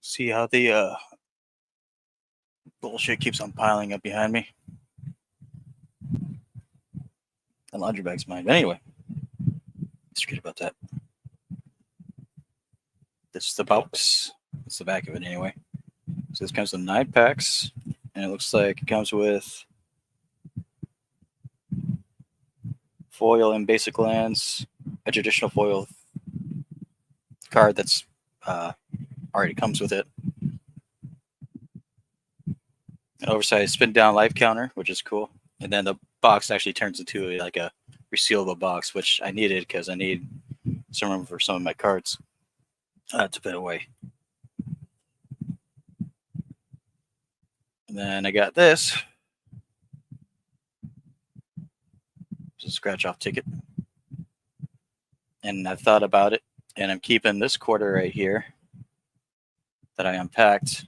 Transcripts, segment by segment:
See how the bullshit keeps on piling up behind me. The laundry bag's mine. But anyway, let's forget about that. This is the box. It's the back of it anyway. So this comes with 9 packs, and it looks like it comes with foil and basic lands, a traditional foil card that's already comes with it, an oversized spin down life counter, which is cool, and then the box actually turns into like a resealable box, which I needed because I need some room for some of my cards to put away. And then I got this. It's a scratch off ticket. And I've thought about it, and I'm keeping this quarter right here that I unpacked.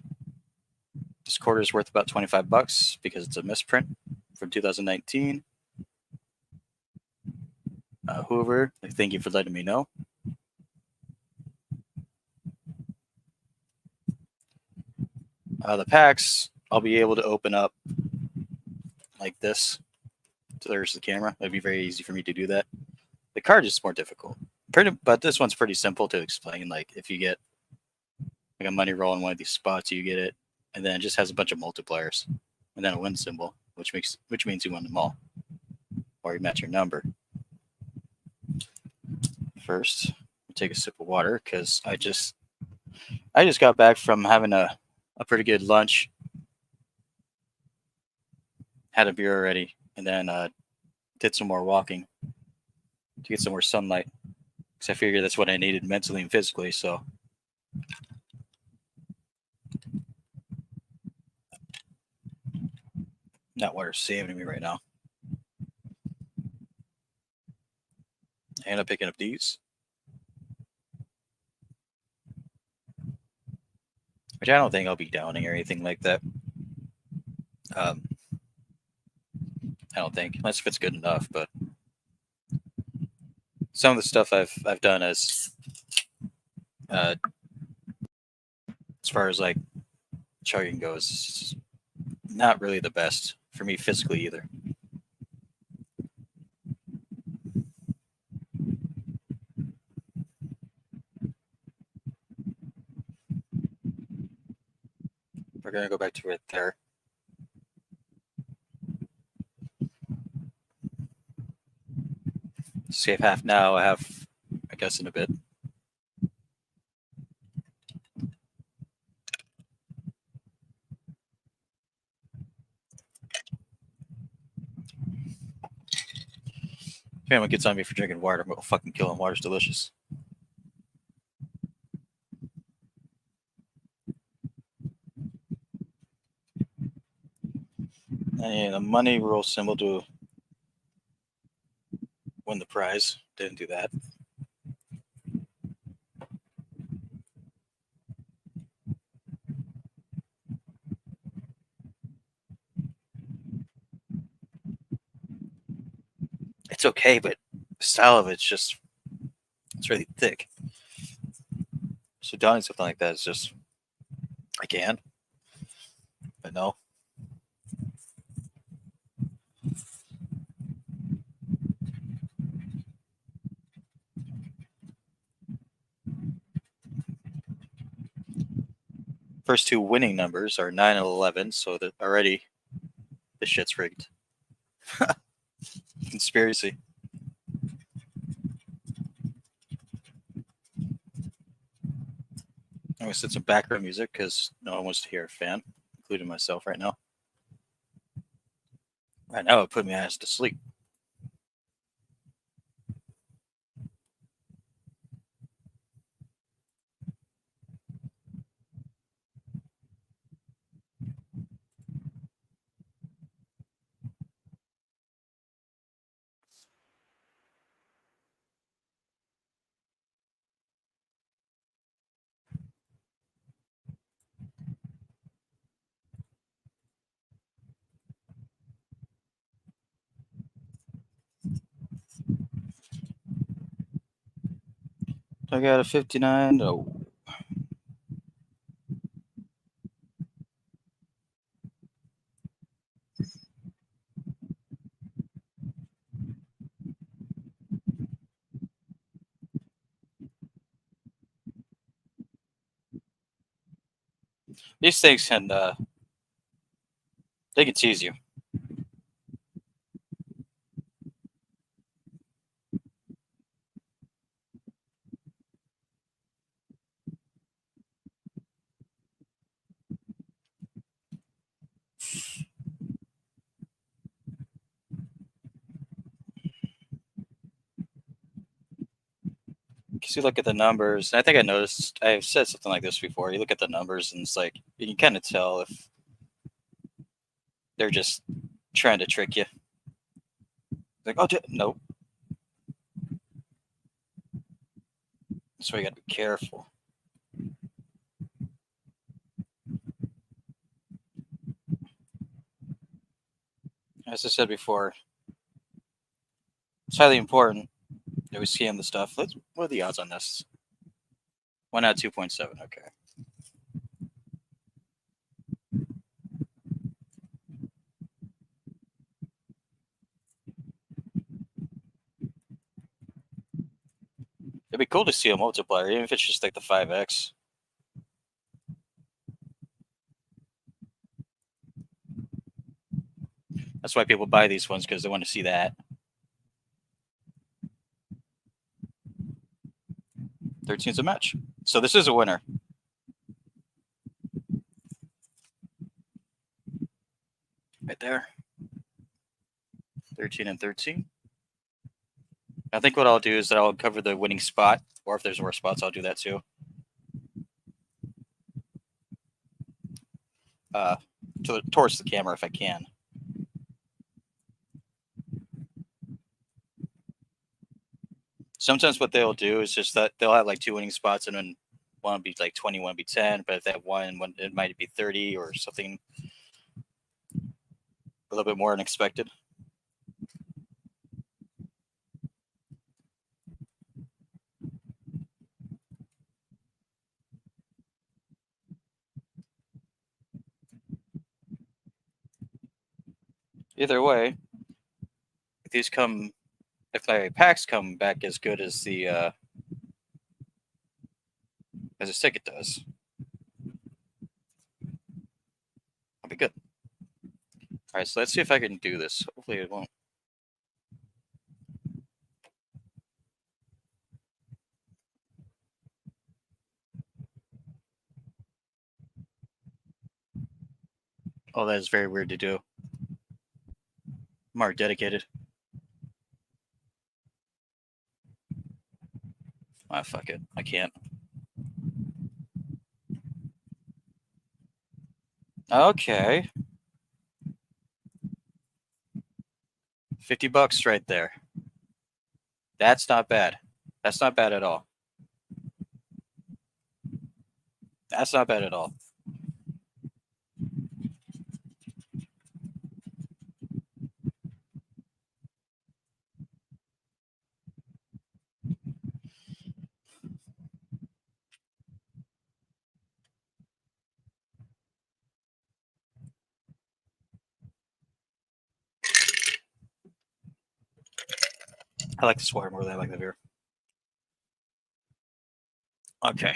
This quarter is worth about $25 because it's a misprint from 2019. Hoover, thank you for letting me know. The packs I'll be able to open up like this. So there's the camera. It'd be very easy for me to do that. The card is more difficult. But this one's pretty simple to explain. Like if you get like a money roll in one of these spots, you get it, and then it just has a bunch of multipliers, and then a win symbol, which means you win them all, or you match your number. First, I'll take a sip of water because I just got back from having a pretty good lunch. Had a beer already, and then did some more walking to get some more sunlight because I figured that's what I needed mentally and physically. So that water's saving me right now. I end up picking up these, which I don't think I'll be downing or anything like that. I don't think, unless if it's good enough. But some of the stuff I've done as far as like chugging goes, is not really the best for me physically either. We're gonna go back to it there. Save half now. I have, I guess, in a bit. If anyone gets on me for drinking water, I'm gonna fucking kill him. Water's delicious. And the money roll symbol to win the prize. Didn't do that. It's okay, but the style of it's really thick. So donning something like that is just, I can, but no. First two winning numbers are 9 and 11, so that already this shit's rigged. Conspiracy. I'm gonna set some background music because no one wants to hear a fan, including myself right now. Right now, it put me ass to sleep. I got a 59. Oh. These things can they can tease you. Because you look at the numbers, and I think I noticed I've said something like this before. You look at the numbers, and it's like you can kind of tell if they're just trying to trick you. Like, oh, nope. That's why you got to be careful. As I said before, it's highly important that we scan the stuff. What are the odds on this? 1 out of 2.7. Okay. It'd be cool to see a multiplier, even if it's just like the 5x. That's why people buy these ones, because they want to see that. 13's a match. So this is a winner. Right there. 13 and 13. I think what I'll do is that I'll cover the winning spot, or if there's more spots, I'll do that too. Towards the camera if I can. Sometimes what they'll do is just that they'll have like 2 winning spots, and then one will be like 20, one will be 10. But if they have one, it might be 30 or something a little bit more unexpected. Either way, if my packs come back as good as the ticket does, I'll be good. All right, so let's see if I can do this. Hopefully it won't. Oh, that is very weird to do. I'm already dedicated. Ah, fuck it. I can't. Okay. $50 right there. That's not bad. That's not bad at all. That's not bad at all. I like this water more than I like the beer. Okay.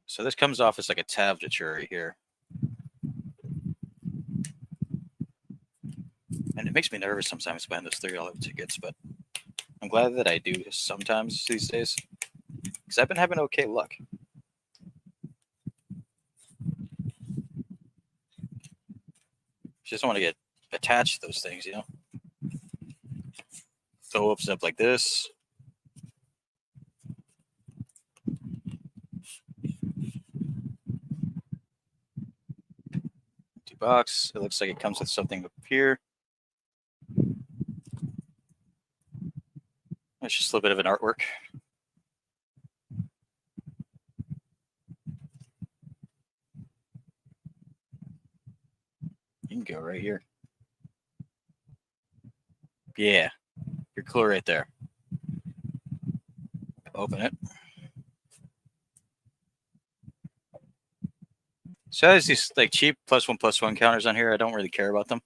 So this comes off as like a tablature right here. And it makes me nervous sometimes buying those $30 tickets, but I'm glad that I do sometimes these days, because I've been having okay luck. Just don't want to get attached to those things, you know? So it opens up like this. $2. It looks like it comes with something up here. It's just a little bit of an artwork. You can go right here. Yeah, you're cool right there. Open it. So there's these like cheap +1/+1 counters on here. I don't really care about them.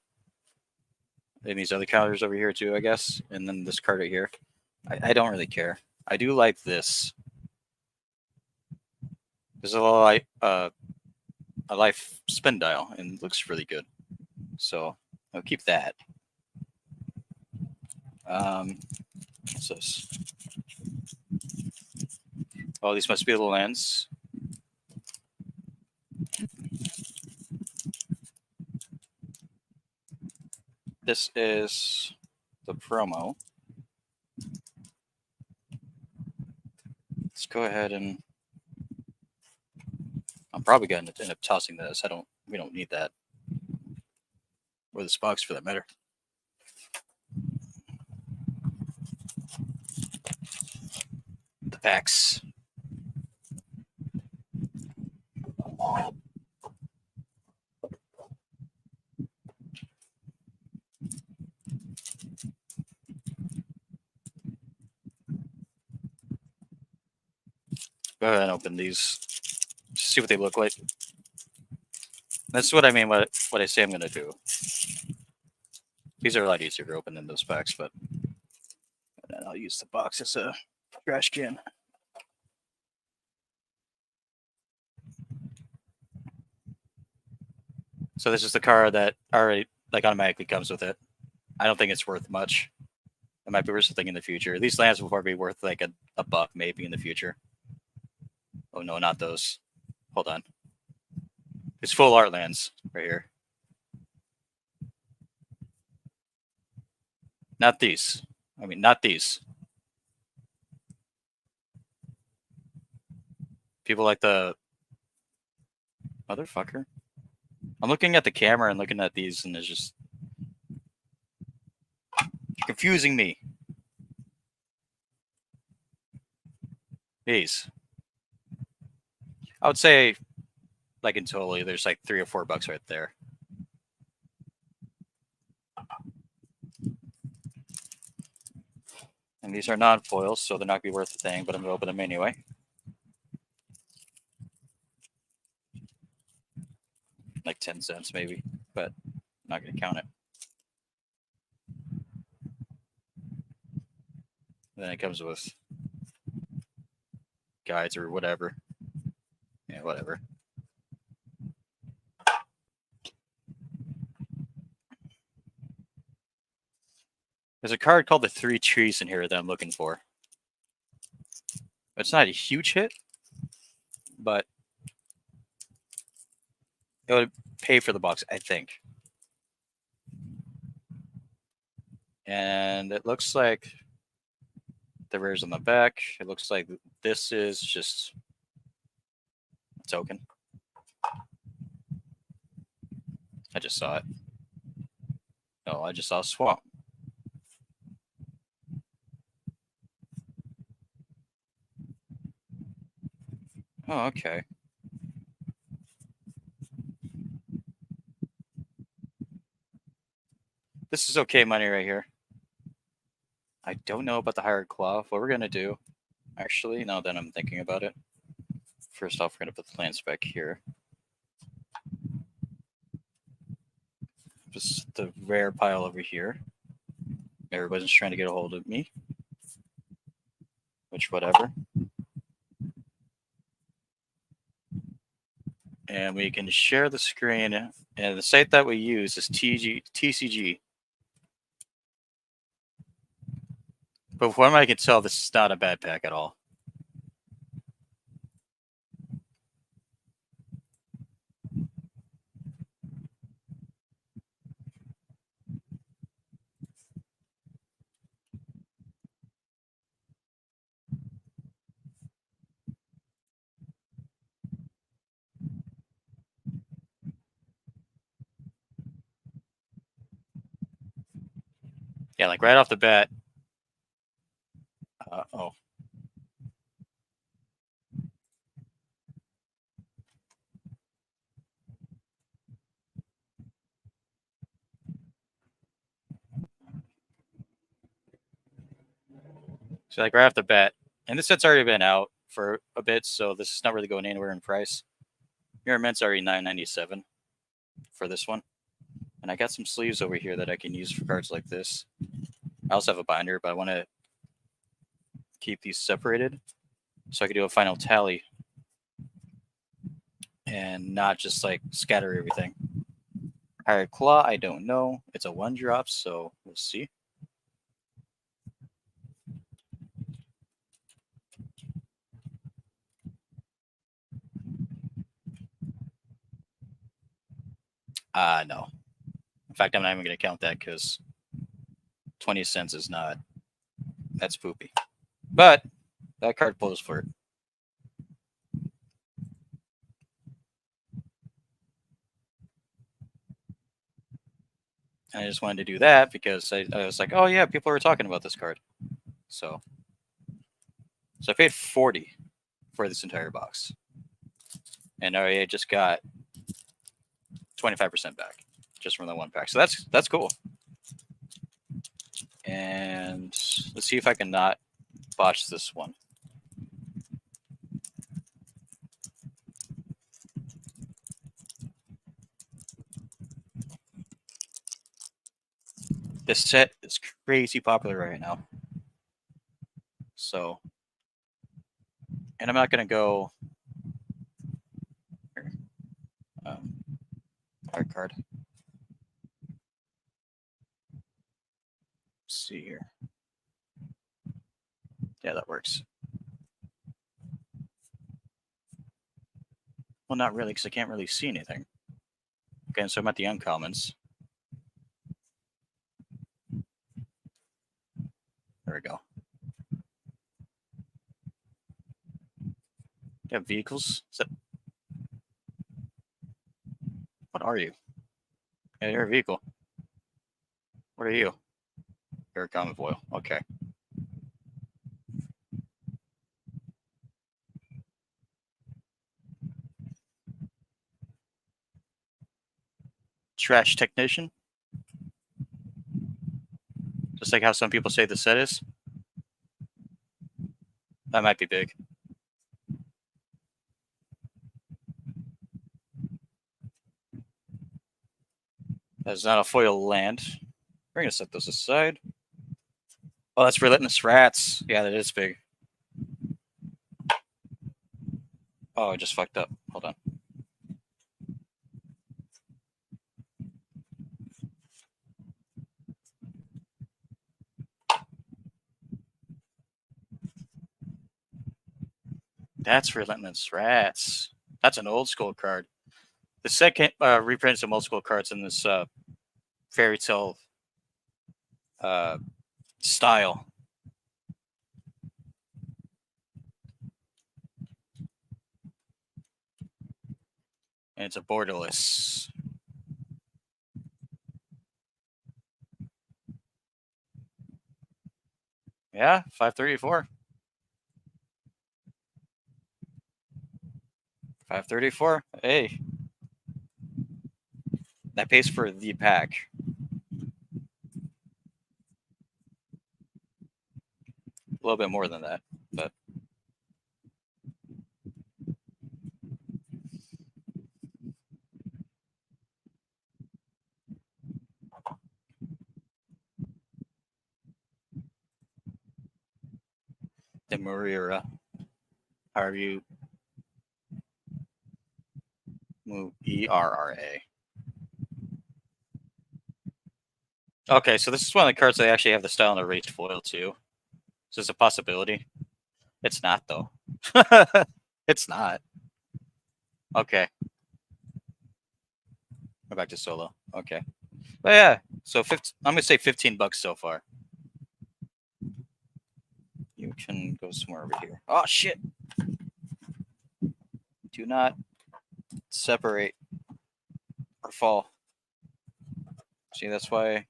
And these other counters over here too, I guess. And then this card right here. I don't really care. I do like this. There's a life spin dial, and it looks really good. So I'll keep that. What's this? Oh, these must be the lands. This is the promo. Let's go ahead and I'm probably going to end up tossing this. We don't need that. Or this box for that matter. The packs. Go ahead and open these. Just see what they look like. That's what I mean. What I say I'm going to do. These are a lot easier to open than those packs, but then I'll use the box as a trash can. So this is the card that already automatically comes with it. I don't think it's worth much. It might be worth something in the future. These lands will probably be worth like a buck maybe in the future. Oh no, not those. Hold on. It's full art lands right here. Not these. I mean, not these. People like the motherfucker. I'm looking at the camera and looking at these, and it's just confusing me. These. I would say, like in totally, there's like $3 or $4 right there. And these are non-foils, so they're not going to be worth a thing, but I'm going to open them anyway. Like 10 cents maybe, but I'm not going to count it. And then it comes with guides or whatever. Yeah, whatever. There's a card called the Three Trees in here that I'm looking for. It's not a huge hit, but it would pay for the box, I think. And it looks like the rare's on the back. It looks like this is just a token. I just saw it. No, I just saw Swamp. Oh, okay. This is okay money right here. I don't know about the Hired Claw. What we're going to do, actually, now that I'm thinking about it, first off, we're going to put the lands back here. Just the rare pile over here. Everybody's trying to get a hold of me. Which, whatever. And we can share the screen. And the site that we use is TCG. But from what I can tell, this is not a bad pack at all. Yeah, like right off the bat. Oh. So like right off the bat, and this set's already been out for a bit, so this is not really going anywhere in price. Mirror Mint's already $9.97 for this one. And I got some sleeves over here that I can use for cards like this. I also have a binder, but I want to keep these separated so I can do a final tally and not just like scatter everything. Hired Claw, I don't know. It's a 1-drop, so we'll see. No. In fact, I'm not even going to count that because 20 cents is not. That's poopy. But that card pulls for it. And I just wanted to do that because I was like, oh yeah, people were talking about this card. So I paid 40 for this entire box. And I just got 25% back just from the 1 pack. So that's cool. And let's see if I can not botch this one. This set is crazy popular right now. So, and I'm not going to go art card. Let's see here. Yeah, that works. Well, not really, because I can't really see anything. Okay, so I'm at the uncommons. There we go. You have vehicles? Is that... What are you? Yeah, you're a vehicle. What are you? You're a common foil. Okay. Trash technician. Just like how some people say the set is. That might be big. That's not a foil land. We're going to set those aside. Oh, that's Relentless Rats. Yeah, that is big. Oh, I just fucked up. Hold on. That's Relentless Rats. That's an old school card. The second reprints some old school cards in this fairy tale style. And it's a borderless. Yeah, 534. 534. Hey. That pays for the pack. A little bit more than that, but the Marira. However you move ERRA. Okay, so this is one of the cards that actually have the style and erased foil too. So it's a possibility. It's not though. It's not. Okay. Go back to solo. Okay. But yeah, so I'm gonna say $15 so far. You can go somewhere over here. Oh shit! Do not separate or fall. See, that's why.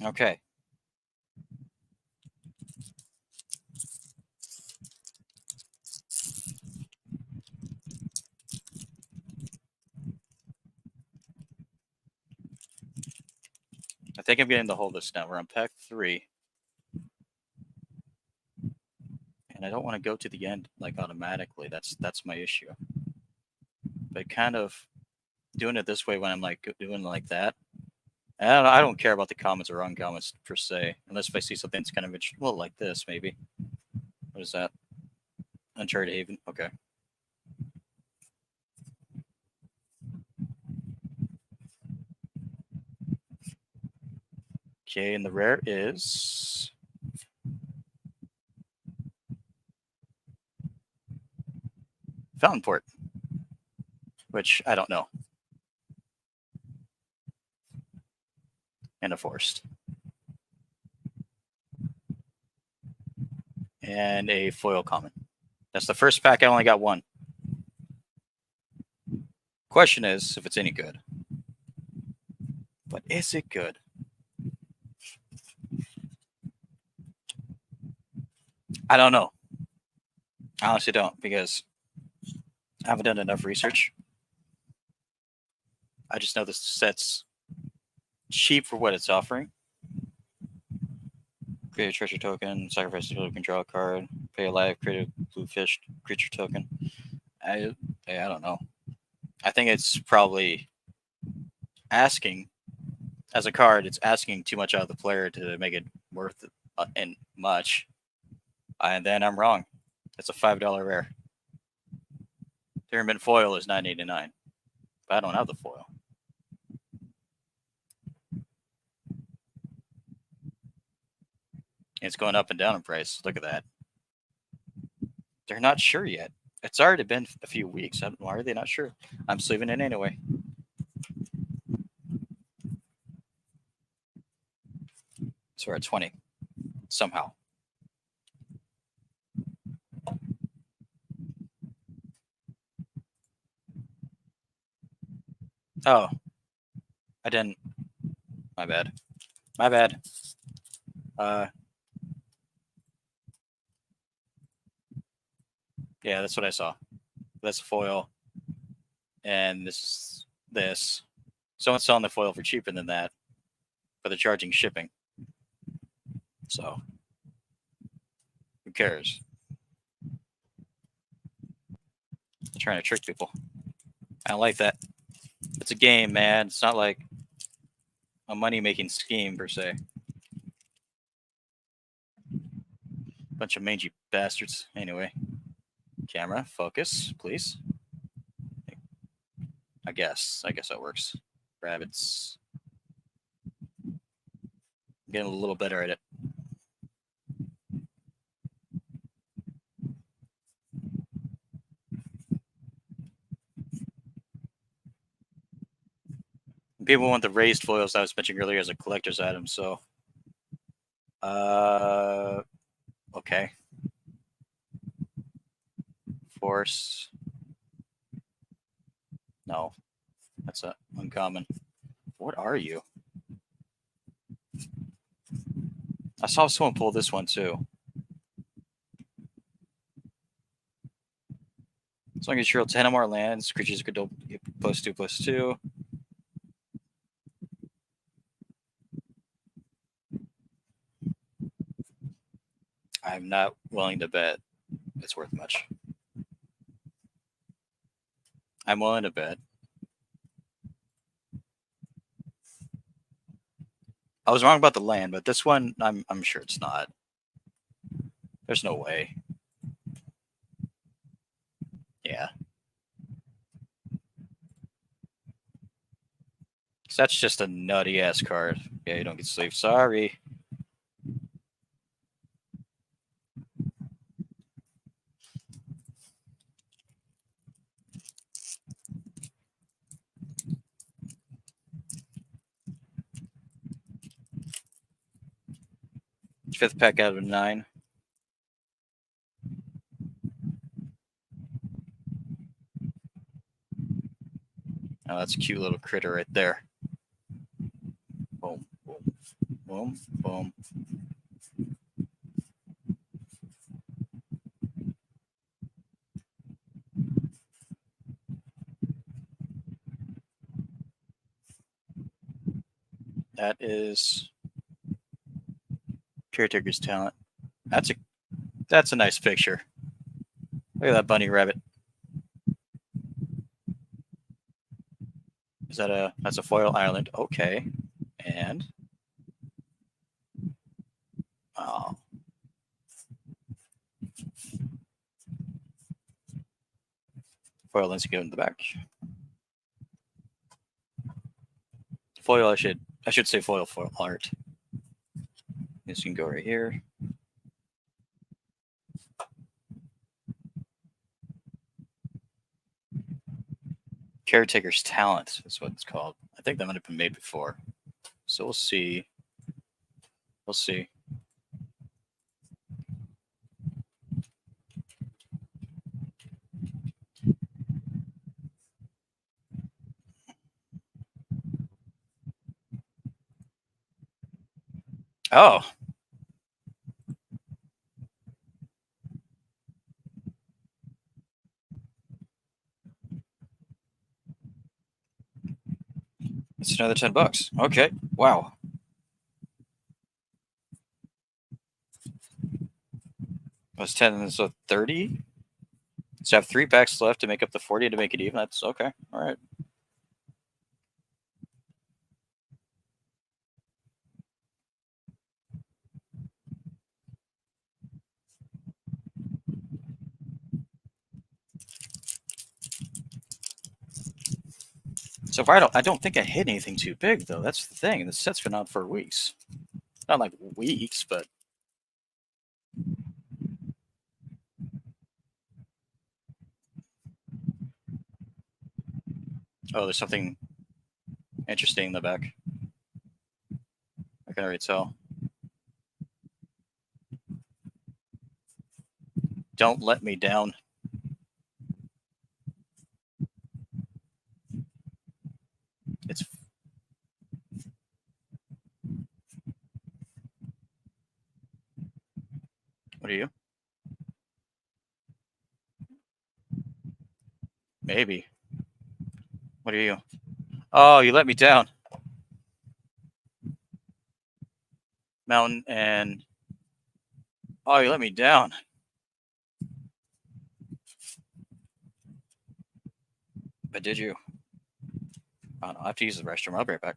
Okay. I think I'm getting the hold of this now. We're on pack 3. And I don't want to go to the end like automatically. That's my issue. but kind of doing it this way when I'm like doing like that. And I don't care about the comments or uncomments per se, unless if I see something that's kind of interesting. Well, like this maybe. What is that? Uncharted Haven. Okay. Okay, and the rare is Fountain Port, which I don't know. And a Forest. And a foil common. That's the first pack. I only got one. Question is if it's any good. But is it good? I don't know. I honestly don't, because I haven't done enough research. I just know this set's cheap for what it's offering. Create a treasure token, sacrifice a token, draw a card, pay a life, create a blue fish creature token. I don't know. I think it's probably asking, as a card, it's asking too much out of the player to make it worth it, and much. And then I'm wrong. It's a $5 rare. Pyramid foil is $9.89, but I don't have the foil. It's going up and down in price. Look at that. They're not sure yet. It's already been a few weeks. Why are they not sure? I'm sleeving it anyway. So we're at 20 somehow. Oh, I didn't. My bad. My bad. Yeah, that's what I saw. That's foil. And this. Someone's selling the foil for cheaper than that, but they're charging shipping. So, who cares? They're trying to trick people. I don't like that. It's a game, man. It's not like a money-making scheme, per se. Bunch of mangy bastards. Anyway. Camera, focus, please. I guess that works. Rabbits. I'm getting a little better at it. People want the raised foils I was mentioning earlier as a collector's item, so okay. Force. No. That's a uncommon. What are you? I saw someone pull this one too. As long as you roll 10 or more lands, creatures could get +2/+2. I'm not willing to bet it's worth much. I'm willing to bet. I was wrong about the land, but this one, I'm sure it's not. There's no way. Yeah. That's just a nutty ass card. Yeah, you don't get sleeve. Sorry. Fifth pack out of 9. Oh, that's a cute little critter right there. Boom, boom, boom, boom. That is Caretaker's Talent. That's a nice picture. Look at that bunny rabbit. that's a foil island. Okay. And oh. Foil lens to go in the back. Foil, I should say foil art. This can go right here. Caretaker's Talent is what it's called. I think that might have been made before. So we'll see. We'll see. Oh. It's another $10. Okay. Wow. Was 10, so 30? So I have 3 packs left to make up the 40 to make it even. That's okay. All right. So far, I don't think I hit anything too big though. That's the thing. The set's been out for weeks. Not like weeks, but oh, there's something interesting in the back. I can already tell. Don't let me down. It's what are you? Maybe. What are you? Oh, you let me down. Mountain and oh, you let me down. But did you? I don't know. I have to use the restroom. I'll be right back.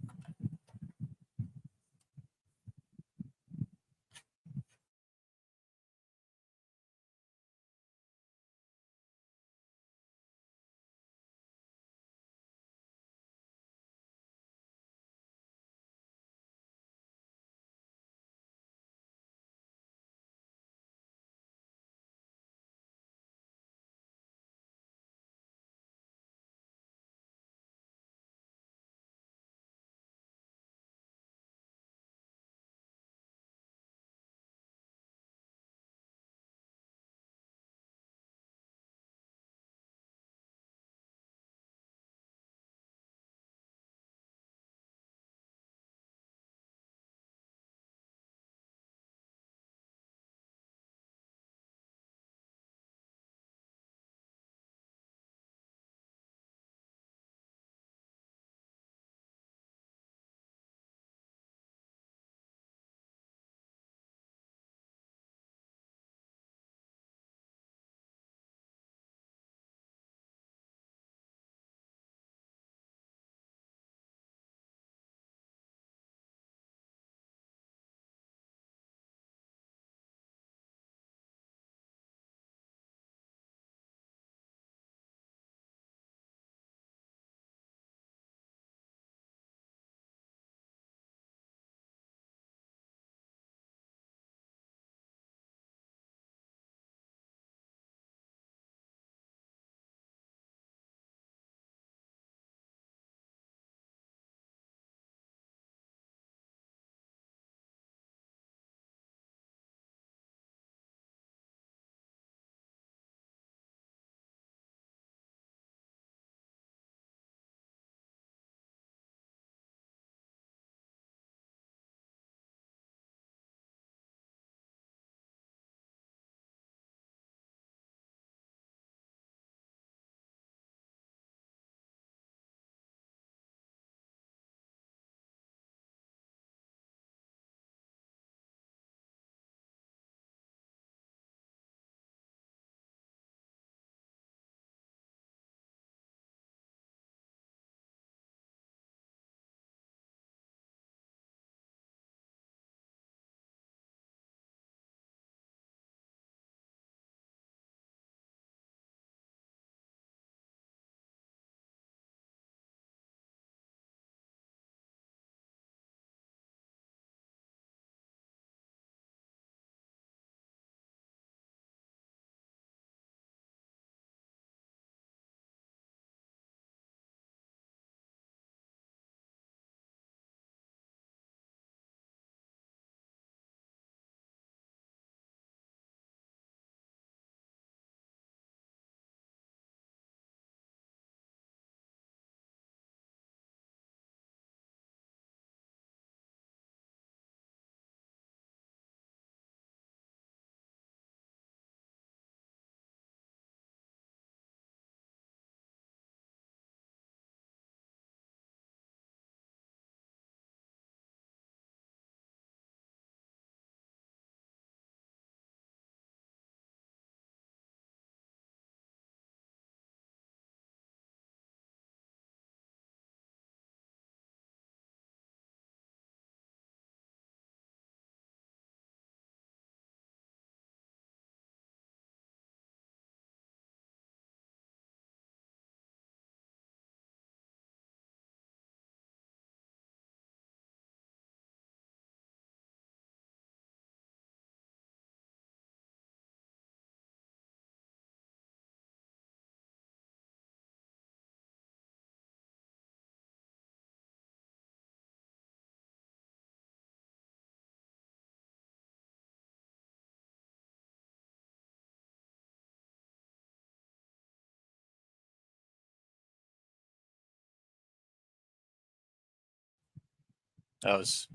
That was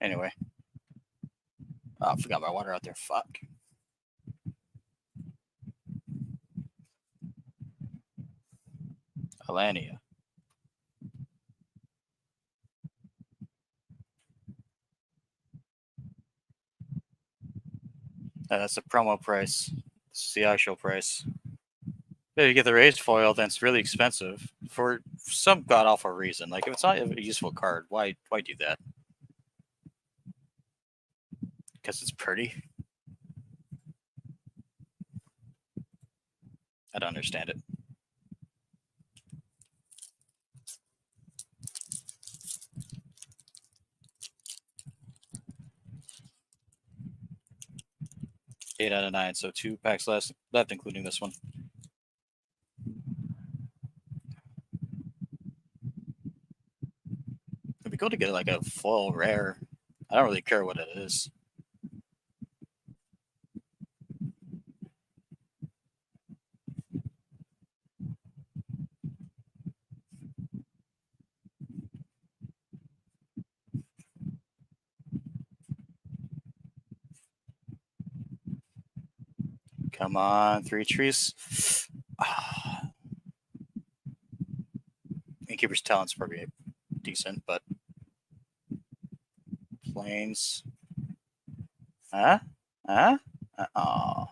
anyway. Oh, I forgot my water out there. Fuck. Alania. That's the promo price. It's the actual price. If you get the raised foil, then it's really expensive for some god awful reason. Like if it's not a useful card, why do that? Because it's pretty. I don't understand it. Eight out of 9, so 2 packs left, including this one. It'd be cool to get like a full rare. I don't really care what it is. Come on, 3 trees. Innkeeper's Talent's probably decent, but Plains. Huh? Huh? Uh-oh.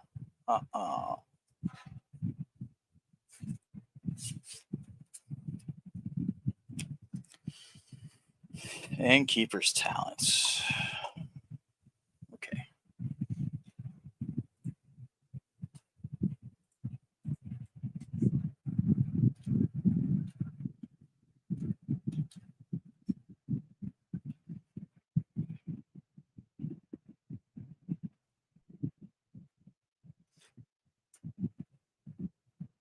Uh-oh. Innkeeper's Talent. Okay.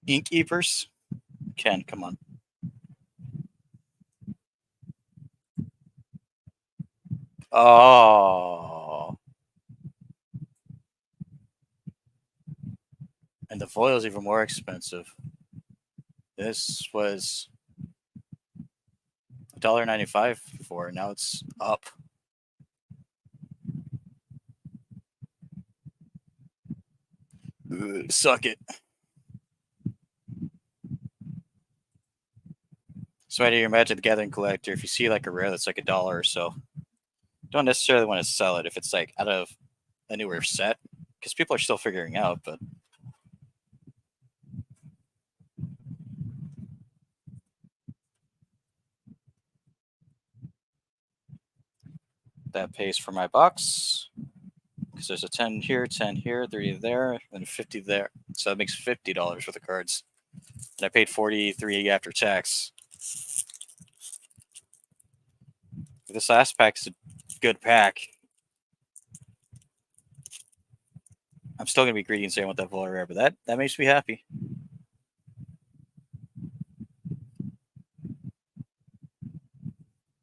Innkeepers? Ken, come on. Oh. And the foil's even more expensive. This was $1.95 before. Now it's up. Ugh, suck it. So, out of your Magic the Gathering collector, if you see like a rare that's like $1 or so, don't necessarily want to sell it if it's like out of a newer set, because people are still figuring out. But that pays for my box because there's a 10 here, 10 here, 30 there, and 50 there. So that makes $50 worth of cards. And I paid 43 after tax. This last pack's a good pack. I'm still gonna be greedy and say I want that full rare, but that makes me happy.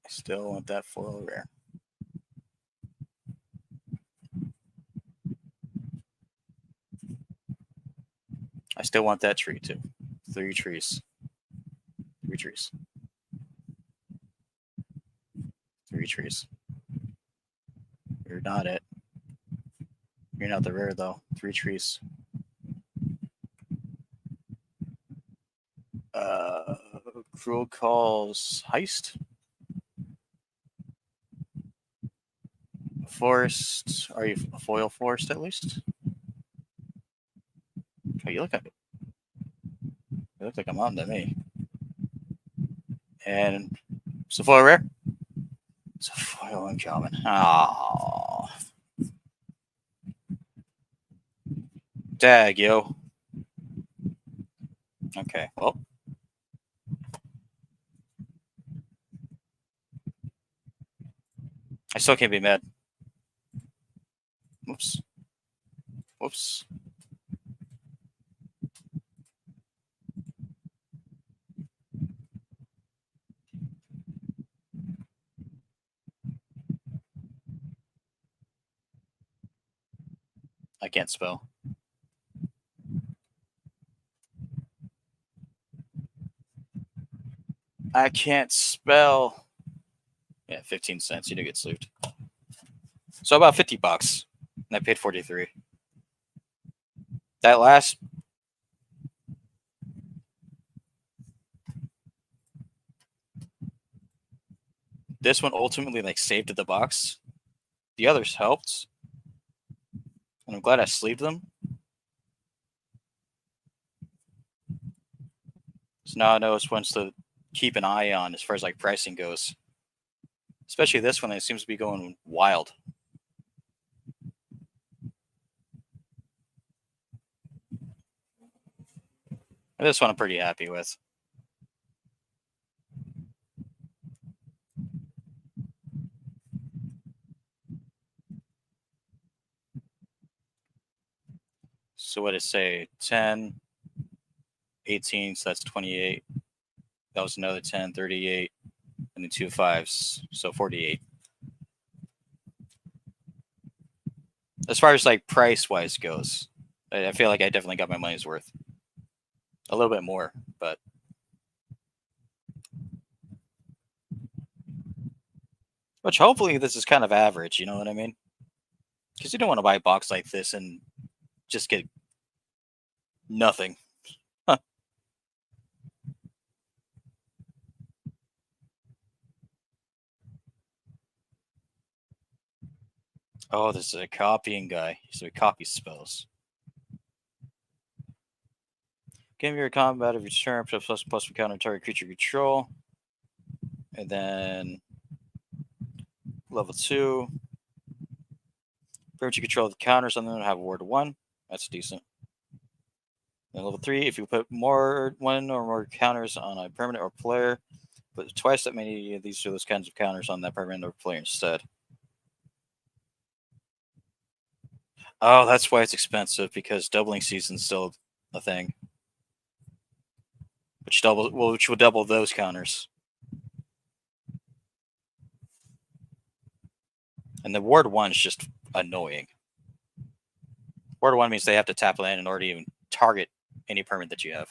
I still want that foil rare. I still want that tree too. 3 trees. 3 trees. 3 trees. You're not it. You're not the rare though. 3 trees. Cruel Calls Heist. Forest. Are you a foil forest at least? Oh, you look like a mom to me. And it's a foil rare. It's a foil uncommon. Oh, dag yo. Okay, well. I still can't be mad. Whoops. Whoops. I can't spell. I can't spell. Yeah, 15 cents. You do get sleeved. So about $50. And I paid 43. That last this one ultimately like saved the box. The others helped. And I'm glad I sleeved them. So now I know it's ones to keep an eye on as far as like pricing goes. Especially this one, it seems to be going wild. And this one I'm pretty happy with. So what did it say? 10, 18, so that's 28. That was another 10, 38, and then 2 5s, so 48. As far as like price wise goes, I feel like I definitely got my money's worth. A little bit more, but which hopefully this is kind of average, you know what I mean? Because you don't want to buy a box like this and just get nothing. Huh. Oh, this is a copying guy. So he copies spells. Game your combat of your turn, plus counter target creature control. And then level 2. Permit you control the counters on them and have ward 1. That's decent. And level 3, if you put one or more counters on a permanent or player, put twice that many of those kinds of counters on that permanent or player instead. Oh, that's why it's expensive, because doubling season's still a thing. Which will double those counters. And the ward 1 is just annoying. Ward 1 means they have to tap land in order to even target any permanent that you have.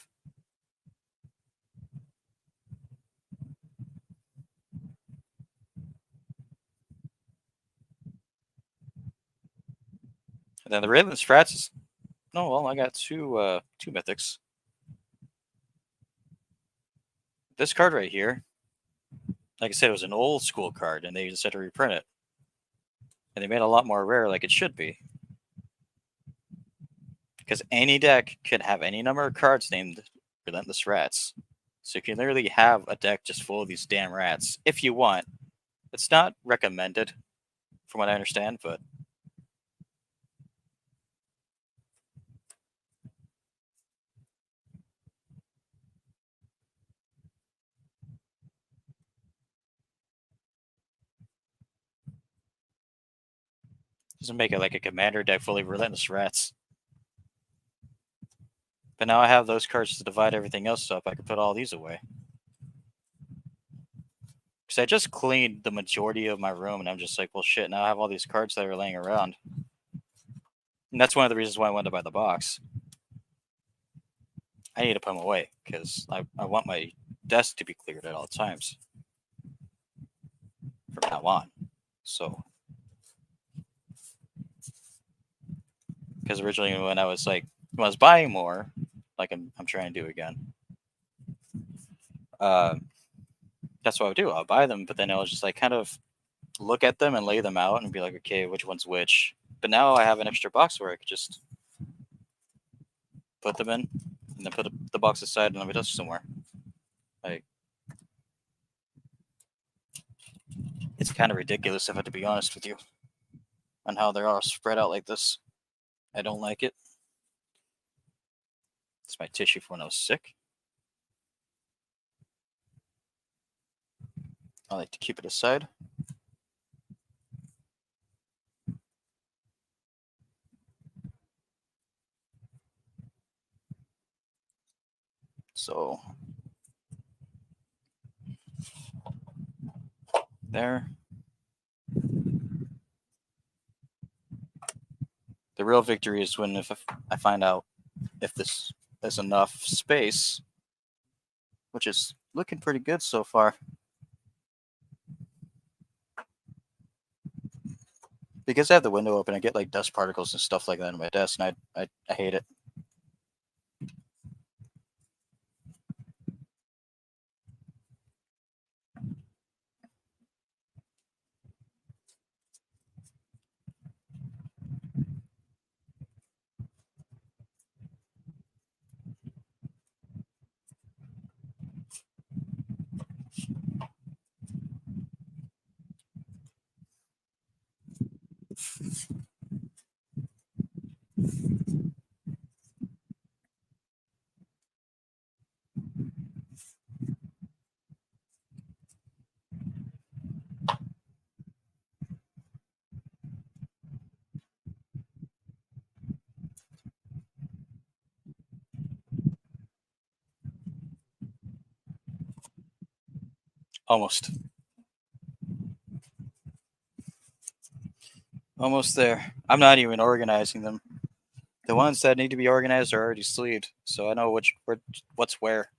And then the Relentless Frats is... No, well, I got two mythics. This card right here, like I said, it was an old school card, and they just had to reprint it. And they made it a lot more rare, like it should be. Because any deck could have any number of cards named Relentless Rats. So you can literally have a deck just full of these damn rats, if you want. It's not recommended, from what I understand, but... Doesn't make it like a commander deck fully Relentless Rats. But now I have those cards to divide everything else up. I can put all these away. Because I just cleaned the majority of my room, and I'm just like, well, shit, now I have all these cards that are laying around. And that's one of the reasons why I wanted to buy the box. I need to put them away, because I want my desk to be cleared at all times. From now on. So... Because originally when I was buying more, like I'm trying to do again, that's what I would do. I'll buy them, but then I'll just like kind of look at them and lay them out and be like, okay, which one's which? But now I have an extra box where I could just put them in and then put the box aside and let me touch somewhere. Like, it's kind of ridiculous, if I have to be honest with you, on how they're all spread out like this. I don't like it. It's my tissue from when I was sick. I like to keep it aside. So there. The real victory is when if I find out if this is enough space, which is looking pretty good so far. Because I have the window open, I get like dust particles and stuff like that on my desk, and I hate it. Almost. Almost there. I'm not even organizing them. The ones that need to be organized are already sleeved, so I know what's where.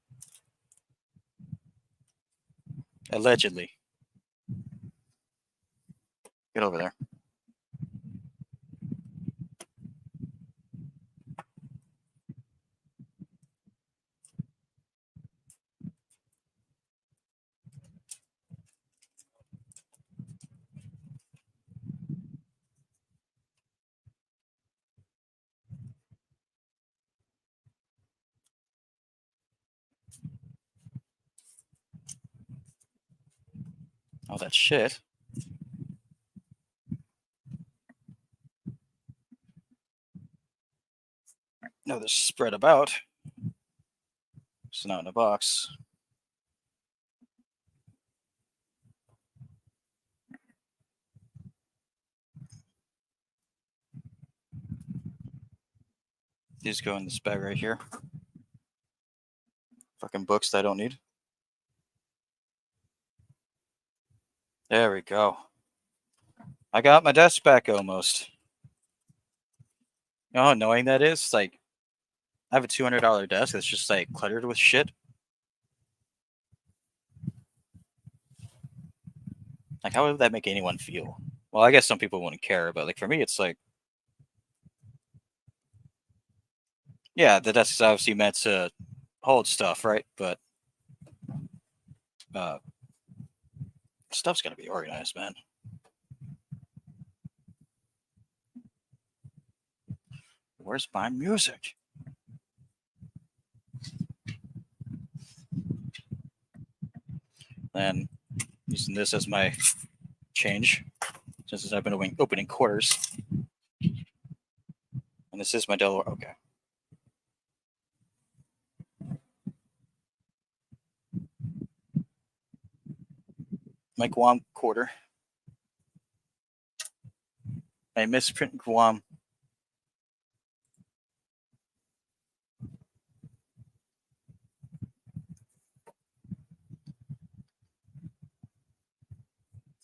Allegedly. Get over there. All that shit. No, this spread about. It's not in a box. These go in this bag right here. Fucking books that I don't need. There we go. I got my desk back almost. You know how annoying that is? Like, I have a $200 desk that's just like cluttered with shit. Like, how would that make anyone feel? Well, I guess some people wouldn't care, but like for me, it's like, yeah, the desk is obviously meant to hold stuff, right? But stuff's gonna be organized, man. Where's my music? Then using this as my change, since I've been opening quarters. And this is my Delaware. Okay. My Guam quarter. I misprint Guam.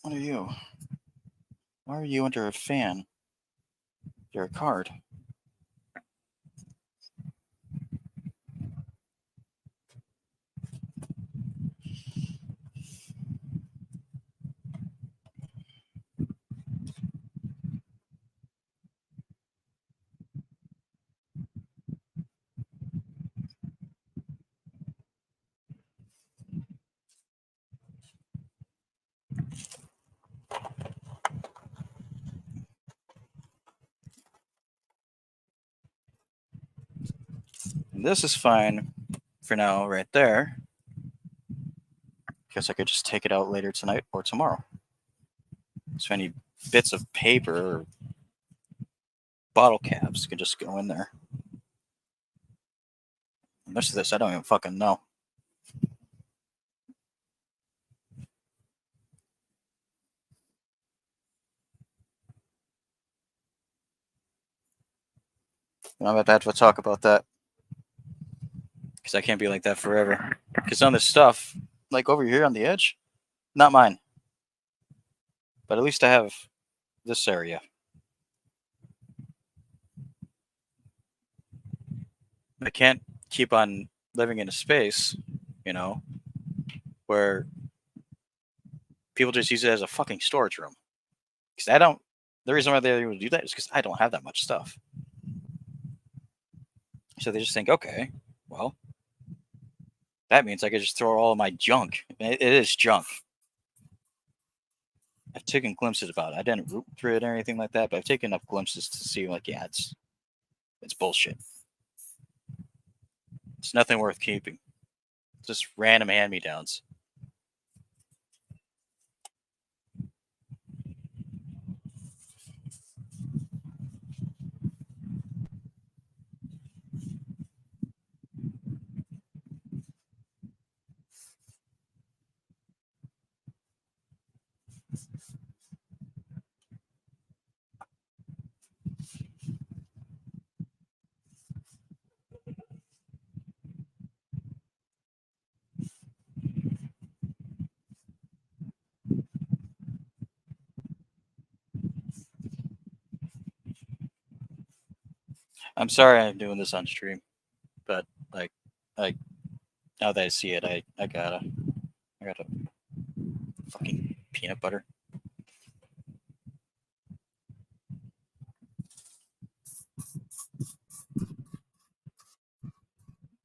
What are you? Why are you under a fan? You're a card. And this is fine for now, right there. Guess I could just take it out later tonight or tomorrow. So any bits of paper or bottle caps can just go in there. And most of this, I don't even fucking know. I'm about to have to talk about that. Because I can't be like that forever. Because some of this stuff, like over here on the edge, not mine. But at least I have this area. I can't keep on living in a space, you know, where people just use it as a fucking storage room. Because The reason why they're able to do that is because I don't have that much stuff. So they just think, okay, well, that means I could just throw all of my junk. It is junk. I've taken glimpses about it. I didn't root through it or anything like that, but I've taken enough glimpses to see, like, yeah, it's bullshit. It's nothing worth keeping. It's just random hand-me-downs. I'm sorry I'm doing this on stream, but like now that I see it, I gotta fucking peanut butter.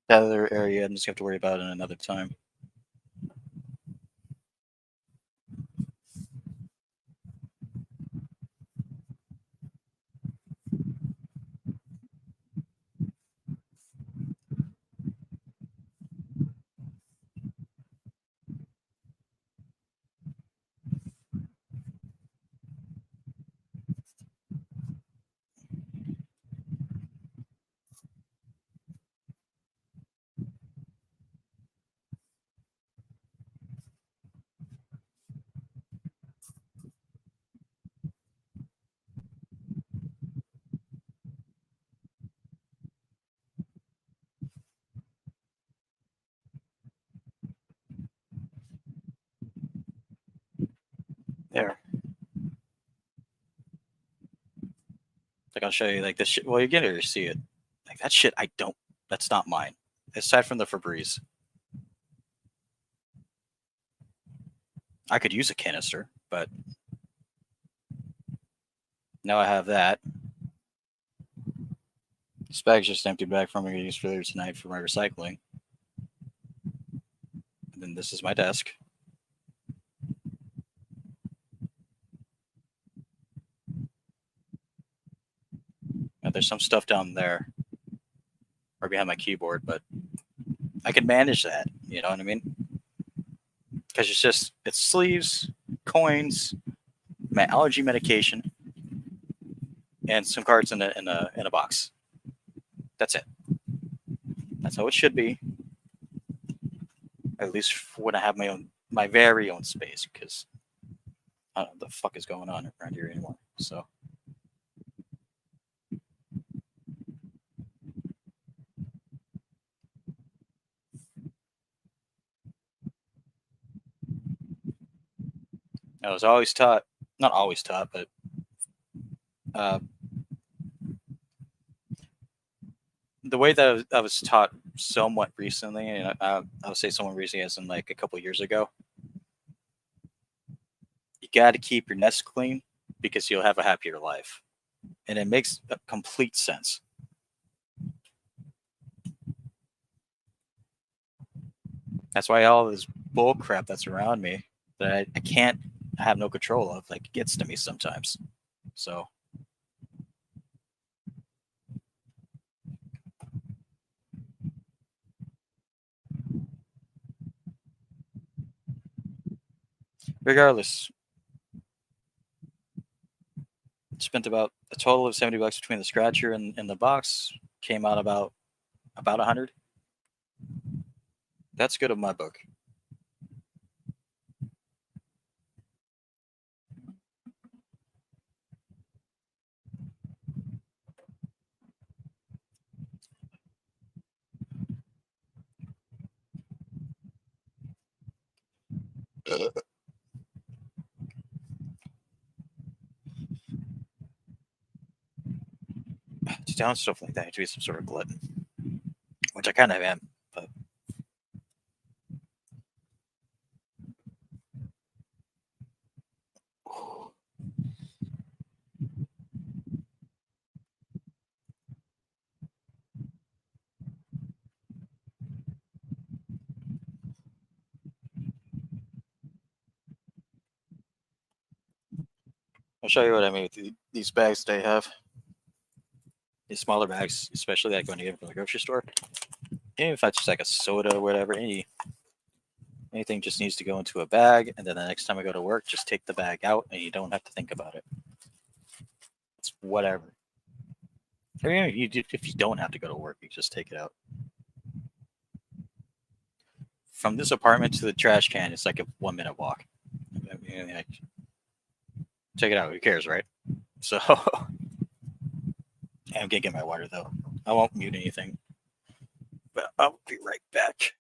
That other area, I'm just gonna have to worry about it another time. There. Like I'll show you like this shit. Well, you get to see it. Like that shit, I don't. That's not mine. Aside from the Febreze, I could use a canister, but now I have that. This bag's just an empty bag from me to use for later tonight for my recycling. And then this is my desk. Now, there's some stuff down there or behind my keyboard, but I can manage that. You know what I mean? Because it's sleeves, coins, my allergy medication, and some cards in a box. That's it. That's how it should be. At least when I have my very own space, because I don't know what the fuck is going on around here anymore. So I was always taught, not always taught, but uh, the way that I was taught somewhat recently, and I'll say somewhat recently, as in like a couple years ago, you got to keep your nest clean because you'll have a happier life, and it makes complete sense. That's why all this bull crap that's around me that I can't have no control of, like, gets to me sometimes. So regardless, spent about a total of $70 between the scratcher and the box. Came out about 100. That's good in my book. To down stuff like that, you have to be some sort of glutton, which I kind of am. But I'll show you what I mean with these bags they have. These smaller bags, especially like when you get them from the grocery store. Even if it's just like a soda or whatever, anything just needs to go into a bag, and then the next time I go to work, just take the bag out, and you don't have to think about it. It's whatever. I mean, if you don't have to go to work, you just take it out. From this apartment to the trash can, it's like a 1 minute walk. I mean, like, check it out. Who cares, right? So I'm gonna get my water though. I won't mute anything, but I'll be right back.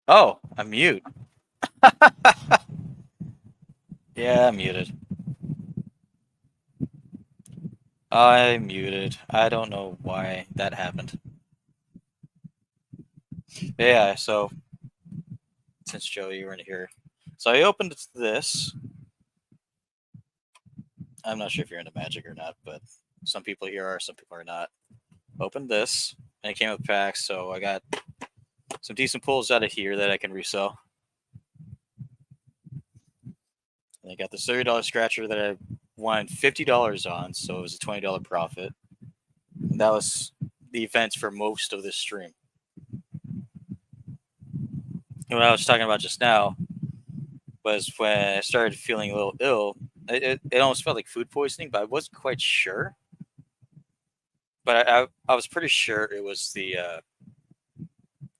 Oh, I'm mute. Yeah, I'm muted. I'm muted. I don't know why that happened. But yeah, so since Joe, you weren't here. So I opened this. I'm not sure if you're into Magic or not, but some people here are, some people are not. Opened this, and it came with packs, so I got some decent pulls out of here that I can resell. And I got the $30 scratcher that I won $50 on, so it was a $20 profit. And that was the events for most of this stream. And what I was talking about just now was when I started feeling a little ill. It almost felt like food poisoning, but I wasn't quite sure. But I was pretty sure it was it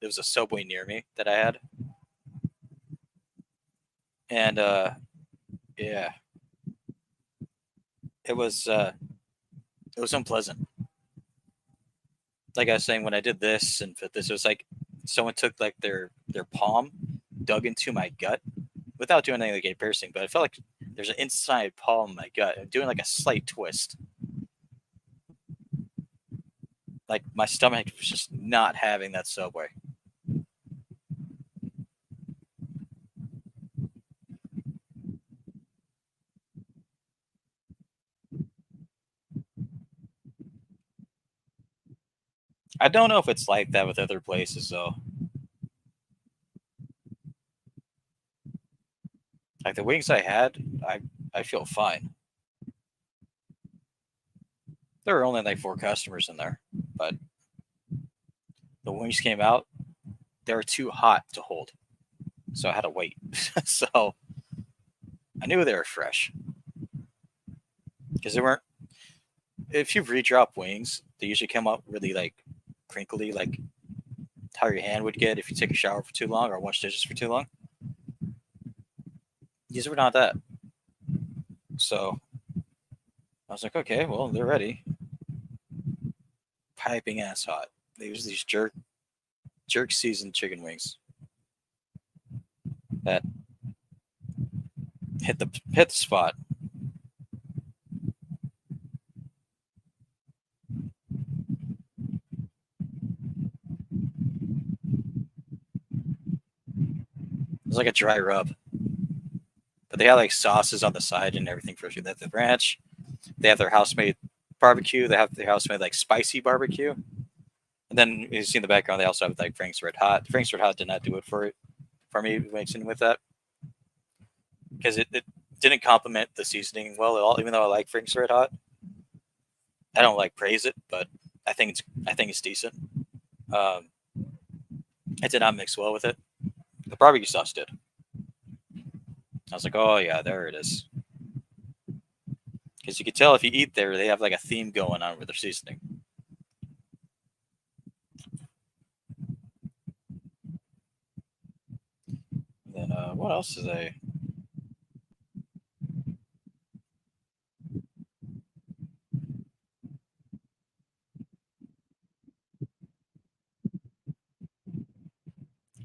was a Subway near me that I had, and yeah, it was uh, it was unpleasant. Like I was saying, when I did this and fit this, it was like someone took like their palm, dug into my gut without doing anything like a piercing, but I felt like there's an inside palm in my gut, doing like a slight twist. Like my stomach was just not having that Subway. I don't know if it's like that with other places though. Like the wings I had, I feel fine. There were only like 4 customers in there, but the wings came out. They were too hot to hold, so I had to wait. So I knew they were fresh because they weren't. If you redrop wings, they usually come out really like crinkly, like how your hand would get if you take a shower for too long or wash dishes for too long. These were not that. So I was like, okay, well, they're ready. Piping ass hot. They use these jerk seasoned chicken wings that hit the spot. It was like a dry rub. But they had like sauces on the side and everything for the ranch. They have their house made barbecue. They have their house made like spicy barbecue. And then you see in the background, they also have like Frank's Red Hot. Frank's Red Hot did not do it for me mixing with that because it didn't complement the seasoning well at all. Even though I like Frank's Red Hot, I don't like praise it, but I think it's decent. Um, it did not mix well with it. The barbecue sauce did. I was like, oh yeah, there it is. Because you could tell if you eat there, they have like a theme going on with their seasoning. Then what else is I?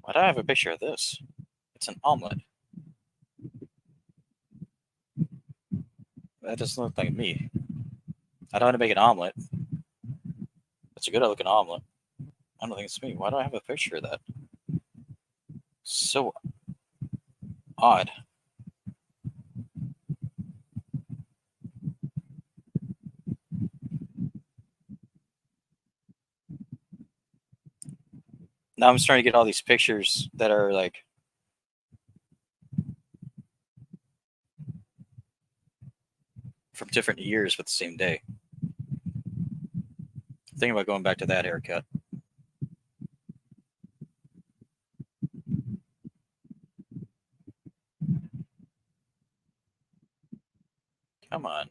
Why do I have a picture of this? It's an omelet. That doesn't look like me. I don't know how to make an omelet. It's a good looking omelet. I don't think it's me. Why do I have a picture of that? So odd. Now I'm starting to get all these pictures that are like from different years with the same day. I'm thinking about going back to that haircut. Come on.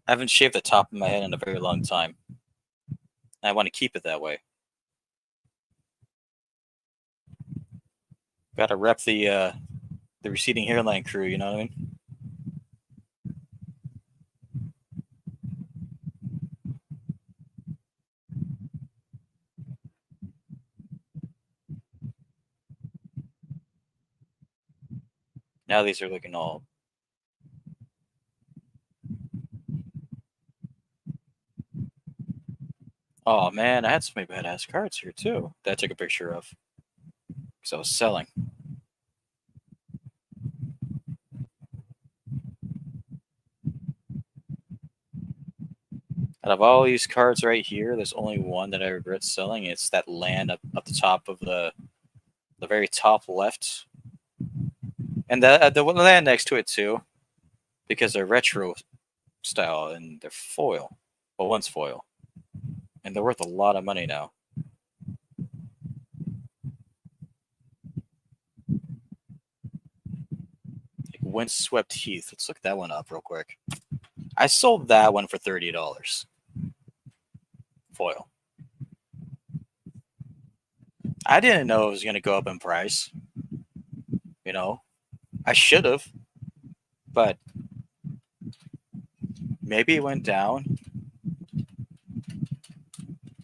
I haven't shaved the top of my head in a very long time. I want to keep it that way. Got to rep the receding hairline crew. You know what I mean? Now these are looking all. Oh man, I had so many badass cards here too that I took a picture of because I was selling. Out of all these cards right here, there's only one that I regret selling. It's that land up the top of the very top left, and the land next to it too, because they're retro style and they're foil. Well, one's foil, and they're worth a lot of money now. Like Windswept Heath. Let's look that one up real quick. I sold that one for $30. Foil. I didn't know it was going to go up in price. You know, I should have, but maybe it went down.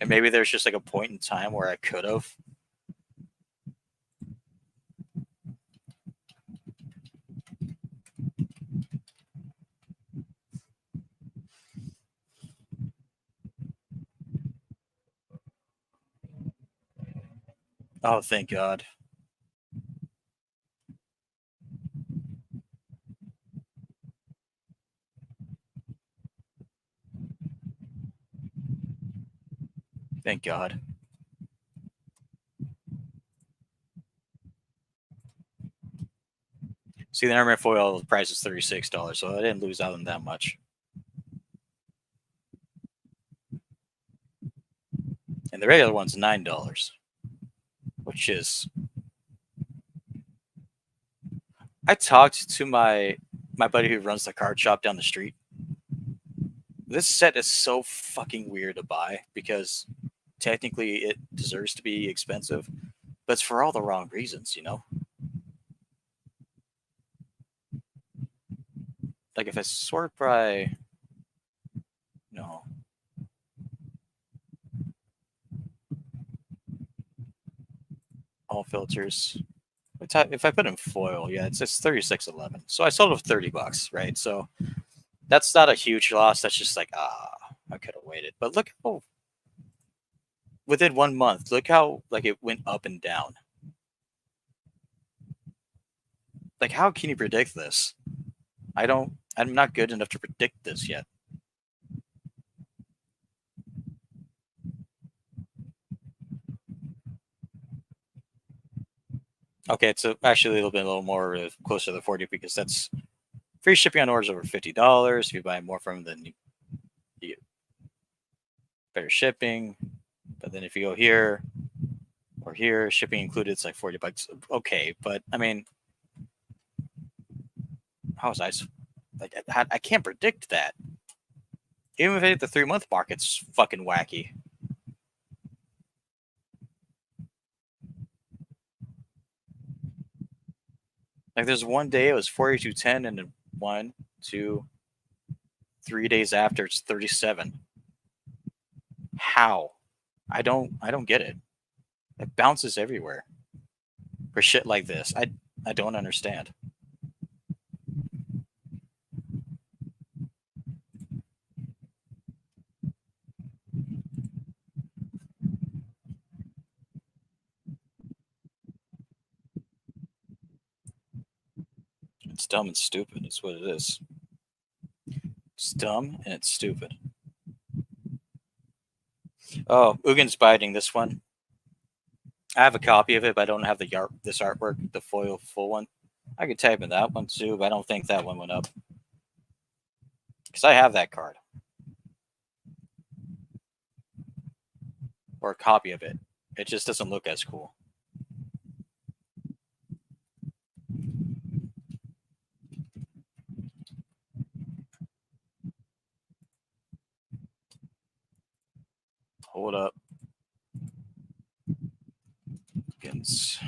And maybe there's just like a point in time where I could have. Oh, thank God. Thank God. See, the Armor Foil price is $36, so I didn't lose out on that much. And the regular one's $9, which is. I talked to my buddy who runs the card shop down the street. This set is so fucking weird to buy because technically it deserves to be expensive, but it's for all the wrong reasons, you know? Like if I sort by. No. All filters. If I put in foil, yeah, it's 36.11. So I sold it for $30, right? So that's not a huge loss. That's just like I could have waited. But look how within 1 month, look how like it went up and down. Like how can you predict this? I'm not good enough to predict this yet. Okay, it's actually a little more closer to the 40 because that's free shipping on orders over $50. If you buy more from them, then you get better shipping. But then if you go here or here, shipping included, it's like $40. Okay, but I mean, how was I like? I can't predict that. Even if I hit the 3 month mark, it's fucking wacky. Like there's one day it was 42.10, and then 1, 2, 3 days after it's 37. How? I don't get it. It bounces everywhere for shit like this. I don't understand. It's dumb and stupid. It's what it is. It's dumb and it's stupid. Oh, Ugin's biting this one. I have a copy of it, but I don't have this artwork, the foil full one. I could type in that one too, but I don't think that one went up because I have that card or a copy of it. It just doesn't look as cool. Hold up. Against.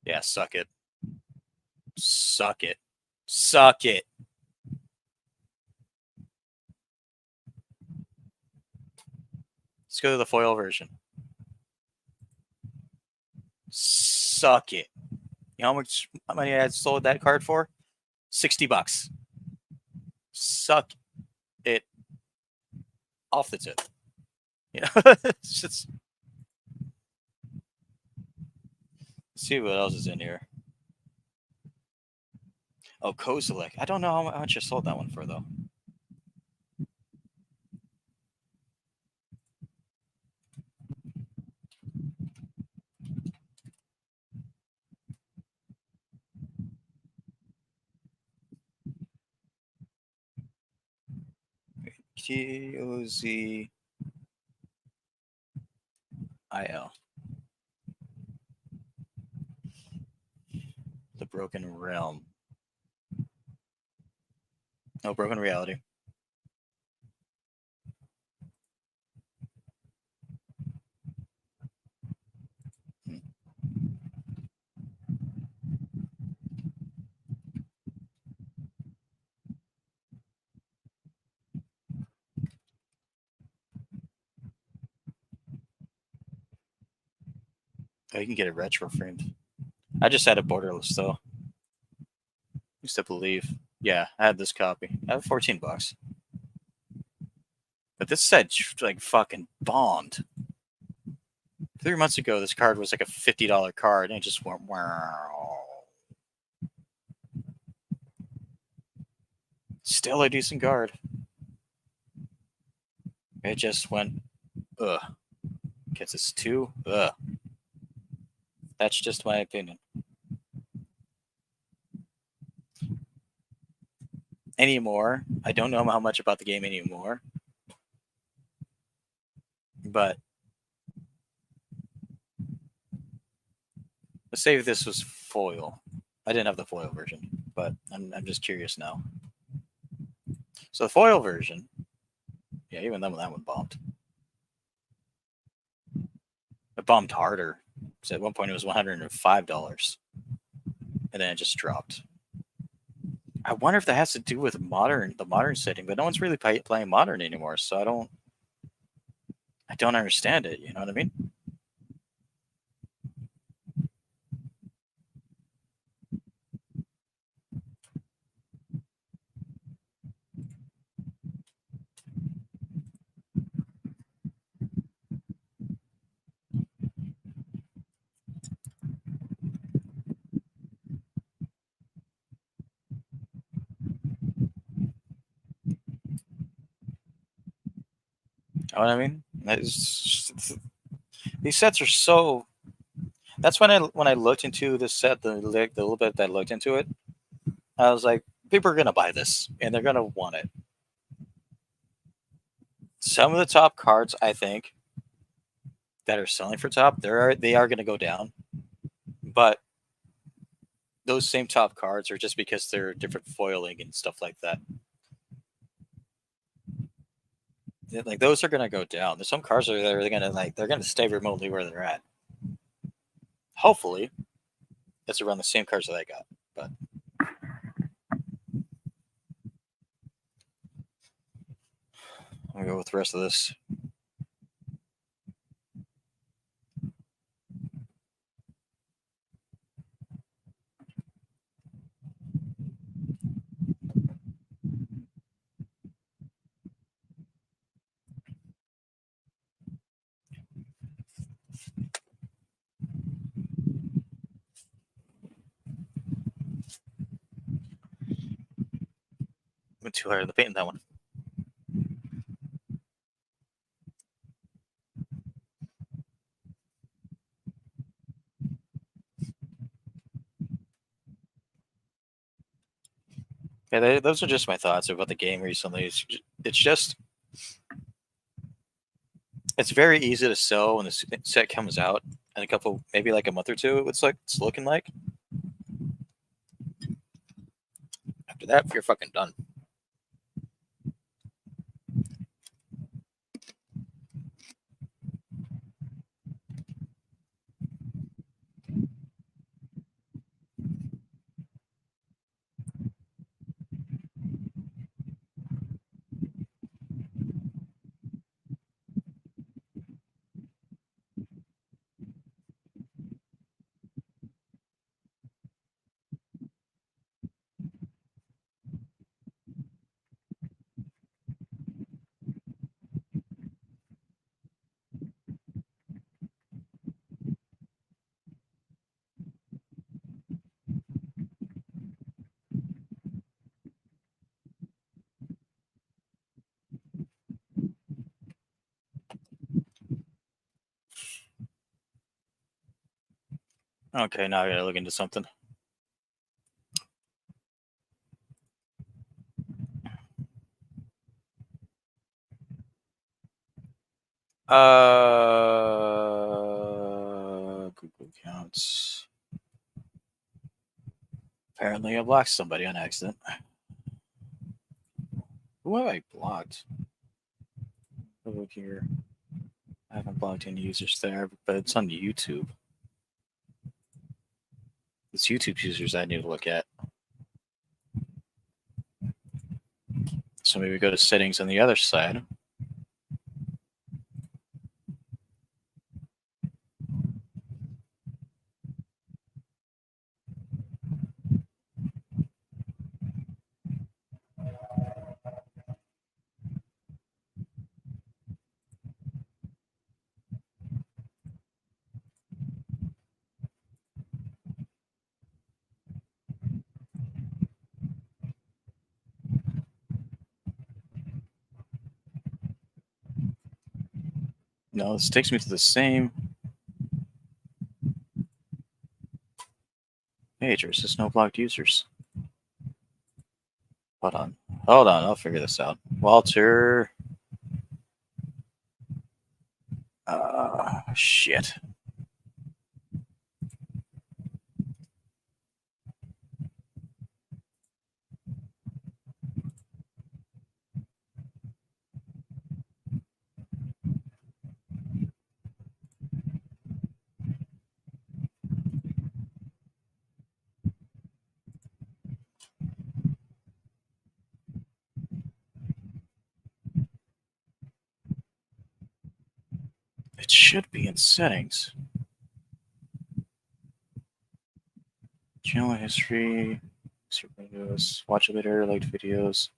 Yeah, suck it. Suck it. Suck it. Let's go to the foil version. Suck it. You know how much money I had sold that card for? $60. Suck it off the tip. You know, it's just. Let's see what else is in here. Oh, Kozilek. I don't know how much I sold that one for, though. Kozil. The Broken Realm. No, Broken Reality. Oh, you can get it retro framed. I just had it borderless, though. Used to believe. Yeah, I had this copy. I have $14. But this set like fucking bombed. 3 months ago, this card was like a $50 card, and it just went wow. Still a decent card. It just went ugh. Gets us 2. Ugh. That's just my opinion. Anymore. I don't know how much about the game anymore. But let's say if this was foil. I didn't have the foil version, but I'm just curious now. So the foil version, yeah, even then that one bombed. It bombed harder. So at one point it was $105, and then it just dropped. I wonder if that has to do with the modern setting, but no one's really playing modern anymore, so I don't understand it. You know what I mean? You know what I mean? These sets are so. That's when I looked into this set, the little bit that I looked into it, I was like, people are gonna buy this and they're gonna want it. Some of the top cards, I think, that are selling for top, they are gonna go down, but those same top cards are just because they're different foiling and stuff like that. Like those are gonna go down. There's some cards that are they're gonna stay remotely where they're at. Hopefully, it's around the same cards that I got, but I'm gonna go with the rest of this. Went too hard in the paint in that one. Yeah, those are just my thoughts about the game recently. It's just it's very easy to sell when the set comes out in a couple, maybe like a month or two. It's looking like. After that, you're fucking done. Okay, now I gotta look into something. Google accounts. Apparently, I blocked somebody on accident. Who have I blocked? Look here. I haven't blocked any users there, but it's on YouTube. It's YouTube users I need to look at. So maybe go to settings on the other side. No, this takes me to the same page. Or is this no blocked users? Hold on. Hold on. I'll figure this out. Walter. Shit. It should be in settings. Channel history, videos, watch later, liked videos.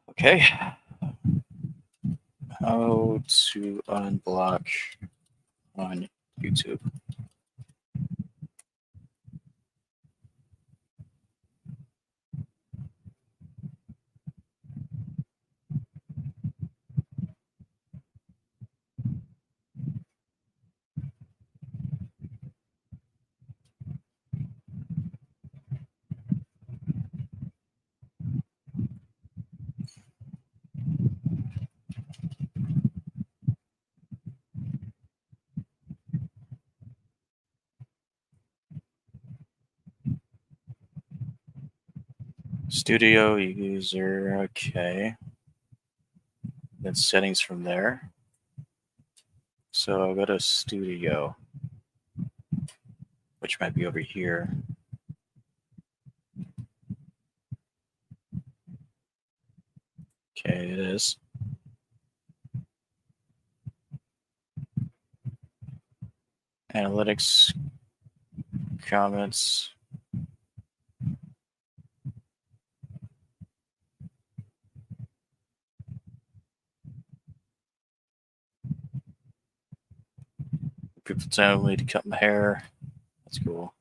Okay. How to unblock on YouTube. Studio user, okay. Then settings from there. So I'll go to studio, which might be over here. Okay, it is. Analytics, comments. People tell me to cut my hair. That's cool.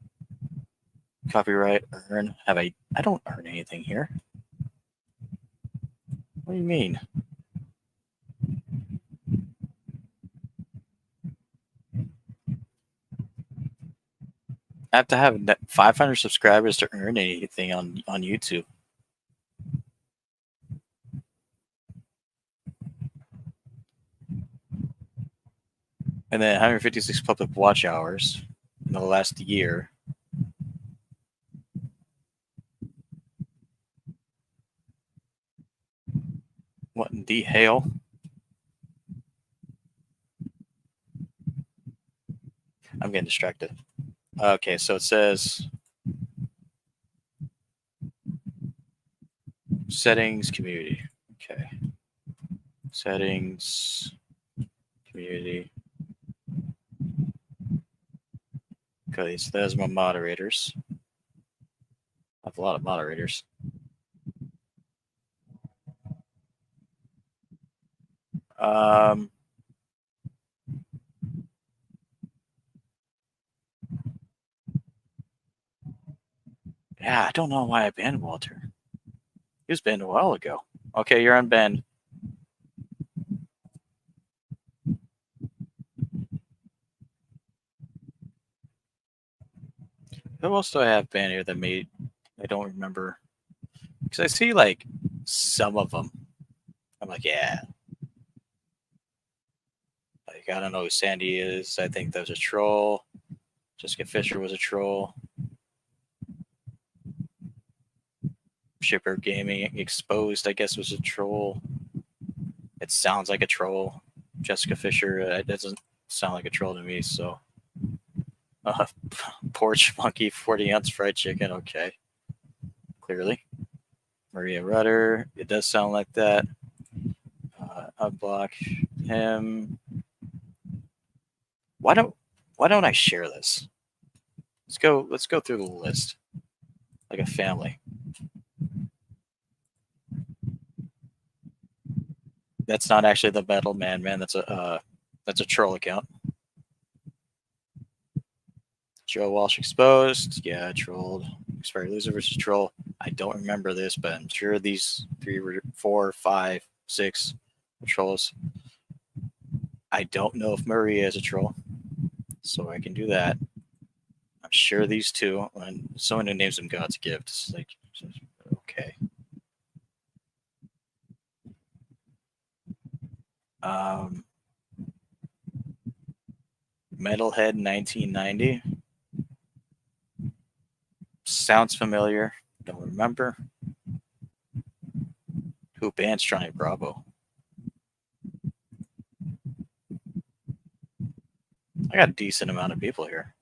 Copyright, earn. I don't earn anything here. What do you mean? I have to have 500 subscribers to earn anything on YouTube. And then 156 public watch hours in the last year. What in the hell? I'm getting distracted. Okay, so it says settings, community. Okay. Settings, community. Okay, so there's my moderators. I have a lot of moderators. Yeah, I don't know why I banned Walter. He was banned a while ago. Okay, you're unbanned. Who else do I have banned here that made? I don't remember because I see like some of them. I'm like, yeah. Like I don't know who Sandy is. I think that was a troll. Jessica Fisher was a troll. Shipper Gaming Exposed, I guess, was a troll. It sounds like a troll. Jessica Fisher, it doesn't sound like a troll to me. So, Porch Monkey, 40 ounce fried chicken. Okay, clearly. Maria Rudder, it does sound like that. Unblock him. Why don't I share this? Let's go through the list like a family. That's not actually the Metal Man. That's a troll account. Joe Walsh Exposed. Yeah, trolled. Expired Loser versus Troll. I don't remember this, but I'm sure these 3 were 4, 5, 6 trolls. I don't know if Maria is a troll, so I can do that. I'm sure these 2, and someone who names them God's Gift. It's like, okay. Metalhead 1990. Sounds familiar. Don't remember. Who bans Johnny Bravo? I got a decent amount of people here.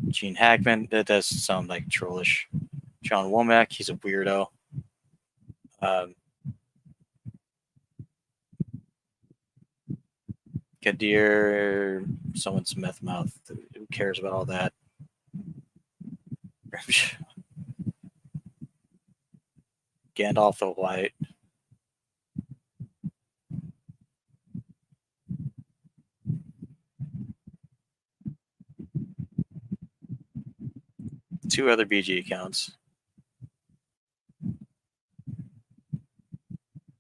Gene Hackman, that does sound like trollish. John Womack, he's a weirdo. Kadir, someone's meth mouth. Who cares about all that? Gandalf the White. Two other BG accounts.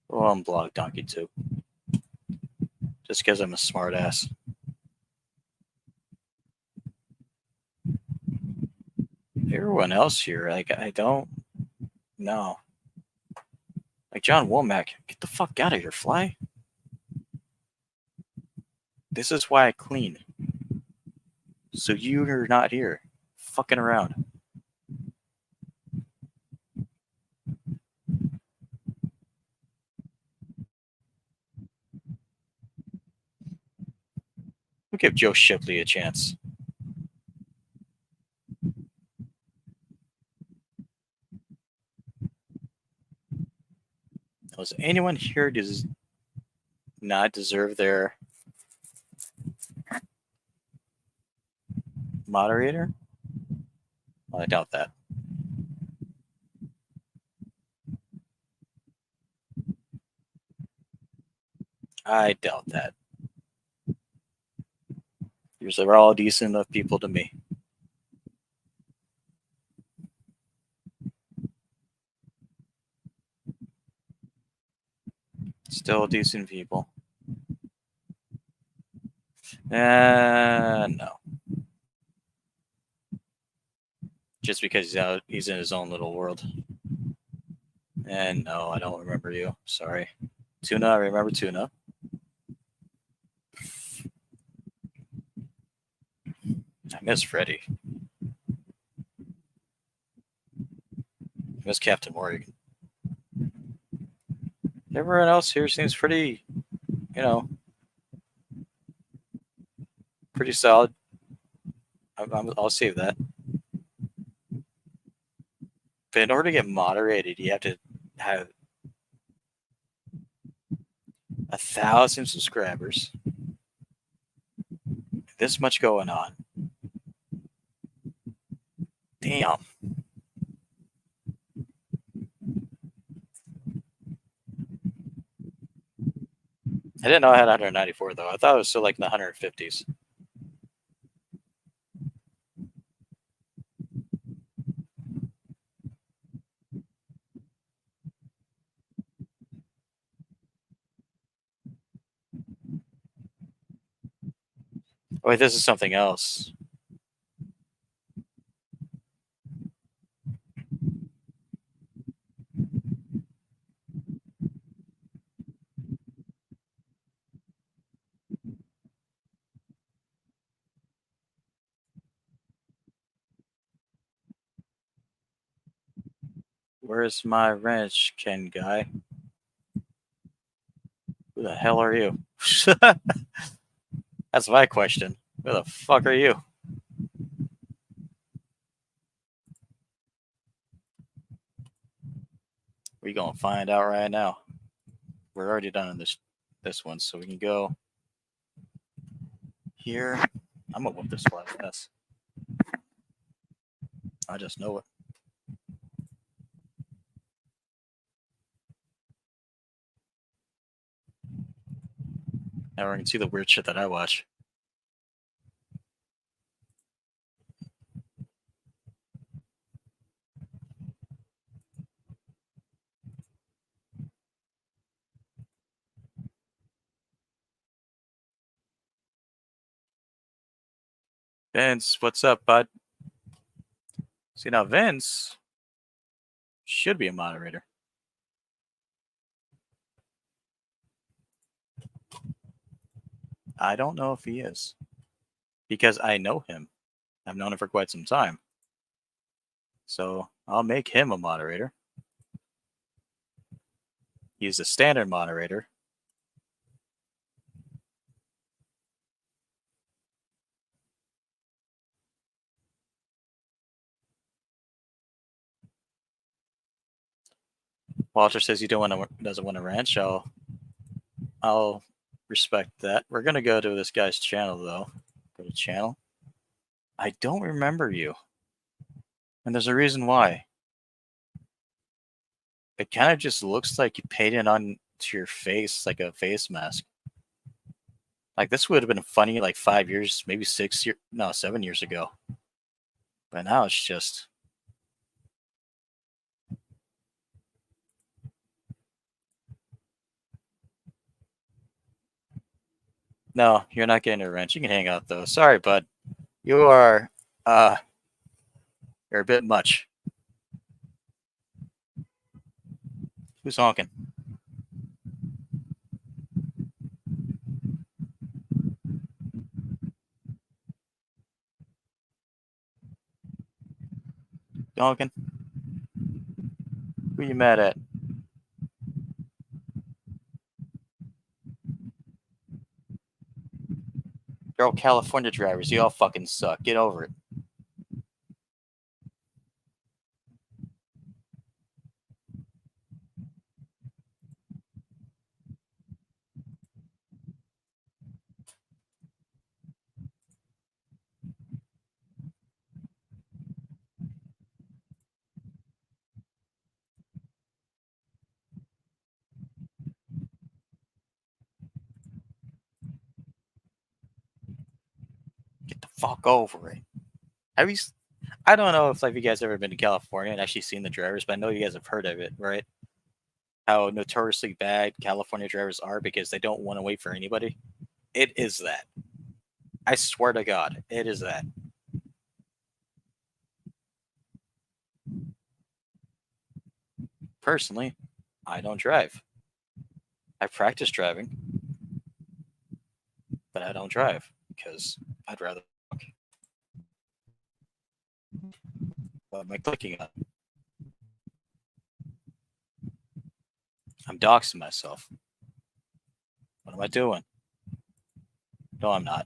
Well, I'm Blog Donkey too. Just because I'm a smartass. Everyone else here, like, I don't know. Like John Womack, get the fuck out of here, fly. This is why I clean. So you're not here. Fucking around. We'll give Joe Shipley a chance. Does anyone here does not deserve their moderator? Well, I doubt that. I doubt that. Usually we're all decent enough people to me. Still decent people. No. Just because he's in his own little world. And no, I don't remember you. Sorry. Tuna, I remember Tuna. I miss Freddy. I miss Captain Morgan. Everyone else here seems pretty, pretty solid. I'll save that. But in order to get moderated, you have to have 1,000 subscribers. This much going on. Damn. I didn't know I had 194 though. I thought it was still like in the 150s. Oh, wait, this is something else. Where's my wrench, Ken guy? Who the hell are you? That's my question. Who the fuck are you? We gonna find out right now. We're already done in this one, so we can go here. I'm gonna whoop this fly ass. I just know it. Now we can see the weird shit that I watch. Vince, what's up, bud? See, now Vince should be a moderator. I don't know if he is. Because I know him. I've known him for quite some time. So I'll make him a moderator. He's a standard moderator. Walter says he doesn't want to ranch. I'll respect that. We're gonna go to this guy's channel though. Go to channel. I don't remember you, and there's a reason why. It kind of just looks like you painted on to your face like a face mask. Like this would have been funny like 5 years, maybe 6 years, no, 7 years ago. But now it's just. No, you're not getting a wrench. You can hang out though. Sorry, bud. You are you're a bit much. Who's honking? Honking? Who you mad at? They're all California drivers. You all fucking suck. Get over it. Get the fuck over it. Have you? I don't know if like you guys ever been to California and actually seen the drivers, but I know you guys have heard of it, right? How notoriously bad California drivers are because they don't want to wait for anybody. It is that. I swear to God, it is that. Personally, I don't drive. I practice driving, but I don't drive because I'd rather walk. What am I clicking on? I'm doxing myself. What am I doing? No, I'm not.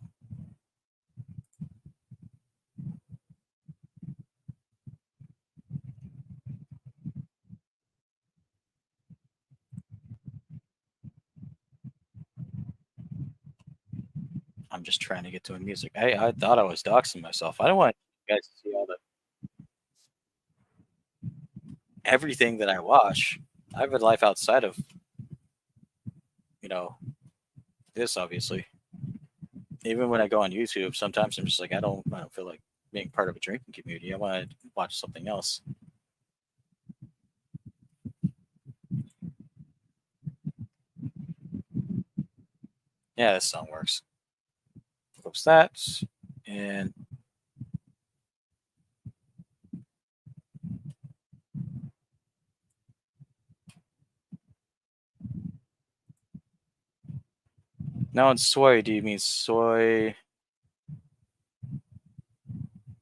I'm just trying to get to a music. I thought I was doxing myself. I don't want you guys to see all the everything that I watch. I have a life outside of, you know, this obviously. Even when I go on YouTube, sometimes I'm just like I don't feel like being part of a drinking community. I want to watch something else. Yeah, this song works. close that, and now in soy, do you mean soy? You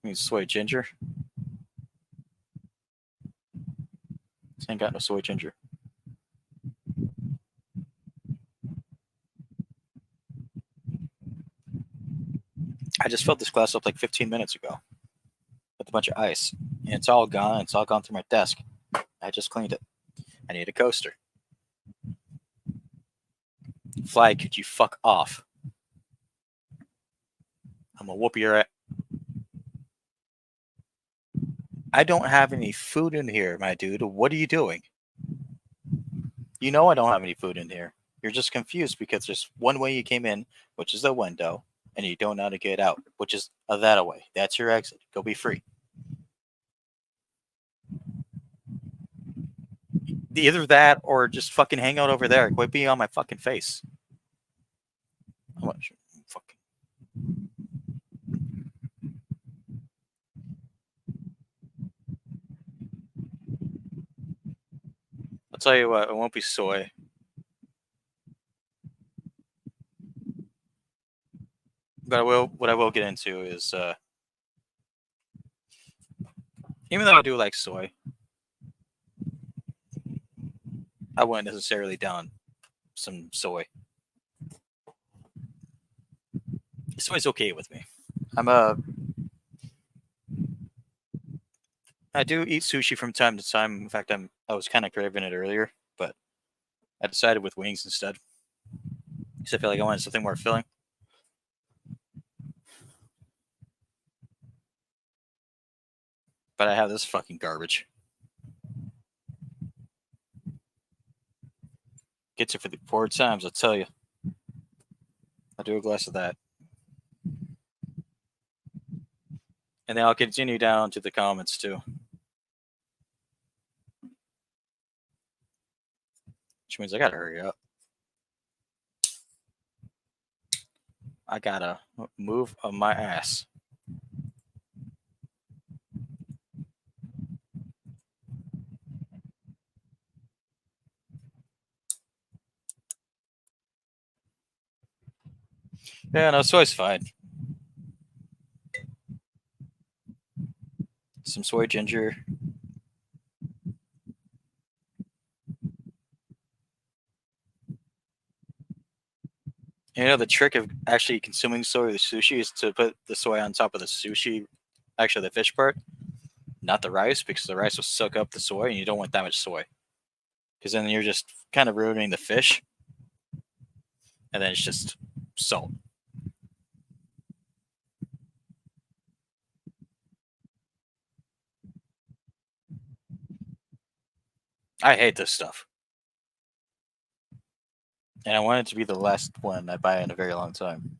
mean soy ginger? This ain't got no soy ginger. I just filled this glass up like 15 minutes ago with a bunch of ice, and it's all gone. It's all gone through my desk. I just cleaned it. I need a coaster. Fly, could you fuck off? I'm gonna whoop your ass. I don't have any food in here, my dude. What are you doing? You know I don't have any food in here. You're just confused because there's one way you came in, which is the window, and you don't know how to get out, which is that way. That's your exit. Go be free. Either that or just fucking hang out over there. Quit being on my fucking face. I'm not sure. Fucking. I'll tell you what, it won't be soy. But what I will get into is even though I do like soy, I wouldn't necessarily down some soy. Soy's okay with me. I do eat sushi from time to time. In fact, I was kind of craving it earlier, but I decided with wings instead. Because I feel like I wanted something more filling. But I have this fucking garbage. Gets it for the poor times, I'll tell you. I'll do a glass of that. And then I'll continue down to the comments too. Which means I gotta hurry up. I gotta move my ass. Yeah, no, soy's fine. Some soy ginger. You know, the trick of actually consuming soy with sushi is to put the soy on top of the sushi, actually the fish part, not the rice, because the rice will soak up the soy, and you don't want that much soy. Because then you're just kind of ruining the fish, and then it's just salt. I hate this stuff. And I want it to be the last one I buy in a very long time.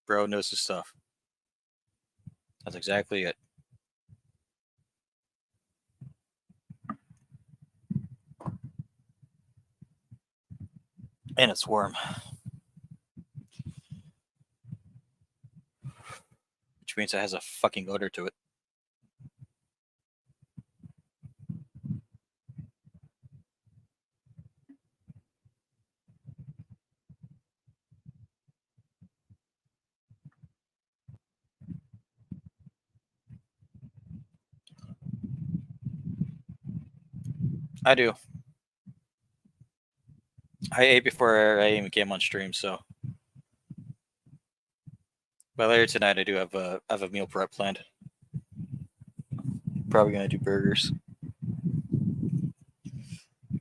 Bro knows his stuff. That's exactly it. And it's warm. Which means it has a fucking odor to it. I do. I ate before I even came on stream, so. But later tonight, I do have a meal prep planned. Probably gonna do burgers.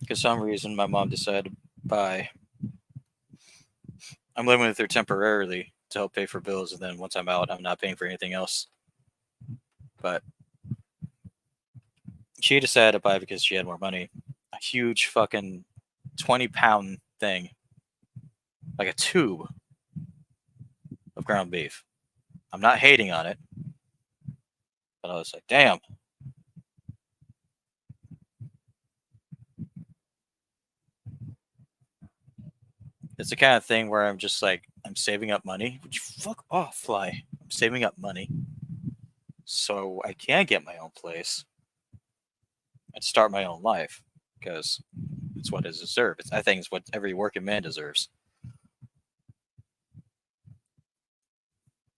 Because some reason my mom decided to buy. I'm living with her temporarily to help pay for bills, and then once I'm out, I'm not paying for anything else. But she decided to buy because she had more money. A huge fucking 20-pound thing, like a tube of ground beef. I'm not hating on it, but I was like, damn. it's the kind of thing where I'm just like, I'm saving up money. Would you fuck off, fly? I'm saving up money so I can get my own place and start my own life because it's what it deserves. I think it's what every working man deserves.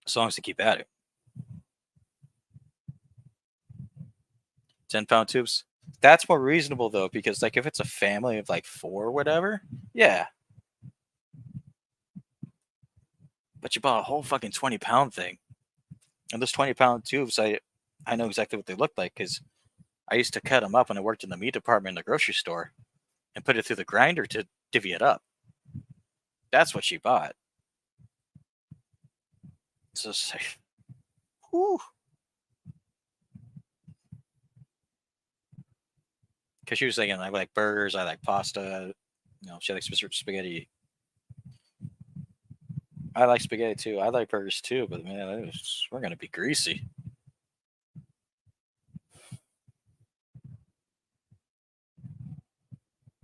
As long as they keep at it. 10-pound tubes. That's more reasonable though, because like if it's a family of like 4 or whatever, yeah. But you bought a whole fucking 20-pound thing. And those 20-pound tubes, I know exactly what they look like because I used to cut them up when I worked in the meat department in the grocery store and put it through the grinder to divvy it up. That's what she bought. So it's like, whew. Because she was saying, I like burgers, I like pasta, she likes spaghetti. I like spaghetti too. I like burgers too, but man, we're gonna be greasy.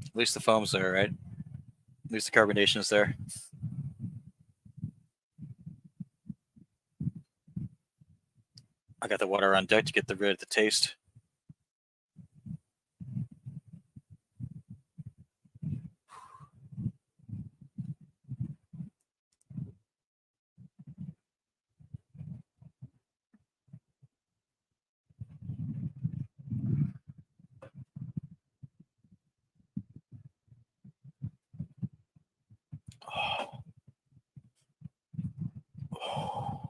At least the foam's there, right? At least the carbonation is there. I got the water on deck to get rid of the taste. Oh. Oh.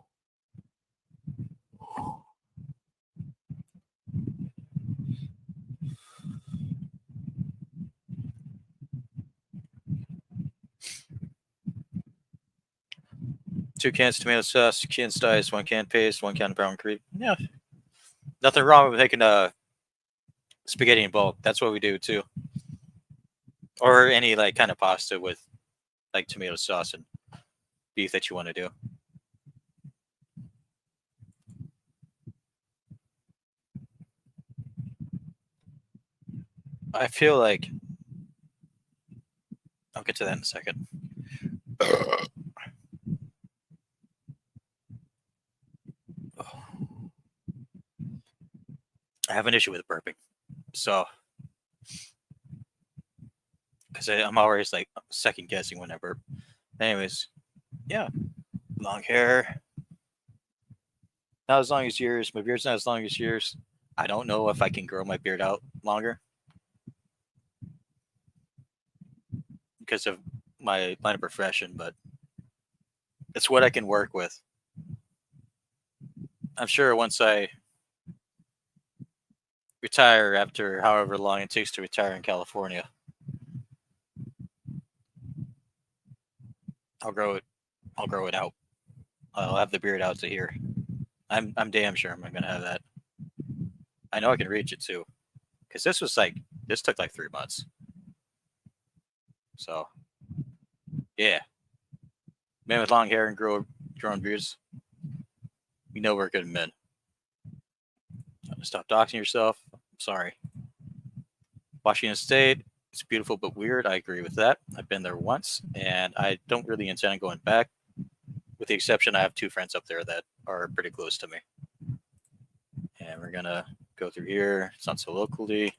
2 cans tomato sauce, 2 cans dice, 1 can paste, 1 can brown cream. Yeah, nothing wrong with making spaghetti in bulk. That's what we do too. Or any like kind of pasta with like tomato sauce and beef that you want to do. I feel like I'll get to that in a second. I have an issue with burping, so because I'm always like second guessing when I burp. Anyways, yeah, long hair, not as long as yours. My beard's not as long as yours. I don't know if I can grow my beard out longer because of my line of profession, but it's what I can work with. I'm sure once I retire after however long it takes to retire in California, I'll grow it. I'll grow it out. I'll have the beard out to here. I'm damn sure I'm gonna have that. I know I can reach it too, because this took like 3 months. So yeah, men with long hair and growing beards, we know we're good men. Stop doxing yourself. I'm sorry. Washington State, it's beautiful but weird. I agree with that. I've been there once, and I don't really intend on going back. With the exception, I have 2 friends up there that are pretty close to me. And we're gonna go through here. It's not so locally.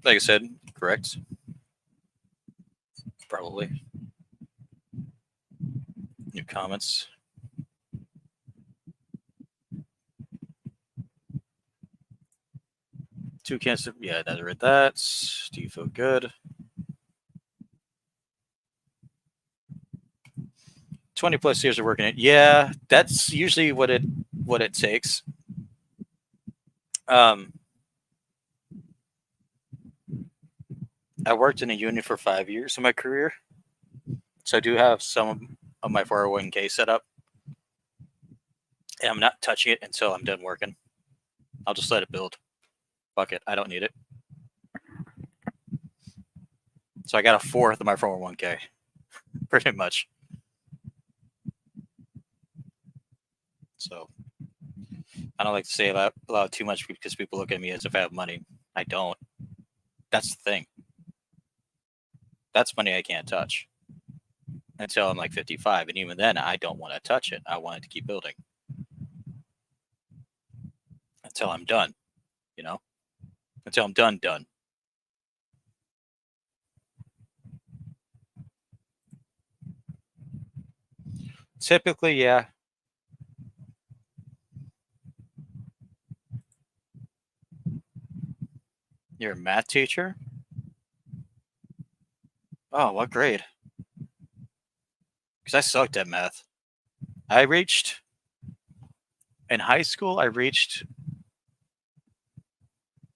Like I said, correct. Probably. New comments. Two cans. Yeah, I read that. Do you feel good? 20+ years of working it. Yeah, that's usually what it takes. I worked in a union for 5 years in my career, so I do have some of my 401k set up, and I'm not touching it until I'm done working. I'll just let it build. Fuck it, I don't need it. So I got a fourth of my 401k, pretty much. So I don't like to say loud too much because people look at me as if I have money. I don't. That's the thing. That's money I can't touch until I'm like 55. And even then, I don't want to touch it. I want it to keep building until I'm done, you know, until I'm done. Typically, yeah. You're a math teacher? Oh, what grade? Because I sucked at math. I reached, in high school, I reached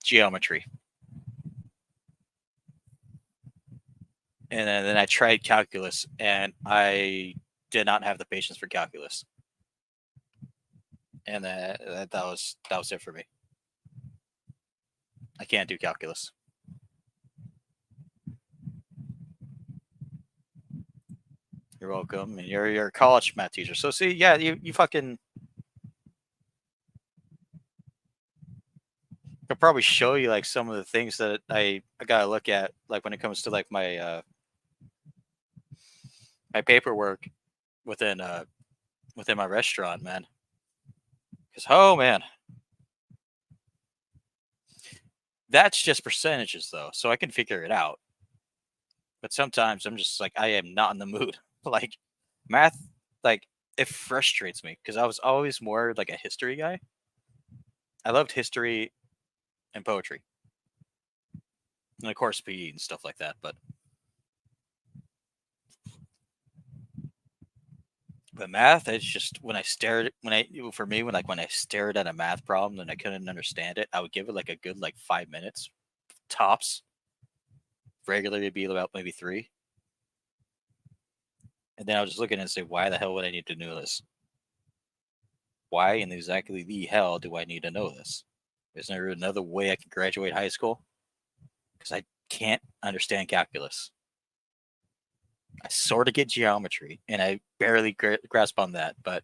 geometry. And then I tried calculus, and I did not have the patience for calculus. And that was it for me. I can't do calculus. You're welcome. And you're a college math teacher. So see, yeah, you fucking I'll probably show you like some of the things that I gotta look at, like when it comes to like my paperwork within within my restaurant, man. Because oh man, that's just percentages though, so I can figure it out. But sometimes I'm just like I am not in the mood. Like math, like it frustrates me because I was always more like a history guy. I loved history and poetry, and of course PE and stuff like that. But math, it's just when I stared when I for me when I stared at a math problem and I couldn't understand it, I would give it like a good like 5 minutes tops. Regularly, it'd be about maybe three, and then I would just look at it and say, "Why the hell would I need to know this? Why in exactly the hell do I need to know this? Isn't there another way I can graduate high school? Because I can't understand calculus. I sort of get geometry, and I barely grasp on that, but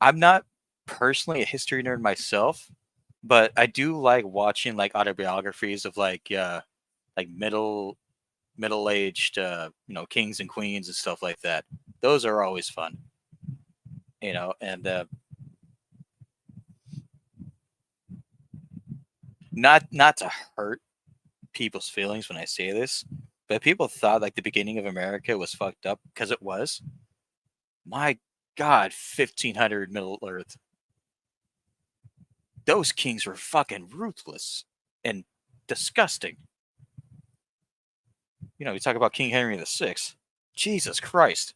I'm not personally a history nerd myself, but I do like watching like autobiographies of like middle aged kings and queens and stuff like that. Those are always fun, and not to hurt people's feelings when I say this, but people thought like the beginning of America was fucked up because it was. My God, 1500 Middle Earth. Those kings were fucking ruthless and disgusting. You talk about King Henry VI. Jesus Christ.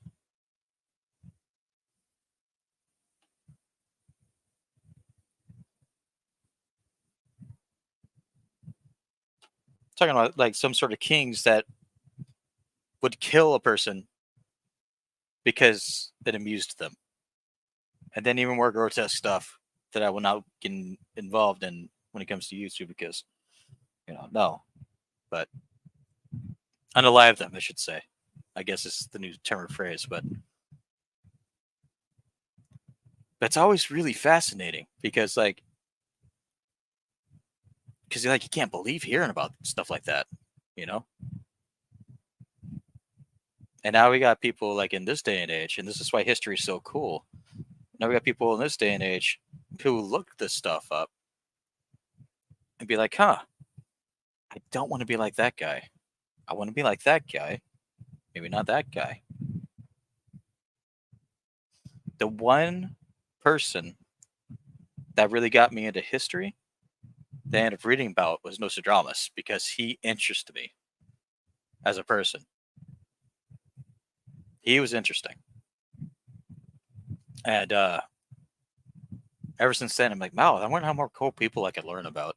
Talking about like some sort of kings that would kill a person because it amused them. And then even more grotesque stuff that I will not get involved in when it comes to YouTube because, no. But unalive them, I should say. I guess is the new term or phrase, but that's always really fascinating because like you can't believe hearing about stuff like that, you know? And now we got people like in this day and age, and this is why history is so cool. Now we got people in this day and age who look this stuff up and be like, huh, I don't want to be like that guy. I want to be like that guy. Maybe not that guy. The one person that really got me into history that I ended up reading about was Nostradamus because he interested me as a person. He was interesting. And ever since then, I'm like, wow, I wonder how more cool people I could learn about.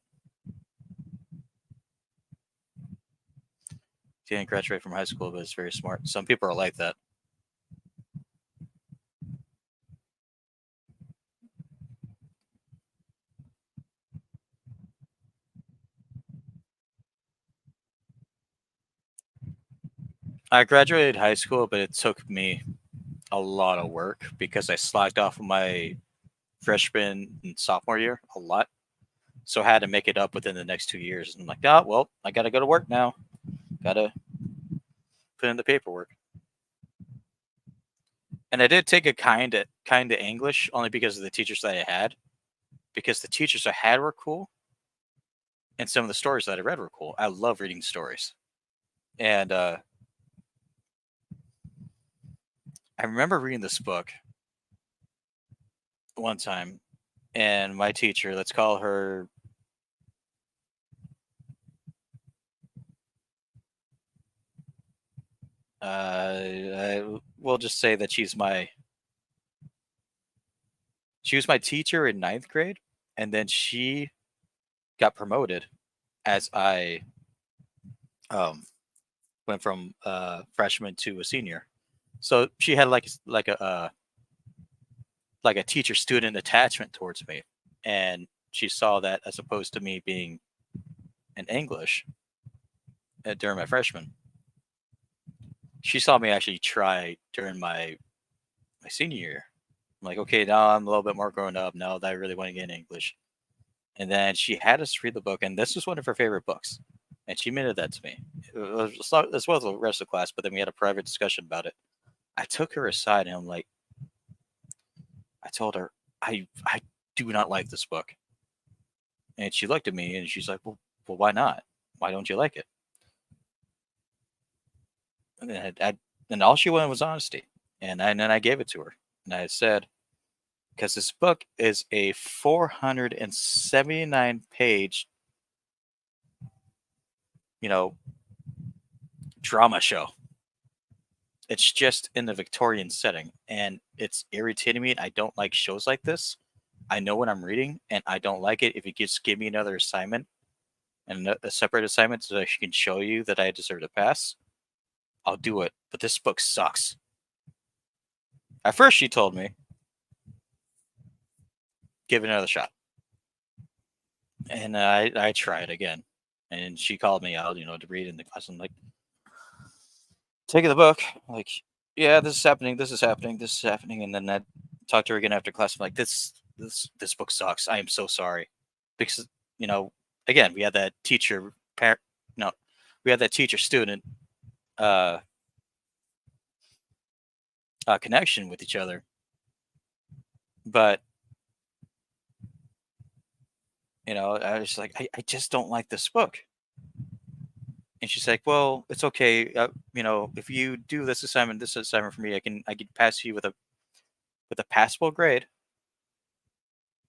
He didn't graduate from high school, but it's very smart. Some people are like that. I graduated high school, but it took me a lot of work because I slacked off my freshman and sophomore year a lot. So I had to make it up within the next 2 years. And I'm like, oh, well, I got to go to work now. Got to put in the paperwork. And I did take a kind of English only because of the teachers that I had. Because the teachers I had were cool. And some of the stories that I read were cool. I love reading stories. And I remember reading this book one time. And my teacher, let's call her we'll just say that she was my teacher in ninth grade, and then she got promoted as I went from freshman to a senior. So she had like a teacher student attachment towards me, and she saw that as opposed to me being in English during my freshman. She saw me actually try during my senior year. I'm like, okay, now I'm a little bit more grown up now that I really want to get in English. And then she had us read the book, and this was one of her favorite books. And she admitted that to me, as well as the rest of the class. But then we had a private discussion about it. I took her aside, and I told her, I do not like this book. And she looked at me, and she's like, well, why not? Why don't you like it? And then all she wanted was honesty, and then I gave it to her, and I said, because this book is a 479-page, drama show. It's just in the Victorian setting, and it's irritating me. I don't like shows like this. I know what I'm reading, and I don't like it if it just give me another assignment and a separate assignment so that she can show you that I deserve to pass. I'll do it, but this book sucks. At first, she told me, give it another shot. And I tried again. And she called me out, to read in the class. I'm like, take the book. I'm like, yeah, this is happening. This is happening. This is happening. And then I talked to her again after class. I'm like, this book sucks. I am so sorry. Because, again, we had that teacher parent. No, we had that teacher student connection with each other. But I was like, I just don't like this book. And she's like, well, it's okay. If you do this assignment for me, I can pass you with a passable grade,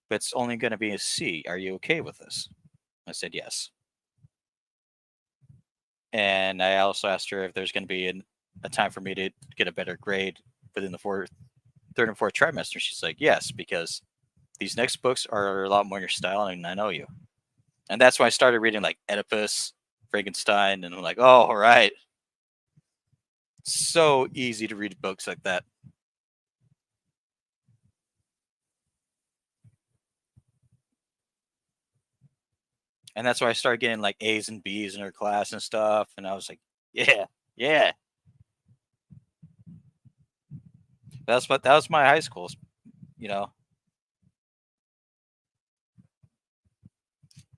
but it's only going to be a C. Are you okay with this? I said yes. And I also asked her if there's going to be a time for me to get a better grade within the third and fourth trimester. She's like, yes, because these next books are a lot more your style, and I know you. And that's why I started reading like Oedipus, Frankenstein, and I'm like, oh, all right. So easy to read books like that. And that's why I started getting like A's and B's in her class and stuff. And I was like, yeah, yeah. That was my high school,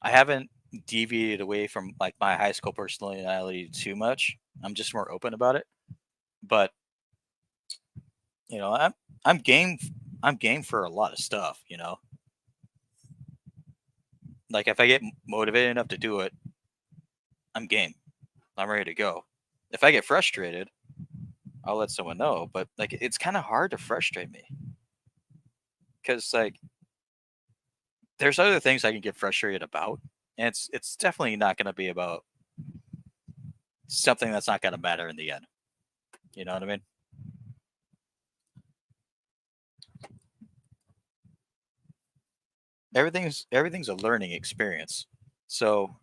I haven't deviated away from like my high school personality too much. I'm just more open about it. But I'm game for a lot of stuff, Like if I get motivated enough to do it, I'm game. I'm ready to go. If I get frustrated, I'll let someone know. But like it's kind of hard to frustrate me. Cuz like there's other things I can get frustrated about. And it's definitely not going to be about something that's not going to matter in the end. You know what I mean? Everything's a learning experience. So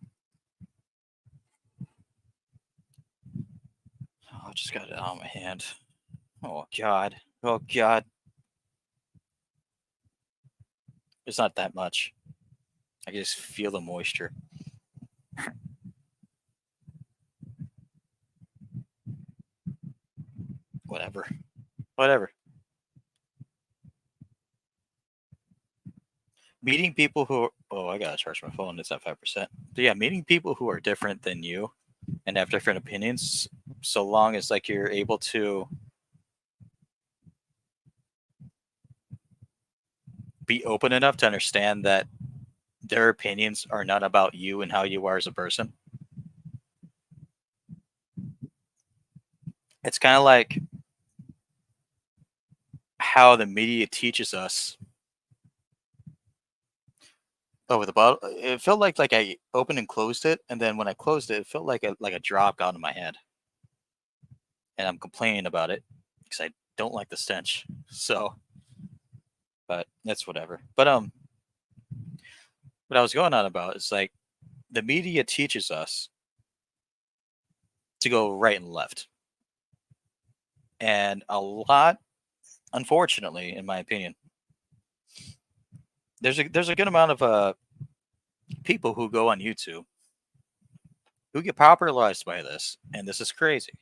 I just got it on my hand. Oh god. Oh god. It's not that much. I can just feel the moisture. Whatever. Whatever. Meeting people who Oh, I gotta charge my phone. It's at 5%. But yeah, meeting people who are different than you and have different opinions, so long as like you're able to be open enough to understand that their opinions are not about you and how you are as a person. It's kind of like how the media teaches us. Oh, with the bottle, it felt like I opened and closed it, and then when I closed it, it felt like a drop got in my hand, and I'm complaining about it because I don't like the stench. So, but that's whatever. But what I was going on about is like the media teaches us to go right and left, and a lot, unfortunately, in my opinion, there's a good amount of people who go on YouTube who get popularized by this, and this is crazy,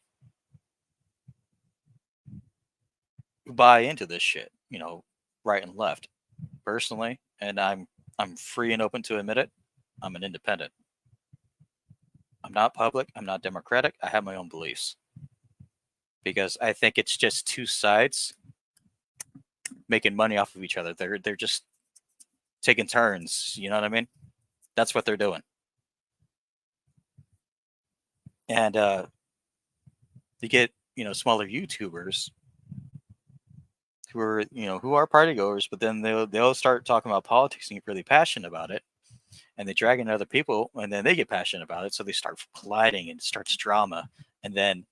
who buy into this shit, right and left. Personally, and I'm free and open to admit it, I'm an independent. I'm not public, I'm not democratic, I have my own beliefs. Because I think it's just two sides making money off of each other. They're just taking turns, you know what I mean? That's what they're doing. And you get, smaller YouTubers who are party goers, but then they'll start talking about politics and get really passionate about it, and they drag in other people, and then they get passionate about it, so they start colliding and it starts drama, and then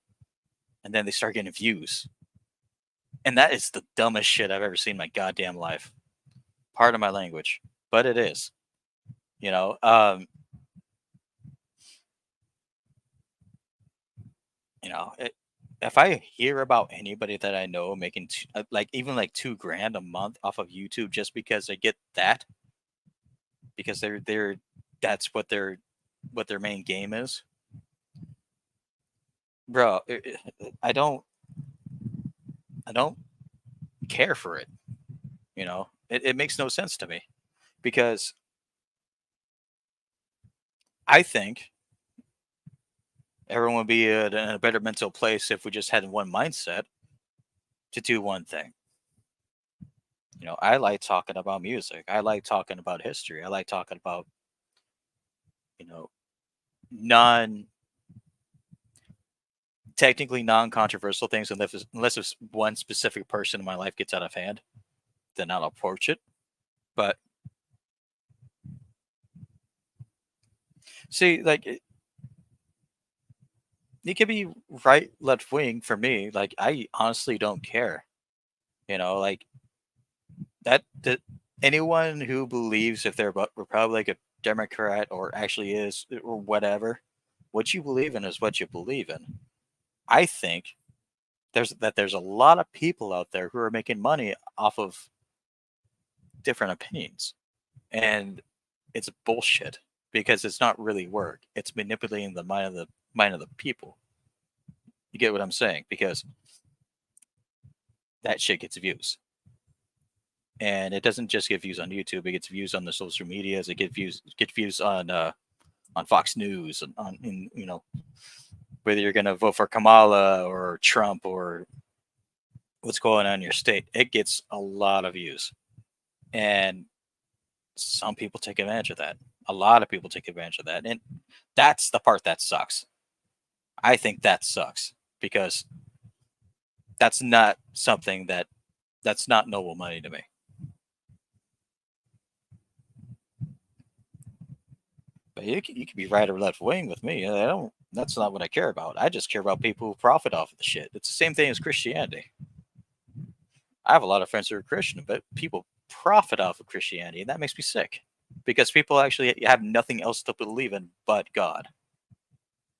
they start getting views, and that is the dumbest shit I've ever seen in my goddamn life. Part of my language, but it is, you know. It, if I hear about anybody that I know making like even like 2 grand a month off of YouTube just because they get that, because they're that's what their main game is, bro. I don't care for it. It makes no sense to me because I think everyone would be in a better mental place if we just had one mindset to do one thing. I like talking about music. I like talking about history. I like talking about, you know, non technically non-controversial things unless one specific person in my life gets out of hand, then I'll approach it. But see, like it could be right, left wing for me. Like I honestly don't care. Like that anyone who believes if they're Republic, a Democrat, or actually is or whatever, what you believe in is what you believe in. I think there's a lot of people out there who are making money off of different opinions, and it's bullshit because it's not really work. It's manipulating the mind of the people. You get what I'm saying? Because that shit gets views. And it doesn't just get views on YouTube. It gets views on the social medias. It gets views on Fox News and whether you're gonna vote for Kamala or Trump or what's going on in your state. It gets a lot of views, and some people take advantage of that. A lot of people take advantage of that, and that's the part that sucks. I think that sucks because that's not something that's not noble money to me. But you can be right or left wing with me. I don't. That's not what I care about. I just care about people who profit off of the shit. It's the same thing as Christianity. I have a lot of friends who are Christian, but people profit off of Christianity, and that makes me sick because people actually have nothing else to believe in but God.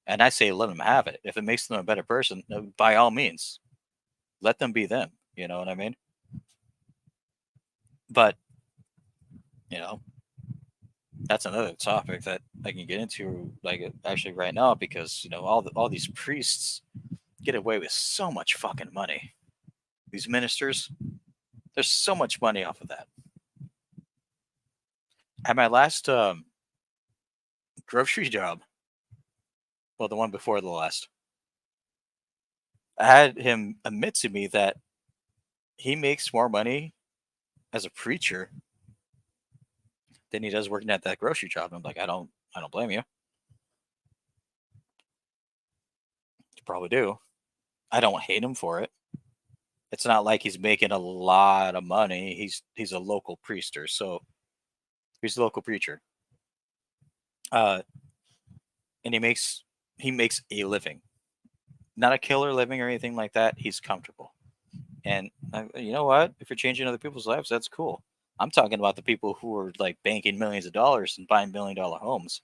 And I say, let them have it. If it makes them a better person, by all means, let them be them. You know what I mean? But you know, that's another topic that I can get into, like actually right now, because all these priests get away with so much fucking money. These ministers, there's so much money off of that. At my last grocery job, well, the one before the last, I had him admit to me that he makes more money as a preacher than he does working at that grocery job. I'm like, I don't blame you. You probably do. I don't hate him for it. It's not like he's making a lot of money. He's a local priester, so he's a local preacher. Uh, and he makes a living, not a killer living or anything like that. He's comfortable, and you know what? If you're changing other people's lives, that's cool. I'm talking about the people who are like banking millions of dollars and buying $1 million homes,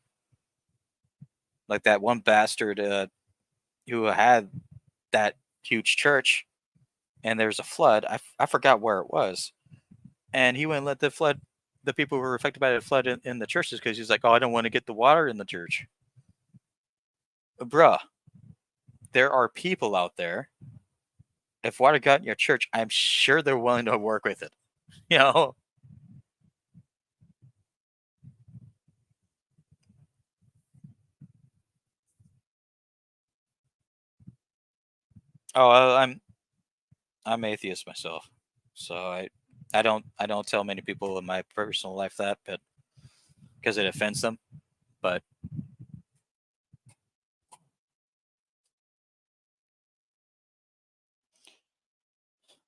like that one bastard who had that huge church, and there's a flood. I forgot where it was, and he wouldn't let the people who were affected by the flood in the churches because he's like, oh, I don't want to get the water in the church. Bruh, there are people out there. If water got in your church, I'm sure they're willing to work with it. You know? Oh, I'm atheist myself, so I don't tell many people in my personal life that, but because it offends them. But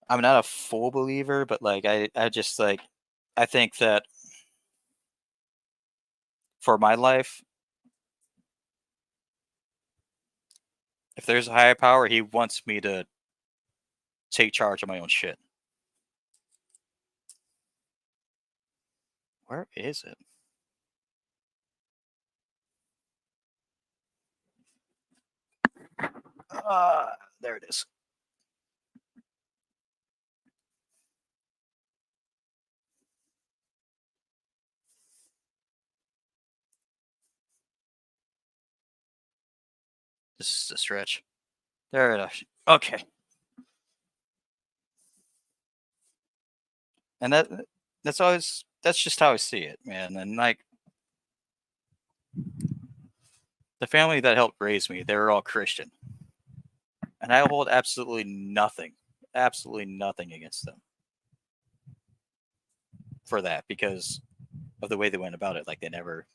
I'm not a full believer, but like I just like I think that for my life, if there's a higher power, he wants me to take charge of my own shit. Where is it? There it is. This is a stretch. There it is. Okay, and that's just how I see it, man. And like the family that helped raise me, they were all Christian, and I hold absolutely nothing against them for that because of the way they went about it. Like they never,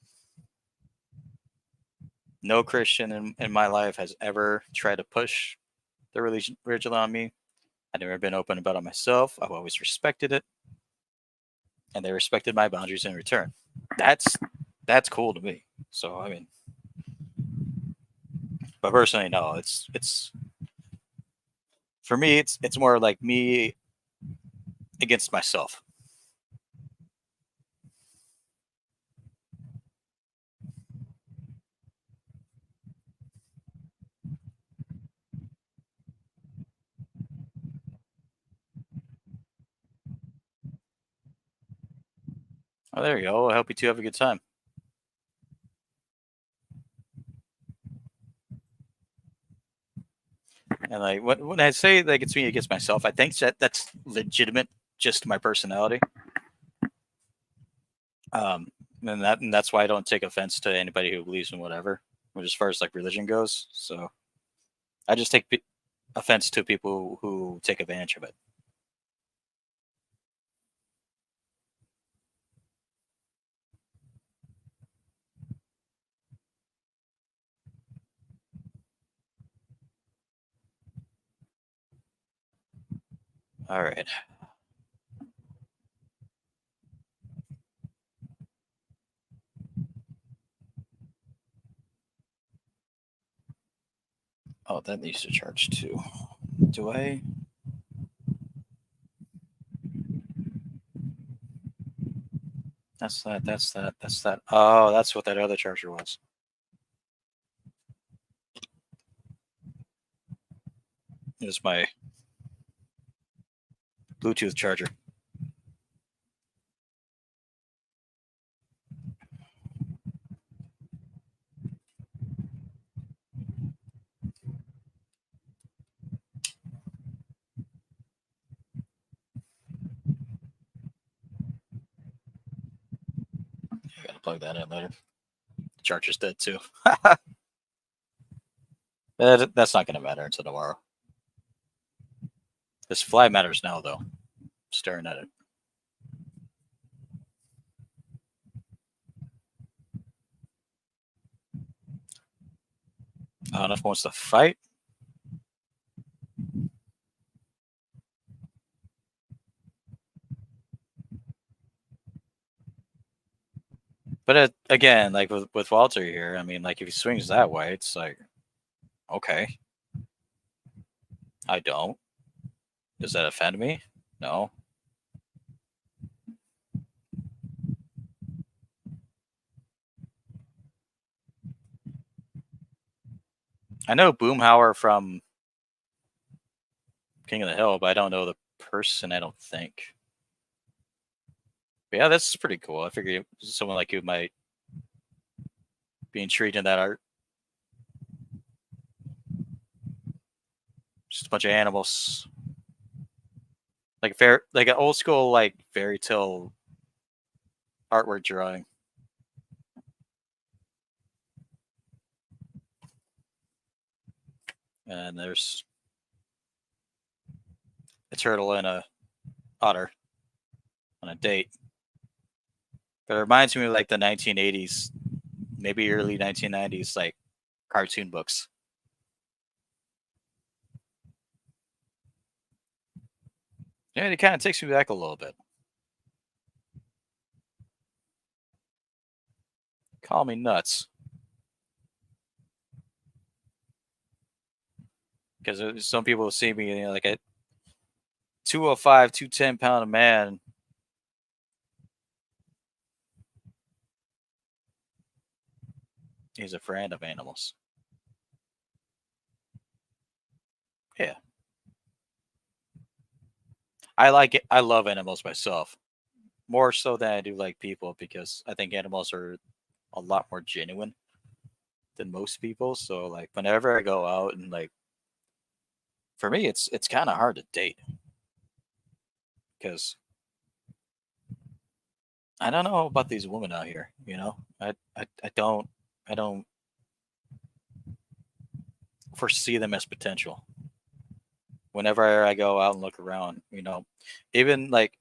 no Christian in my life has ever tried to push their religion on me. I've never been open about it myself. I've always respected it, and they respected my boundaries in return. That's that's cool to me. So I mean, but personally, no. It's for me. It's more like me against myself. Oh, there you go. I hope you two have a good time. And like when I say like it's me against myself, I think that's legitimate, just my personality. Um, and that's why I don't take offense to anybody who believes in whatever, as far as like religion goes. So I just take offense to people who take advantage of it. All right. Oh, that needs to charge too. Do I? That's that. That's that. That's that. Oh, that's what that other charger was. It was my Bluetooth charger. Gotta plug that in later. The charger's dead too. That's not gonna matter until tomorrow. This fly matters now, though. Staring at it. I don't know if he wants to fight. But again, like with Walter here, I mean, like if he swings that way, it's like, okay. I don't. Does that offend me? No. I know Boomhauer from King of the Hill, but I don't know the person, I don't think. But yeah, that's pretty cool. I figure someone like you might be intrigued in that art. Just a bunch of animals. Like like an old school like fairy tale artwork drawing. And there's a turtle and a otter on a date. But it reminds me of like the 1980s, maybe early 1990s, like cartoon books. Yeah, it kind of takes me back a little bit. Call me nuts. Because some people will see me, you know, like a 205, 210-pound man. He's a friend of animals. Yeah. I like it. I love animals myself. More so than I do like people because I think animals are a lot more genuine than most people. So like whenever I go out and like for me it's kind of hard to date because I don't know about these women out here, you know. I don't foresee them as potential. Whenever I go out and look around, you know, even like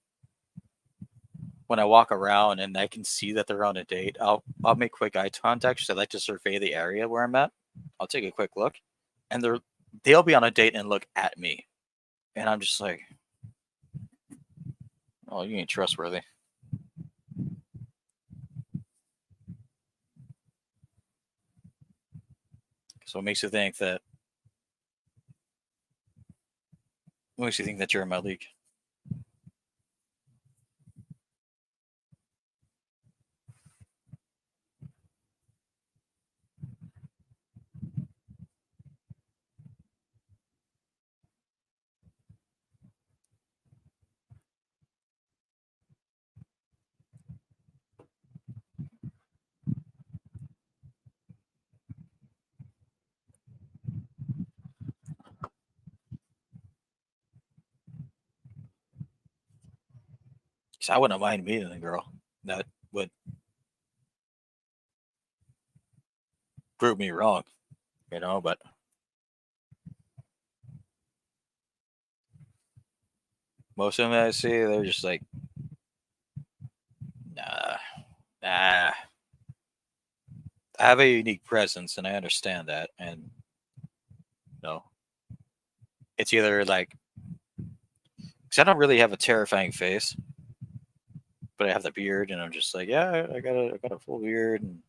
when I walk around and I can see that they're on a date, I'll make quick eye contact because I like to survey the area where I'm at. I'll take a quick look, and they'll be on a date and look at me, and I'm just like, oh, you ain't trustworthy. So it makes you think that what makes you think that you're in my league? Because I wouldn't mind meeting a girl that would prove me wrong, you know. But most of them I see, they're just like, nah, nah. I have a unique presence, and I understand that. And no, it's either like because I don't really have a terrifying face, but I have the beard, and I'm just like, yeah, I got a full beard, and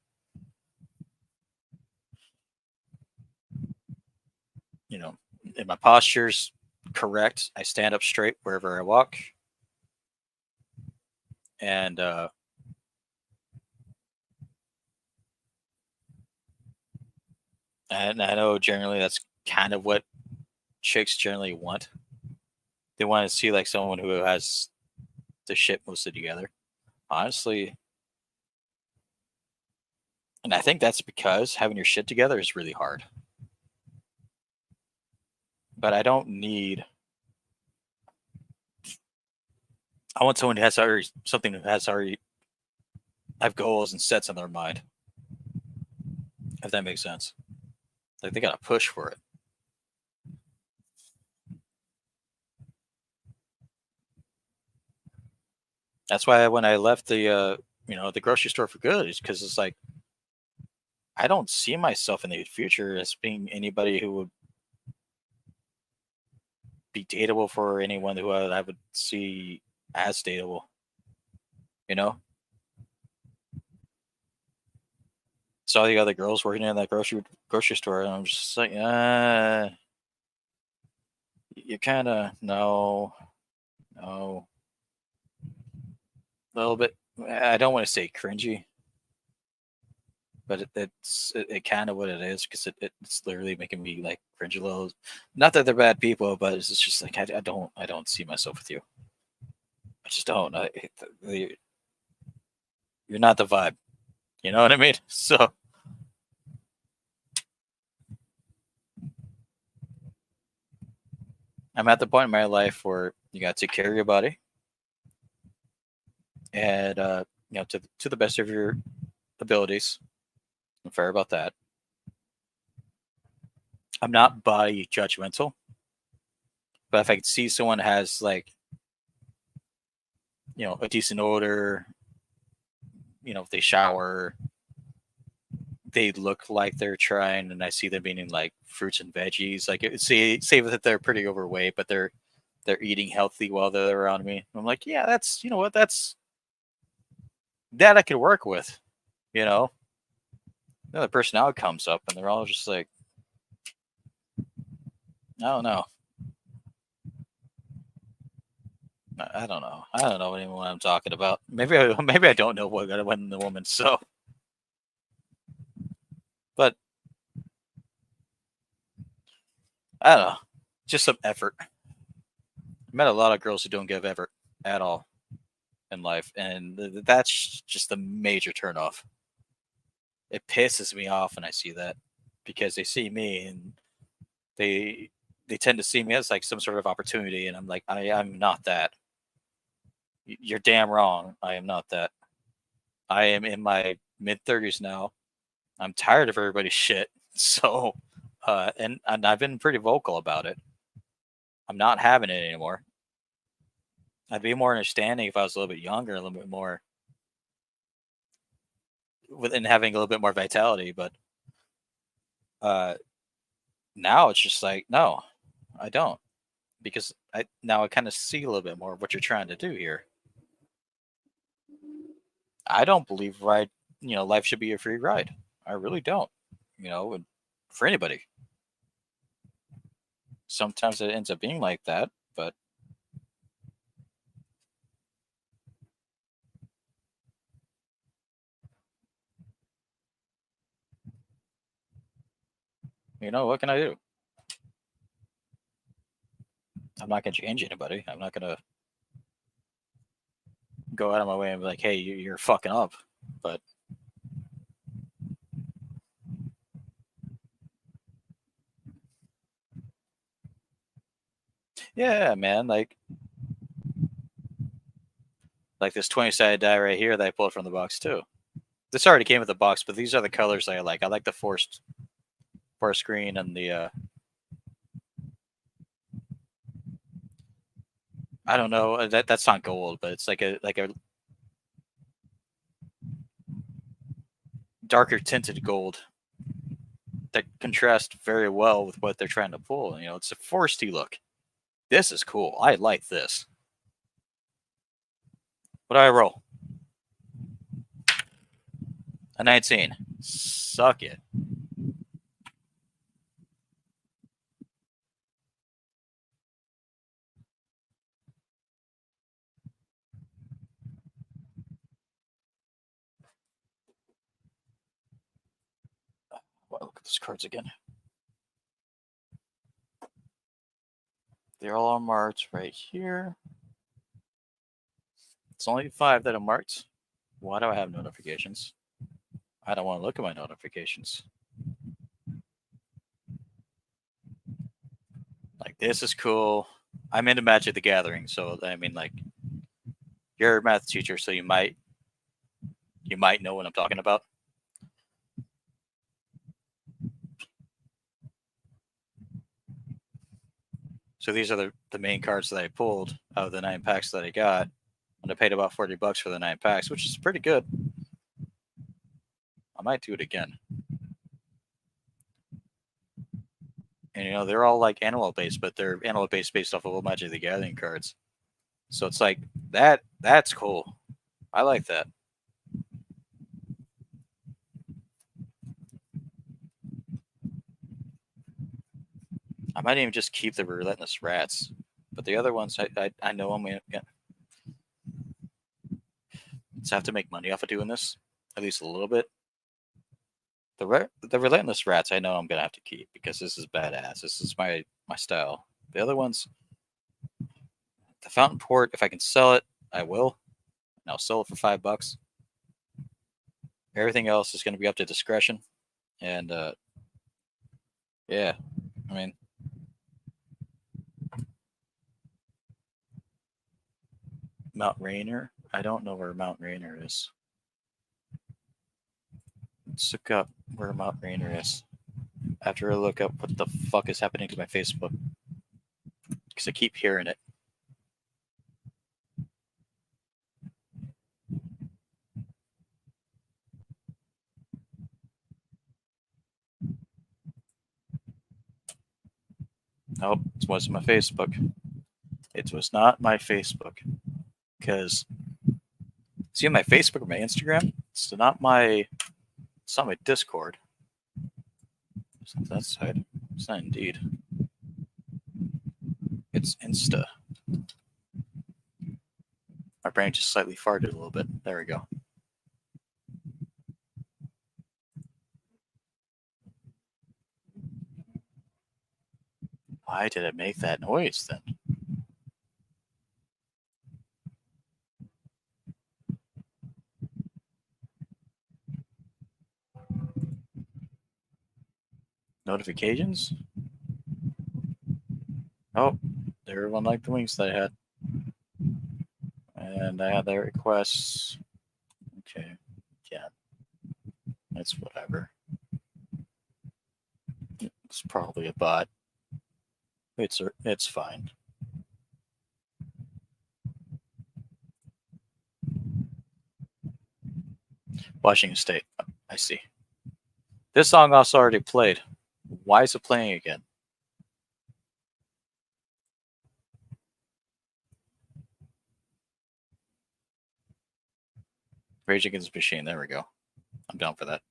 you know, and my posture's correct. I stand up straight wherever I walk, and and I know generally that's kind of what chicks generally want. They want to see like someone who has the shit mostly together. Honestly, and I think that's because having your shit together is really hard. But I don't need. I want someone who has already something who has already have goals and sets in their mind. If that makes sense. Like they gotta push for it. That's why when I left the the grocery store for good, is because it's like I don't see myself in the future as being anybody who would be dateable for anyone who I would see as dateable. You know, saw the other girls working in that grocery store, and I'm just like, you kind of no, a little bit. I don't want to say cringy, but it kind of what it is because it's literally making me like cringe a little. Not that they're bad people, but it's just like I don't see myself with you. I just don't. You're not the vibe. You know what I mean? So I'm at the point in my life where you got to take care of your body, and to the best of your abilities. I'm fair about that. I'm not body judgmental, but if I could see someone has like a decent odor, if they shower, they look like they're trying, and I see them eating like fruits and veggies. Like say that they're pretty overweight, but they're eating healthy while they're around me. I'm like, yeah, that's what that I could work with. You know, the personality comes up, and they're all just like, I don't know. I don't know. I don't know anyone I'm talking about. Maybe I don't know what when the woman. So, but I don't know. Just some effort. I met a lot of girls who don't give effort at all in life, and that's just a major turnoff. It pisses me off when I see that because they see me and they they tend to see me as like some sort of opportunity, and I'm like, I'm not that. You're damn wrong. I am not that. I am in my mid 30s now. I'm tired of everybody's shit. So, and I've been pretty vocal about it. I'm not having it anymore. I'd be more understanding if I was a little bit younger, a little bit more within having a little bit more vitality. But uh, now it's just like, no, I don't, because I kind of see a little bit more of what you're trying to do here. I don't believe life should be a free ride. I really don't. And for anybody. Sometimes it ends up being like that, but what can I do? I'm not gonna change anybody. I'm not gonna go out of my way and be like, "Hey, you're fucking up." But yeah, man, like this 20-sided die right here that I pulled from the box too. This already came with the box, but these are the colors that I like. I like the forest green and the I don't know that's not gold, but it's like a darker tinted gold that contrasts very well with what they're trying to pull. It's a foresty look. This is cool. I like this. What do I roll? A 19. Suck it. Well, look at those cards again. They're all marked right here. It's only 5 that are marked. Why do I have notifications? I don't want to look at my notifications. Like, this is cool. I'm into Magic the Gathering, so I mean, like, you're a math teacher, so you might you might know what I'm talking about. So these are the main cards that I pulled out of the 9 packs that I got. And I paid about $40 for the 9 packs, which is pretty good. I might do it again. And, you know, they're all like animal based, but they're animal based off of Magic the Gathering cards. So it's like that's cool. I like that. I might even just keep the Relentless Rats. But the other ones, I know I'm going to have to make money off of doing this, at least a little bit. The Relentless Rats, I know I'm going to have to keep because this is badass. This is my style. The other ones, the Fountain Port, if I can sell it, I will. And I'll sell it for $5. Everything else is going to be up to discretion. And, yeah, I mean, Mount Rainier. I don't know where Mount Rainier is. Let's look up where Mount Rainier is. After I look up what the fuck is happening to my Facebook. Because I keep hearing it. Nope, it wasn't my Facebook. It was not my Facebook. Because see my Facebook or my Instagram? It's not my Discord. It's not that side. It's not Indeed. It's Insta. My brain just slightly farted a little bit. There we go. Why did it make that noise then? Notifications? Oh, everyone liked the links that I had. And I had their requests. Okay, yeah. It's whatever. It's probably a bot. It's fine. Washington State. I see. This song also already played. Why is it playing again? Rage Against the Machine. There we go. I'm down for that.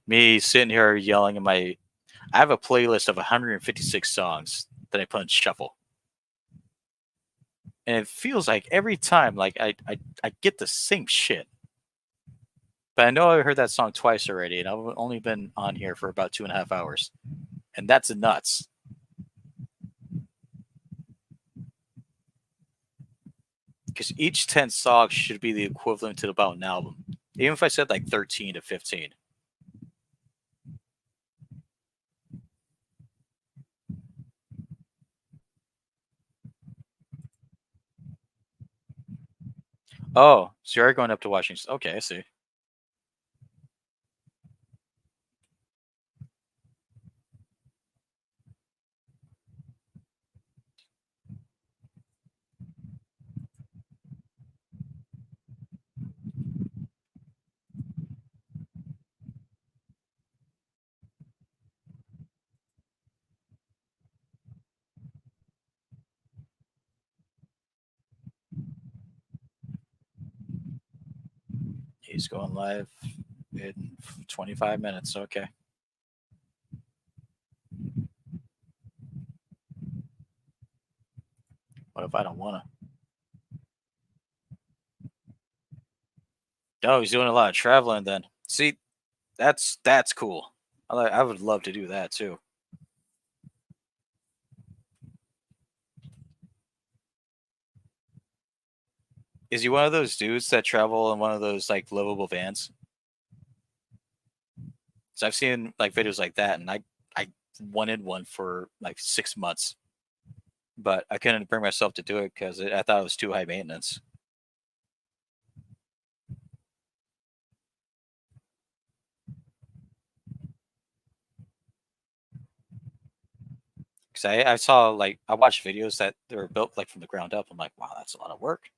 Me sitting here yelling at my. I have a playlist of 156 songs that I put in shuffle. And it feels like every time, like I get the same shit. But I know I heard that song twice already, and I've only been on here for about 2.5 hours. And that's nuts. Because each 10 songs should be the equivalent to about an album. Even if I said like 13 to 15. Oh, so you're going up to Washington. Okay, I see. He's going live in 25 minutes. Okay. What if I don't want to? Oh, he's doing a lot of traveling then. See, that's cool. I would love to do that too. Is he one of those dudes that travel in one of those like livable vans? So I've seen like videos like that, and I wanted one for like 6 months, but I couldn't bring myself to do it because I thought it was too high maintenance. Because I saw, like, I watched videos that they were built like from the ground up. I'm like, wow, that's a lot of work.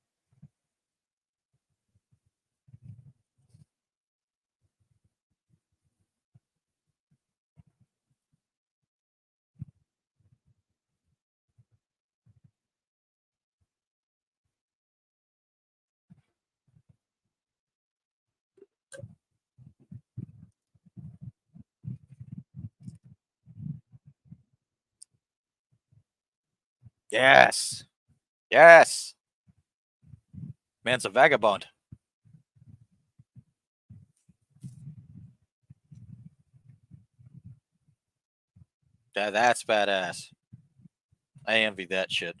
Yes. Yes. Man's a vagabond. That's badass. I envy that shit.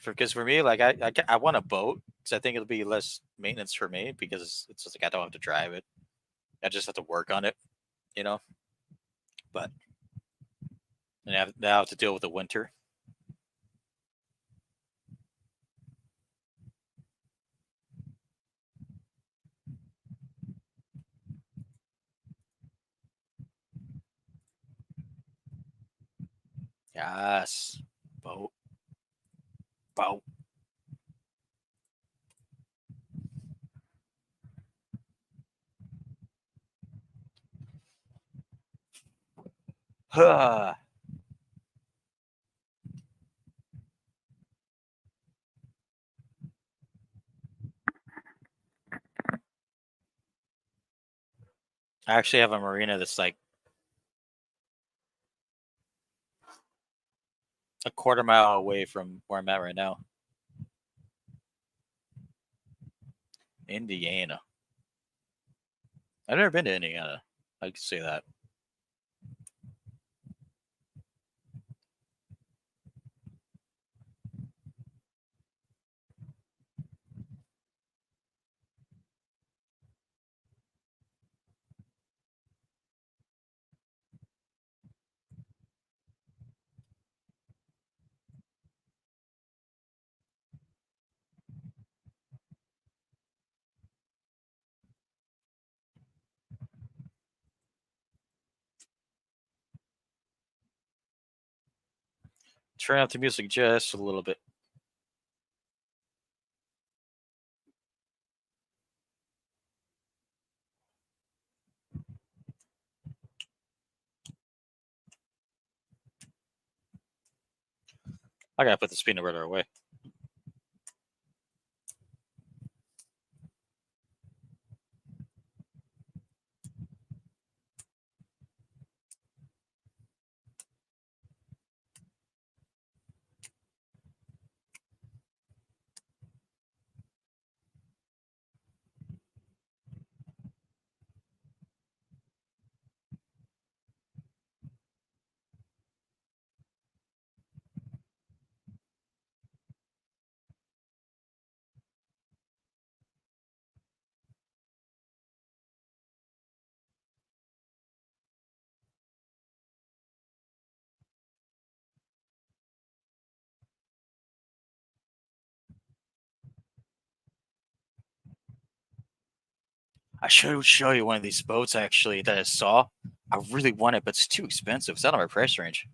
Because for me, like I want a boat because I think it'll be less maintenance for me because it's just like I don't have to drive it. I just have to work on it, you know. But now I have to deal with the winter. Yes, boat, boat. I actually have a marina that's like a quarter mile away from where I'm at right now. Indiana. I've never been to Indiana. I can say that. Turn up the music just a little bit. I gotta put the peanut butter away. I should show you one of these boats actually that I saw. I really want it, but it's too expensive. It's out of my price range.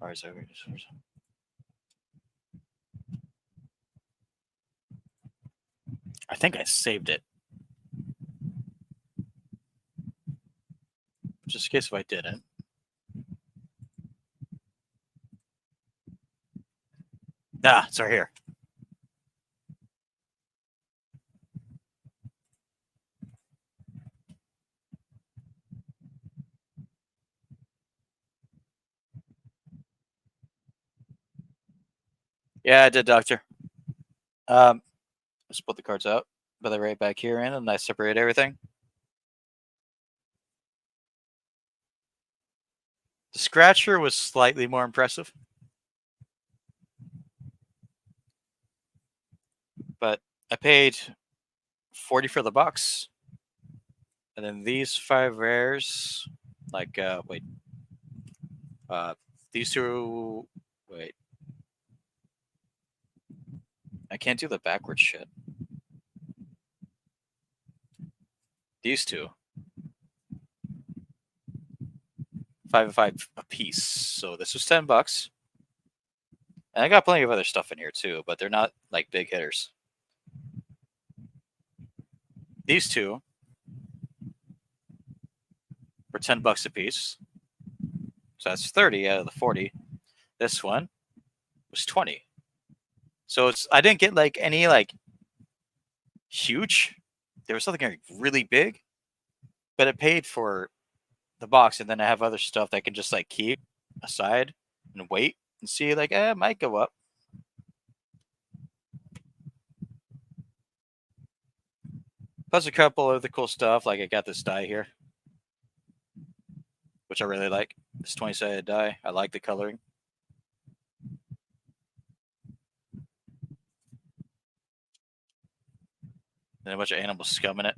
All right, so I think I saved it. Just in case if I didn't. Ah, it's right here. Yeah, I did, Doctor. Let's put the cards out. Put it right back here in, and I separate everything. The scratcher was slightly more impressive, but I paid 40 for the box. And then these 5 rares, like wait. These two, wait. I can't do the backwards shit. These two. 5 and 5 a piece. So this was $10. And I got plenty of other stuff in here too, but they're not like big hitters. These two were $10 a piece. So that's 30 out of the 40. This one was 20. So I didn't get like any like huge. There was something like really big, but it paid for the box, and then I have other stuff that I can just like keep aside and wait and see like it might go up. Plus a couple of the cool stuff, like I got this die here, which I really like. This 20-sided die. I like the coloring. And a bunch of animal scum in it.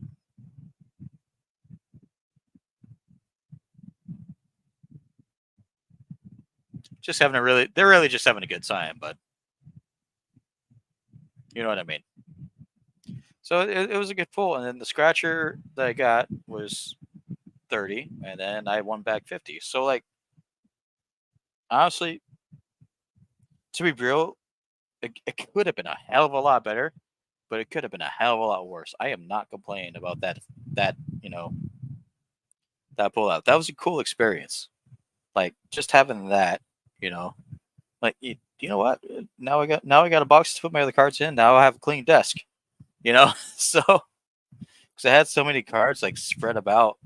Just having they're really just having a good time, but you know what I mean. So it was a good pull, and then the scratcher that I got was 30, and then I won back 50. So like, honestly, to be real, it could have been a hell of a lot better, but it could have been a hell of a lot worse. I am not complaining about that that pullout. That was a cool experience. Like just having that, like you know what? Now I got a box to put my other cards in. Now I have a clean desk. So because I had so many cards like spread about,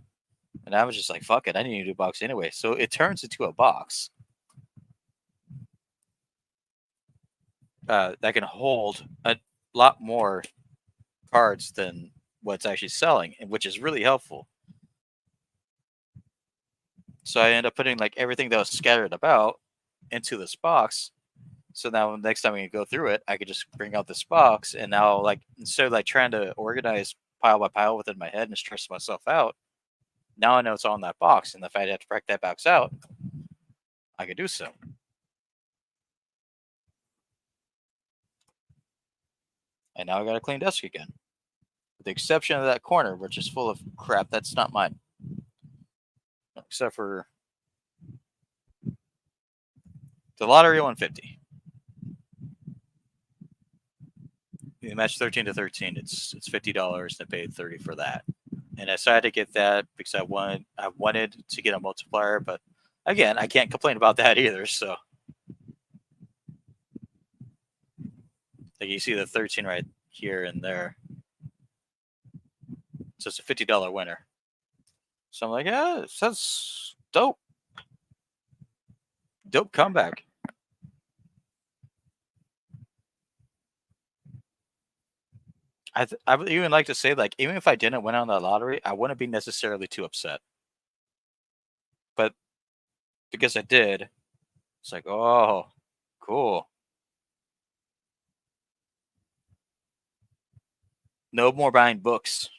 and I was just like, fuck it, I need a new box anyway. So it turns into a box that can hold a lot more cards than what's actually selling, which is really helpful. So I end up putting like everything that was scattered about into this box. So now next time we go through it, I could just bring out this box, and now like instead of like trying to organize pile by pile within my head and stress myself out, now I know it's all in that box, and if I have to break that box out, I could do so. And now I got a clean desk again. With the exception of that corner, which is full of crap. That's not mine. Except for the lottery 150. You match 13 to 13. It's $50, and I paid 30 for that. And I decided to get that because I wanted to get a multiplier, but again, I can't complain about that either. So, like you see the 13 right here and there. So it's a $50 winner. So I'm like, yeah, that's dope. Dope comeback. I would even like to say, like, even if I didn't win on the lottery, I wouldn't be necessarily too upset. But because I did, it's like, oh, cool. No more buying books.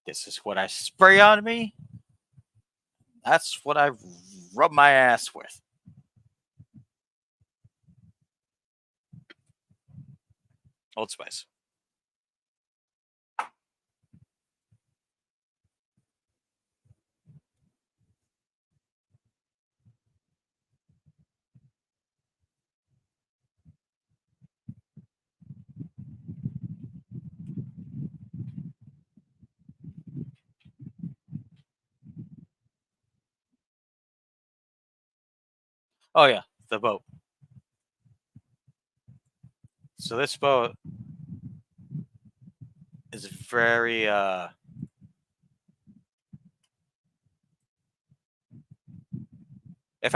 This is what I spray on me. That's what I rub my ass with. Old Spice. Oh yeah, the boat. So this boat is very if I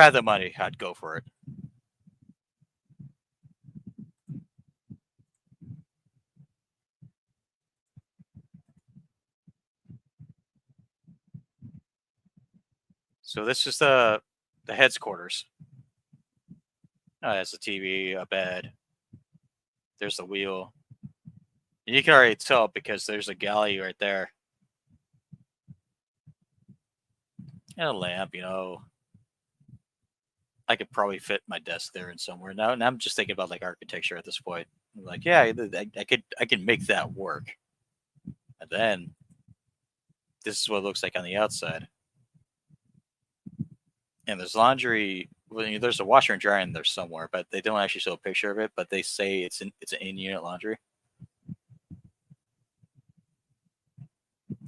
had the money, I'd go for it. So this is the head's quarters. Oh, that's a TV, a bed. There's the wheel. And you can already tell because there's a galley right there. And a lamp, you know. I could probably fit my desk there in somewhere. Now, and I'm just thinking about like architecture at this point. I'm like, yeah, I can make that work. And then this is what it looks like on the outside. And there's laundry. Well, there's a washer and dryer in there somewhere, but they don't actually show a picture of it. But they say it's an in-unit laundry.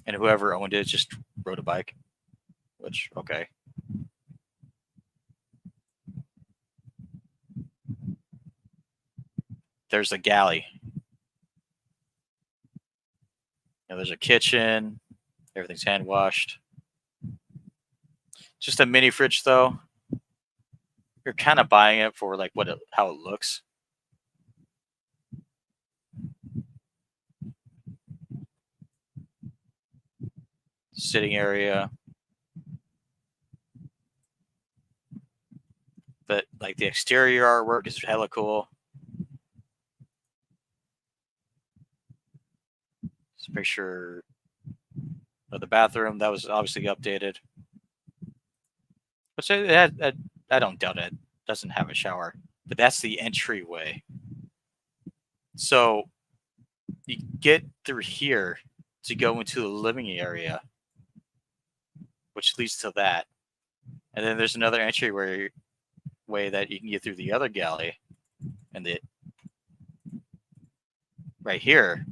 And whoever owned it just rode a bike, which okay. There's a galley. There's a kitchen. Everything's hand washed. Just a mini fridge though. You're kind of buying it for like how it looks. Sitting area. But like the exterior artwork is hella cool. Just a picture of the bathroom that was obviously updated. Which I don't doubt it doesn't have a shower, but that's the entryway. So you get through here to go into the living area, which leads to that, and then there's another entryway that you can get through the other galley, and right here,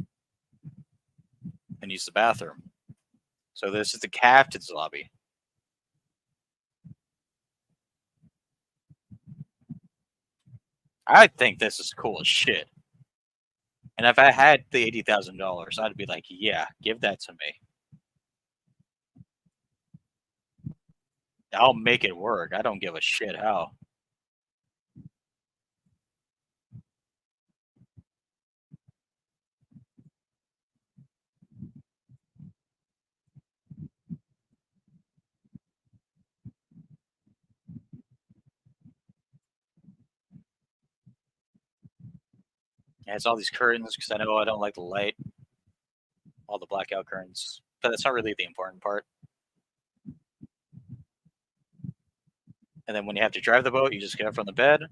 and use the bathroom. So this is the captain's lobby. I think this is cool as shit. And if I had the $80,000, I'd be like, yeah, give that to me. I'll make it work. I don't give a shit how. It has all these curtains because I know I don't like the light, all the blackout curtains. But that's not really the important part. And then when you have to drive the boat, you just get up from the bed and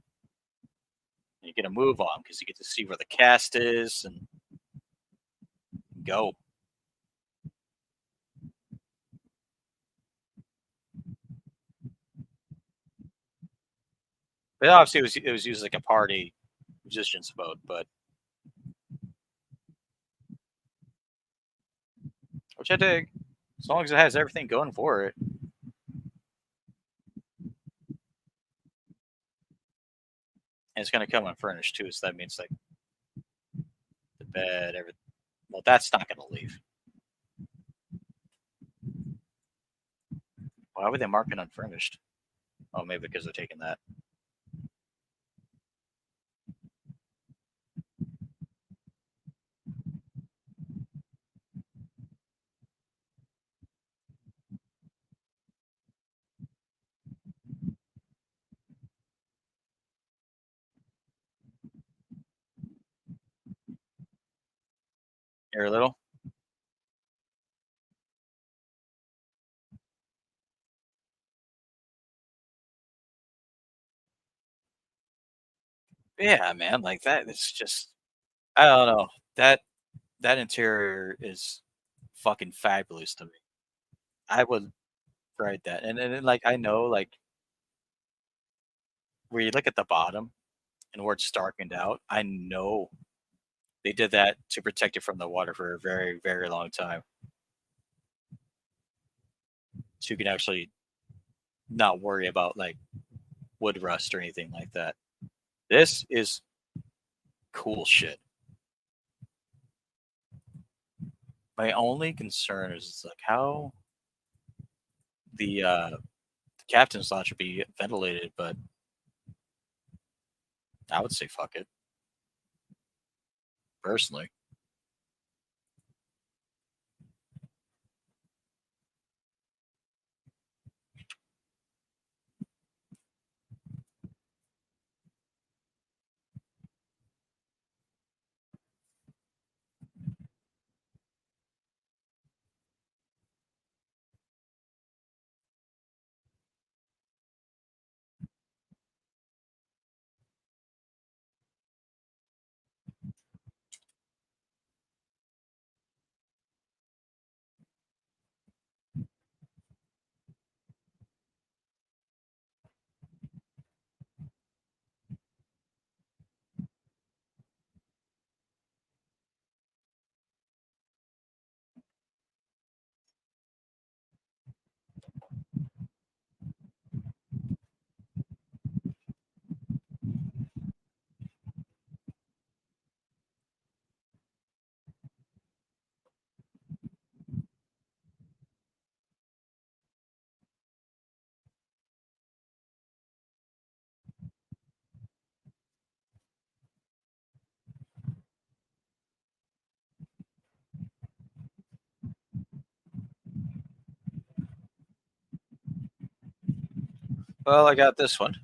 you get a move on because you get to see where the cast is and go. But obviously, it was used like a party musician's boat, but which I dig, as long as it has everything going for it. And it's going to come unfurnished too, so that means like the bed, everything. Well, that's not going to leave. Why would they mark it unfurnished? Oh, maybe because they're taking that. Here a little. Yeah, man, like that. It's just I don't know that interior is fucking fabulous to me. I would write that, and then, like I know like where you look at the bottom and where it's darkened out. I know they did that to protect it from the water for a very very long time, so you can actually not worry about like wood rust or anything like that. This is cool shit. My only concern is like how the captain's lodge should be ventilated, but I would say fuck it personally. Well, I got this one.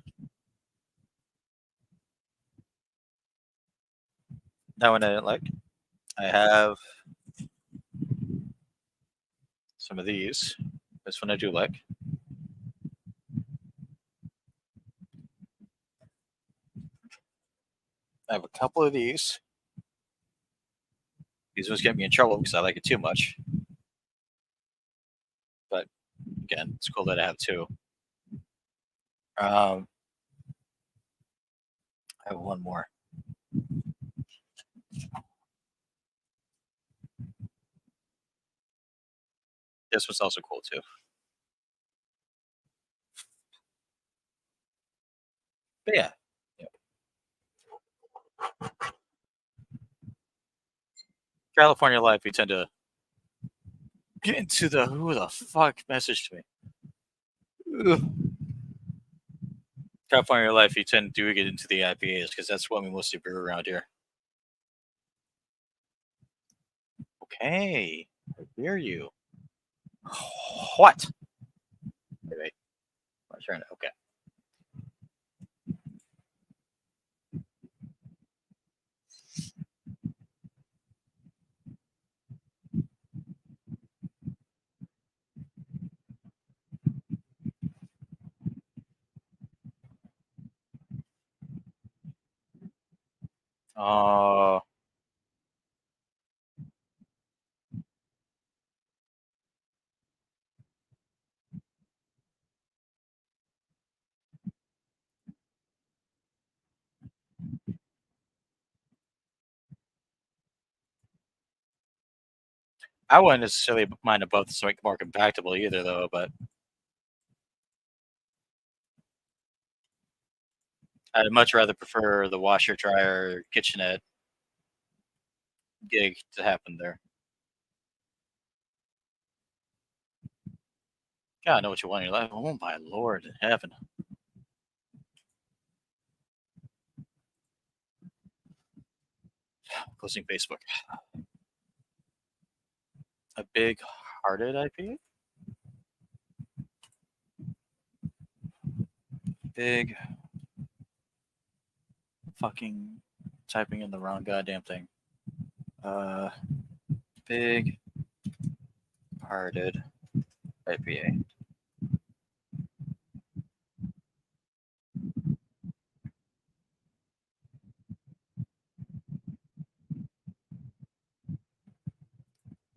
That one I didn't like. I have some of these. This one I do like. I have a couple of these. These ones get me in trouble because I like it too much. But again, it's cool that I have two. Um, I have one more. This one's also cool too. But yeah, yeah. California Life, we tend to get into the who the fuck messaged me. Ugh. California Life, you tend to get into the IPAs because that's what we mostly brew around here. Okay, I hear you. What? Wait, my turn. Okay. Uh, I wouldn't necessarily mind above the something more compactable either, though. But I'd much rather prefer the washer, dryer, kitchenette gig to happen there. God, know what you want in your life. Oh my lord in heaven! Closing Facebook. A big hearted IPA. Big fucking typing in the wrong goddamn thing. Uh, big hearted IPA.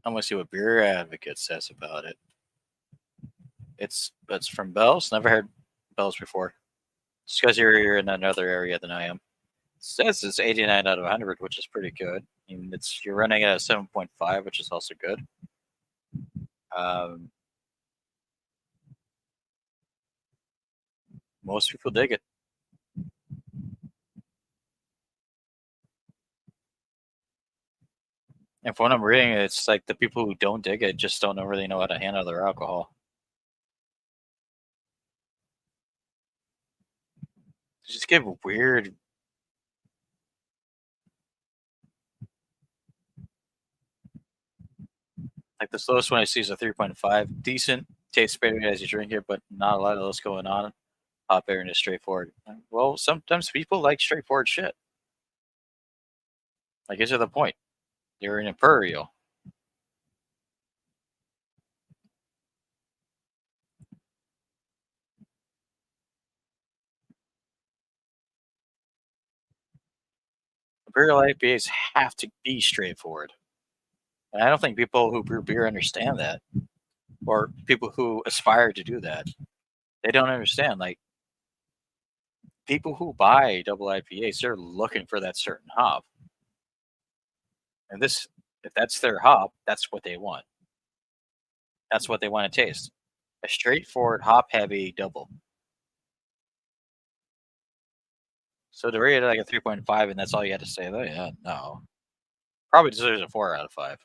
I'm gonna see what Beer Advocate says about it. It's from Bell's. Never heard Bell's before. Just because you're in another area than I am. It says it's 89 out of 100, which is pretty good. I mean, it's you're running at a 7.5, which is also good. Um, most people dig it. And from what I'm reading, it's like the people who don't dig it just don't really know how to handle their alcohol. They just give weird. Like the slowest one I see is a 3.5. Decent, tastes better as you drink it, but not a lot of those going on. Hop air and is straightforward. Well, sometimes people like straightforward shit. Like, get to the point. You're an imperial. Imperial IPAs have to be straightforward. And I don't think people who brew beer understand that, or people who aspire to do that. They don't understand. Like, people who buy double IPAs, they're looking for that certain hop. And this, if that's their hop, that's what they want. That's what they want to taste. A straightforward hop heavy double. So to rate it like a 3.5 and that's all you had to say, though, yeah, no. Probably deserves a 4 out of 5.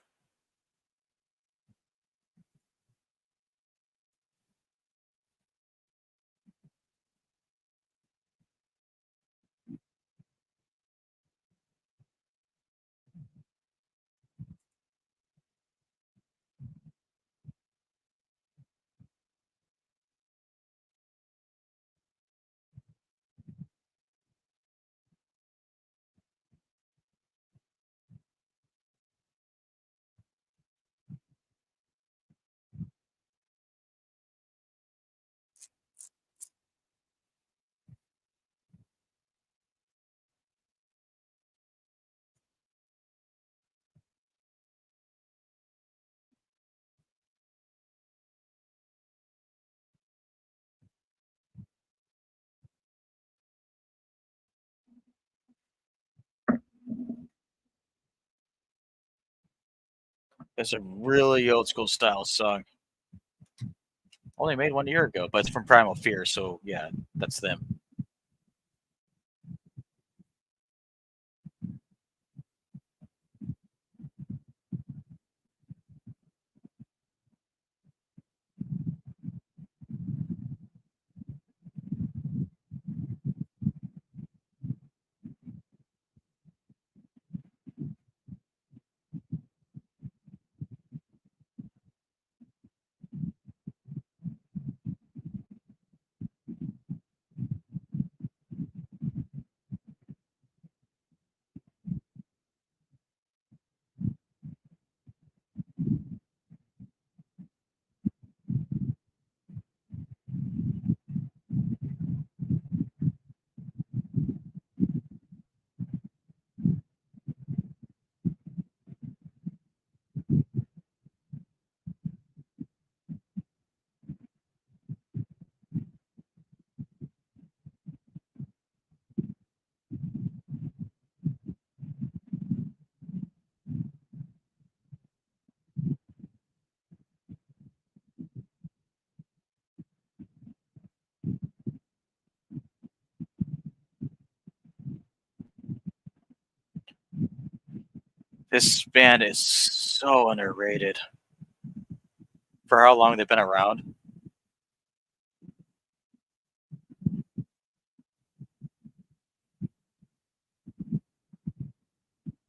It's a really old school style song. Only made 1 year ago, but it's from Primal Fear, so yeah, that's them. This band is so underrated for how long they've been around.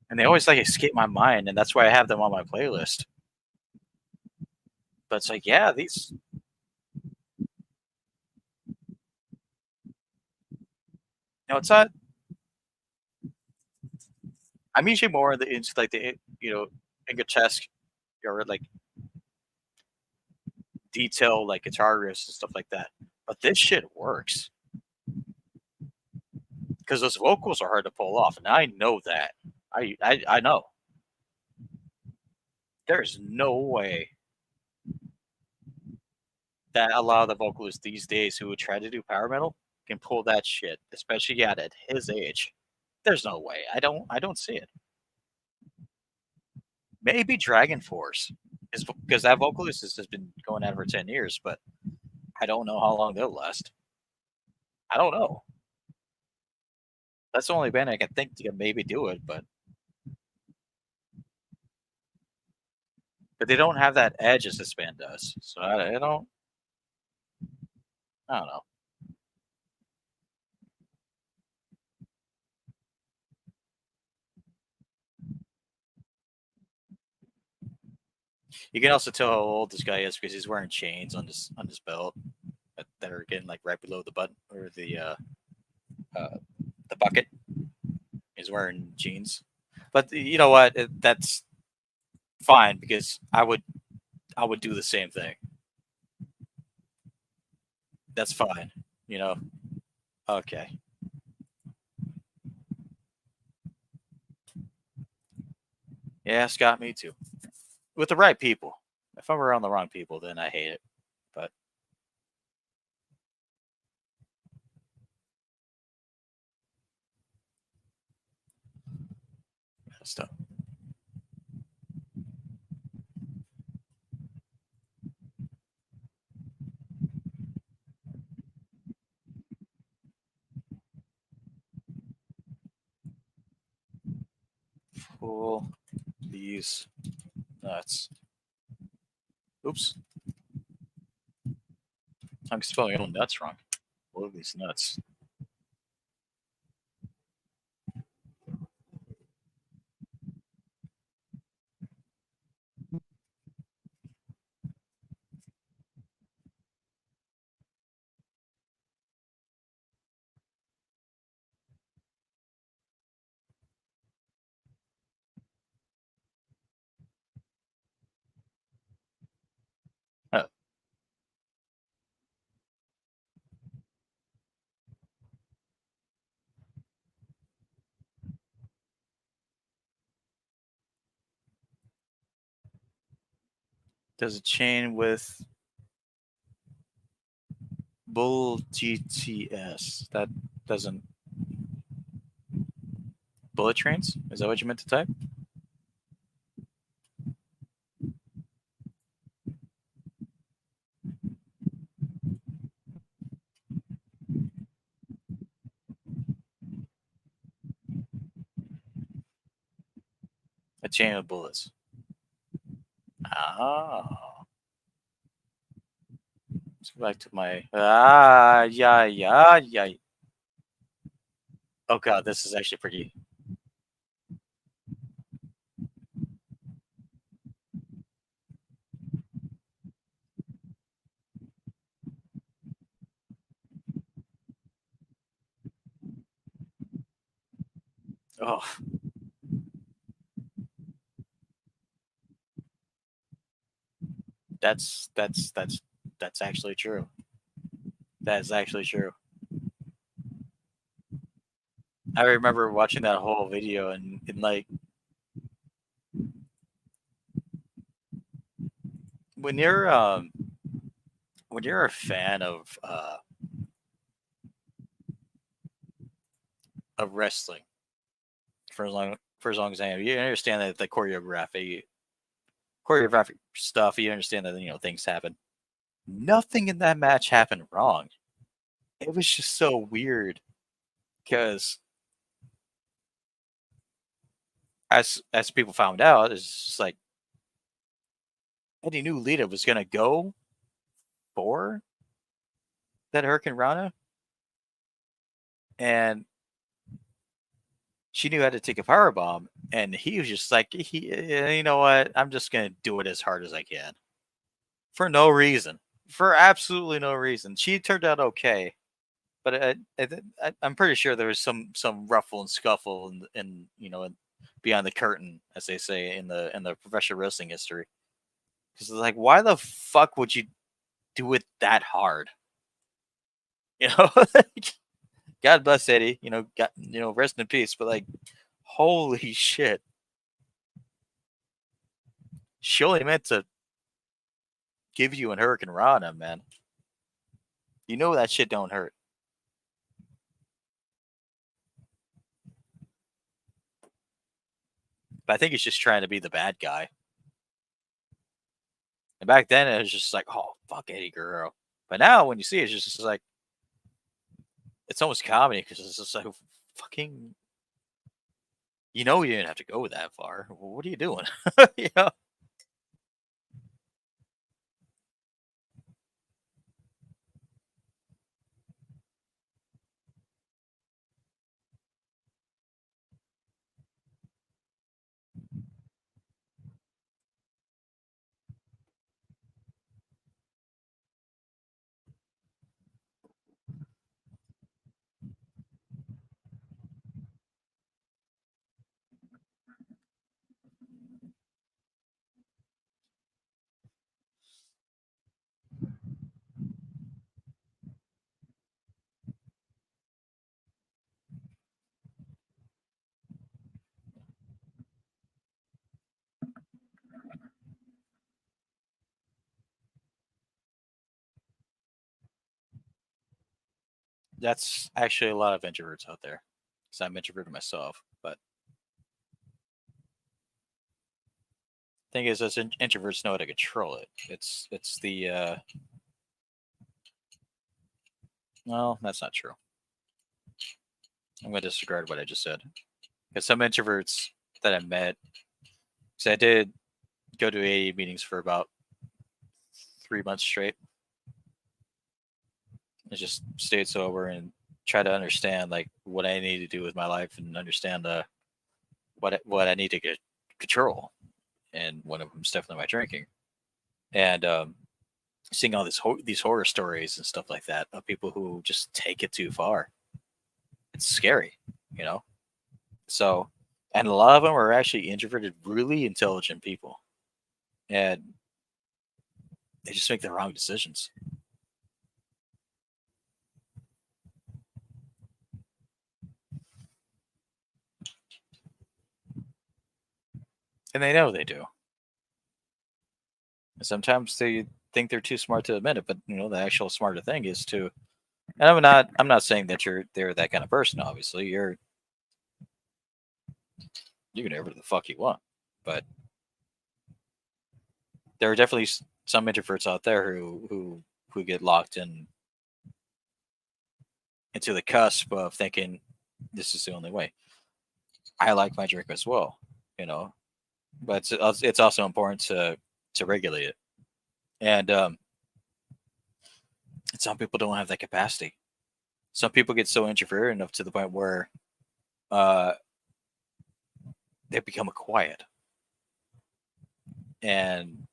And they always like escape my mind, and that's why I have them on my playlist. But it's like, yeah, these. No, it's not. I'm usually more into like the Ingatesque or like detail like guitar riffs and stuff like that. But this shit works because those vocals are hard to pull off, and I know that. I know there's no way that a lot of the vocalists these days who would try to do power metal can pull that shit, especially at his age. There's no way. I don't see it. Maybe Dragon Force is because that vocalist has been going at it for 10 years, but I don't know how long they'll last. I don't know. That's the only band I can think to maybe do it, but they don't have that edge as this band does. So I don't know. You can also tell how old this guy is because he's wearing chains on his belt that are getting like right below the button or uh, the bucket. He's wearing jeans, but you know what? That's fine because I would do the same thing. That's fine. You know. Okay. Yeah, Scott, me too. With the right people. If I'm around the wrong people, then I hate it. But stuff. Pull these nuts. Oops. I'm spelling my own nuts wrong. Pull these nuts. Uh, does it chain with Bull GTS? That doesn't. Bullet trains? Is that what you meant to type? A chain of bullets. Oh. Let's go back to my yeah. Oh god, this is actually pretty. Oh, that's actually true. That is actually true. I remember watching that whole video and like when you're um when you're a fan of wrestling for as long as I am, you understand that the choreographic stuff. You understand that things happen. Nothing in that match happened wrong. It was just so weird because as people found out, it's just like Eddie knew Lita was gonna go for that Hurricane Rana, and she knew how to take a power bomb, and he was just like, you know what? I'm just gonna do it as hard as I can for no reason, for absolutely no reason. She turned out okay, but I'm pretty sure there was some ruffle and scuffle and beyond the curtain, as they say in the professional wrestling history. Because like, why the fuck would you do it that hard? You know, God bless Eddie. Rest in peace. But like, holy shit, she only meant to give you an Hurricane Rana, man. You know that shit don't hurt. But I think he's just trying to be the bad guy. And back then, it was just like, oh fuck Eddie Guerrero. But now, when you see it, it's just like it's almost comedy because it's just like fucking. You didn't have to go that far. What are you doing? you know? That's actually a lot of introverts out there. Because I'm introverted myself. But thing is, as introverts know how to control it. It's the well, that's not true. I'm going to disregard what I just said. Because some introverts that I met, because I did go to AA meetings for about 3 months straight. I just stayed sober and try to understand like what I need to do with my life and understand what I need to get control. And one of them is definitely my drinking. And seeing all these horror stories and stuff like that of people who just take it too far. It's scary, you know. So, and a lot of them are actually introverted, really intelligent people, and they just make the wrong decisions, and they know they do. And sometimes they think they're too smart to admit it, but the actual smarter thing is to. And I'm not saying that they're that kind of person. Obviously, you can do whatever the fuck you want, but there are definitely some introverts out there who get locked into the cusp of thinking this is the only way. I like my drink as well, you know. but it's also important to regulate it. And some people don't have that capacity. Some people get so introverted enough to the point where uh, they become quiet and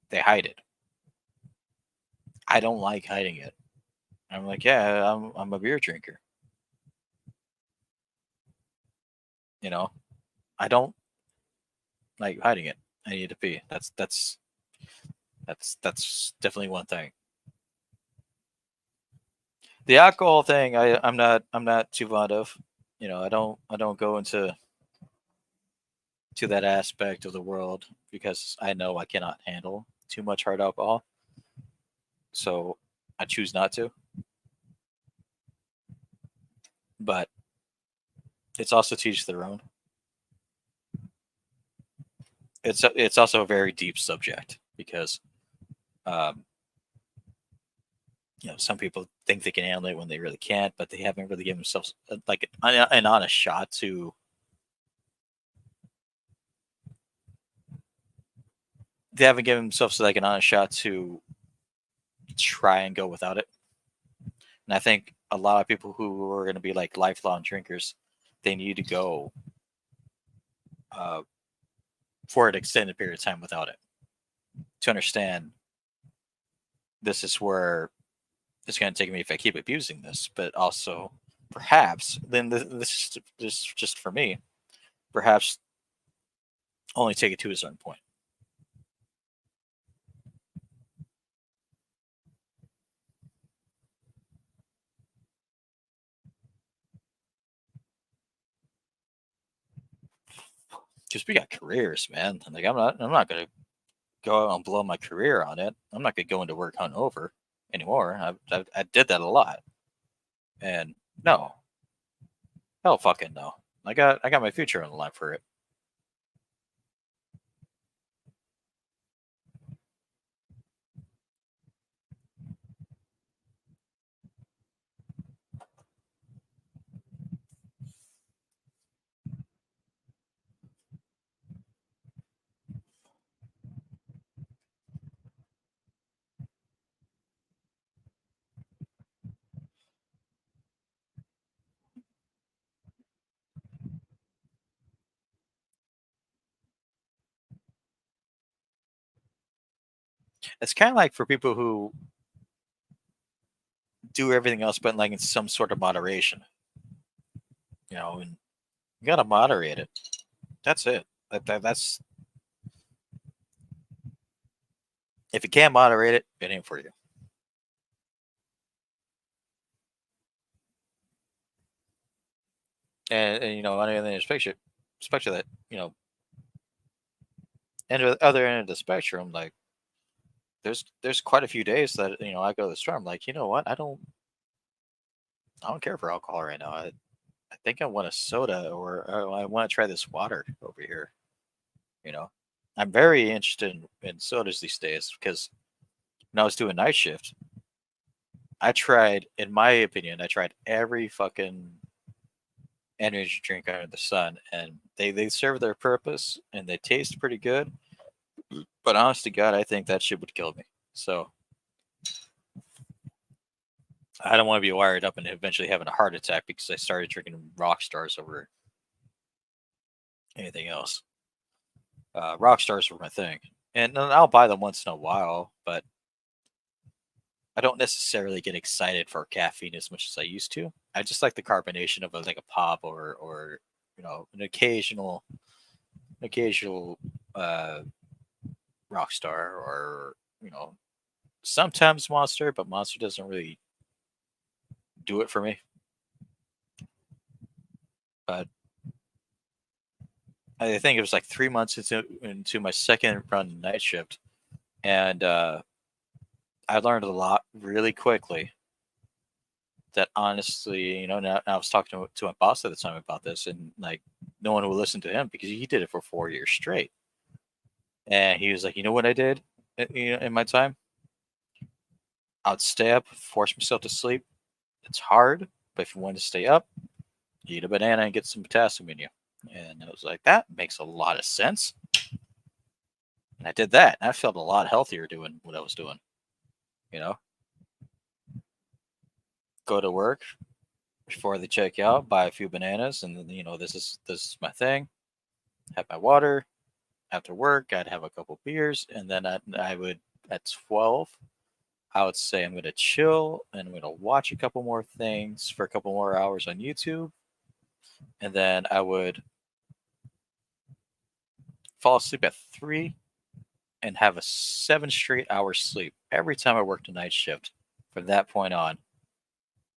they hide it. I don't like hiding it. I'm like, yeah, I'm a beer drinker. You know, I don't like hiding it. I need to pee. That's definitely one thing. The alcohol thing, I'm not too fond of. I don't go into that aspect of the world because I know I cannot handle too much hard alcohol. So I choose not to. But it's also to each their own. It's also a very deep subject because um, some people think they can handle it when they really can't, but they haven't really given themselves like an honest shot to. They haven't given themselves like an honest shot to try and go without it. And I think a lot of people who are going to be like lifelong drinkers, they need to go uh, for an extended period of time without it to understand this is where it's going to take me if I keep abusing this, but also perhaps then this is just for me. Perhaps only take it to a certain point. Because we got careers, man. Like I'm not gonna go out and blow my career on it. I'm not gonna go into work hungover anymore. I did that a lot, and no, hell, fucking no. I got my future on the line for it. It's kind of like for people who do everything else, but like in some sort of moderation, and you gotta moderate it. That's it. That's if you can't moderate it, it ain't for you. And on the other end of the spectrum that and the other end of the spectrum, like there's quite a few days that I go to the store. I'm like, you know what? I don't care for alcohol right now. I think I want a soda or I want to try this water over here. You know, I'm very interested in sodas these days because when I was doing night shift, in my opinion, I tried every fucking energy drink under the sun, and they serve their purpose and they taste pretty good. But honest to God, I think that shit would kill me. So I don't want to be wired up and eventually having a heart attack because I started drinking rock stars over anything else. Rock stars were my thing, and I'll buy them once in a while, but I don't necessarily get excited for caffeine as much as I used to. I just like the carbonation of like a pop or an occasional uh, rock star or sometimes Monster, but Monster doesn't really do it for me. But I think it was like 3 months into my second run night shift, and I learned a lot really quickly. That honestly, now I was talking to my boss at the time about this, and like no one would listen to him because he did it for 4 years straight. And he was like, you know what I did, in my time? I'd stay up, force myself to sleep. It's hard, but if you want to stay up, eat a banana and get some potassium in you. And I was like, that makes a lot of sense. And I did that. And I felt a lot healthier doing what I was doing. You know, go to work before they check out, buy a few bananas, and then this is my thing. Have my water after work. I'd have a couple beers, and then I would at 12. I would say I'm going to chill and I'm going to watch a couple more things for a couple more hours on YouTube, and then I would fall asleep at 3 and have a 7 straight hours sleep every time I worked a night shift from that point on.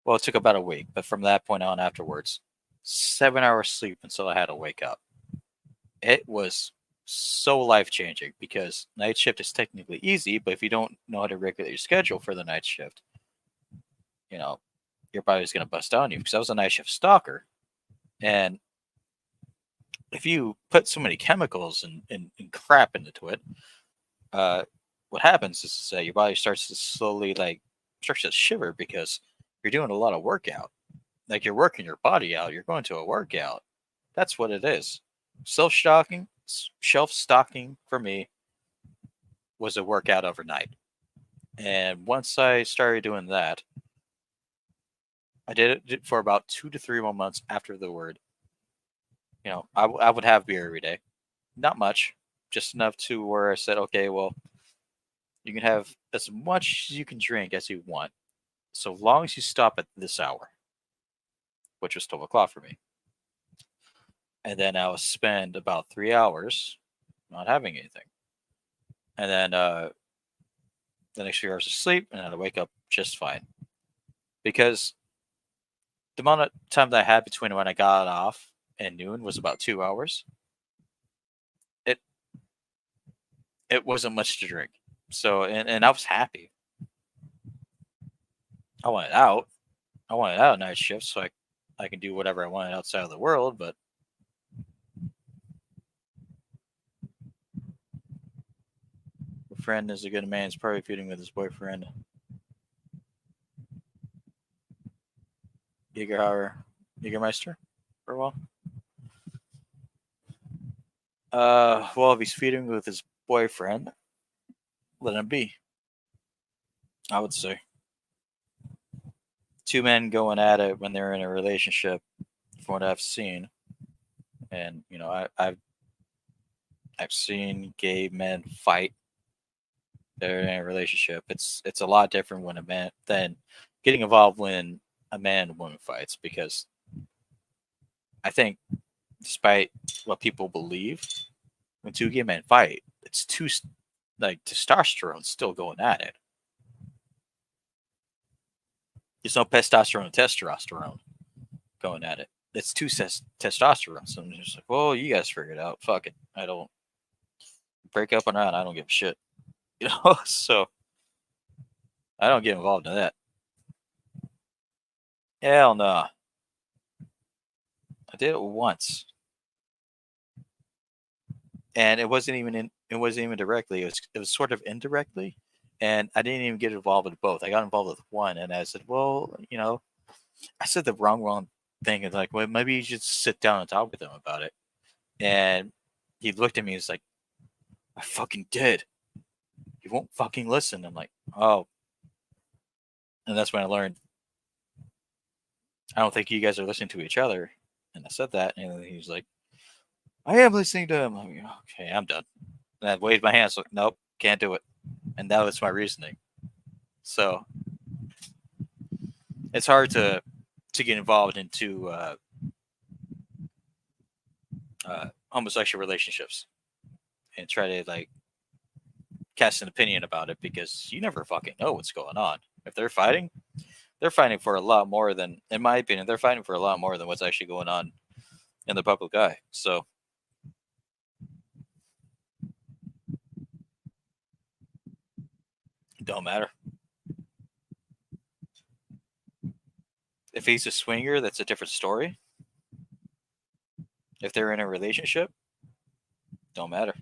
Well, it took about a week, but from that point on afterwards, 7 hours sleep until I had to wake up. It was so life changing because night shift is technically easy, but if you don't know how to regulate your schedule for the night shift, you know, your body's going to bust on you. Because I was a night shift stalker. And if you put so many chemicals and crap into it, what happens is that your body starts to slowly starts to shiver because you're doing a lot of workout. Like you're working your body out. You're going to a workout. That's what it is. Shelf stocking for me was a workout overnight. And once I started doing that, I did it for about 2 to 3 more months after the word. I would have beer every day. Not much, just enough to where I said, okay, well, you can have as much as you can drink as you want, so long as you stop at this hour, which was 12 o'clock for me. And then I would spend about 3 hours not having anything. And then the next few hours of sleep, and I'd wake up just fine. Because the amount of time that I had between when I got off and noon was about 2 hours. It wasn't much to drink. So and I was happy. I wanted out. I wanted out night shift so I can do whatever I wanted outside of the world, but a friend is a good man. He's probably feuding with his boyfriend. Jägermeister for a while. Well, if he's feuding with his boyfriend, let him be. I would say. Two men going at it when they're in a relationship, from what I've seen, and I've seen gay men fight. They're in a relationship. It's a lot different when a man than getting involved when a man and woman fights, because I think, despite what people believe, when two gay men fight, it's two testosterone still going at it. There's no testosterone and testosterone going at it. It's two testosterone. So I'm just like, well, you guys figure it out. Fuck it. I don't break up or not. I don't give a shit. So I don't get involved in that. Hell no. I did it once, and it wasn't even directly. It was sort of indirectly, and I didn't even get involved with both. I got involved with one, and I said, well, I said the wrong thing, and like, well, maybe you should sit down and talk with him about it. And he looked at me and was like, I fucking did. You won't fucking listen. I'm like, oh. And that's when I learned, I don't think you guys are listening to each other. And I said that, and he was like, I am listening to him. I'm like, okay, I'm done. And I waved my hands, like, nope, can't do it. And that was my reasoning. So it's hard to get involved into homosexual relationships and try to cast an opinion about it, because you never fucking know what's going on. If they're fighting for a lot more than, in my opinion, they're fighting for a lot more than what's actually going on in the public eye. So it don't matter. If he's a swinger, that's a different story. If they're in a relationship, don't matter.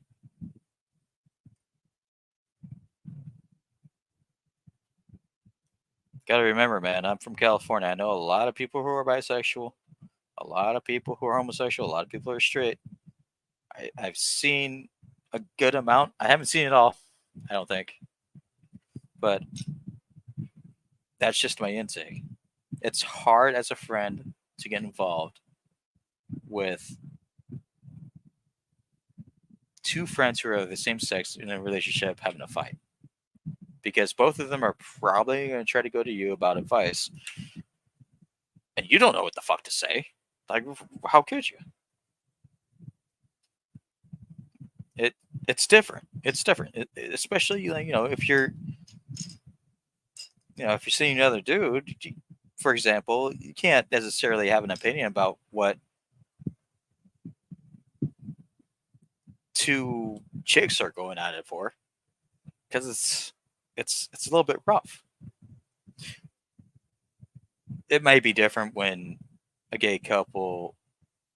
Got to remember, man, I'm from California. I know a lot of people who are bisexual. A lot of people who are homosexual, a lot of people are straight. I've seen a good amount. I haven't seen it all, I don't think, but that's just my intake. It's hard as a friend to get involved with two friends who are of the same sex in a relationship having a fight because both of them are probably going to try to go to you about advice and you don't know what the fuck to say. Like, how could you? It it's different. It's different, especially like if you're if you're seeing another dude. For example, you can't necessarily have an opinion about what two chicks are going at it for because it's a little bit rough. It might be different when a gay couple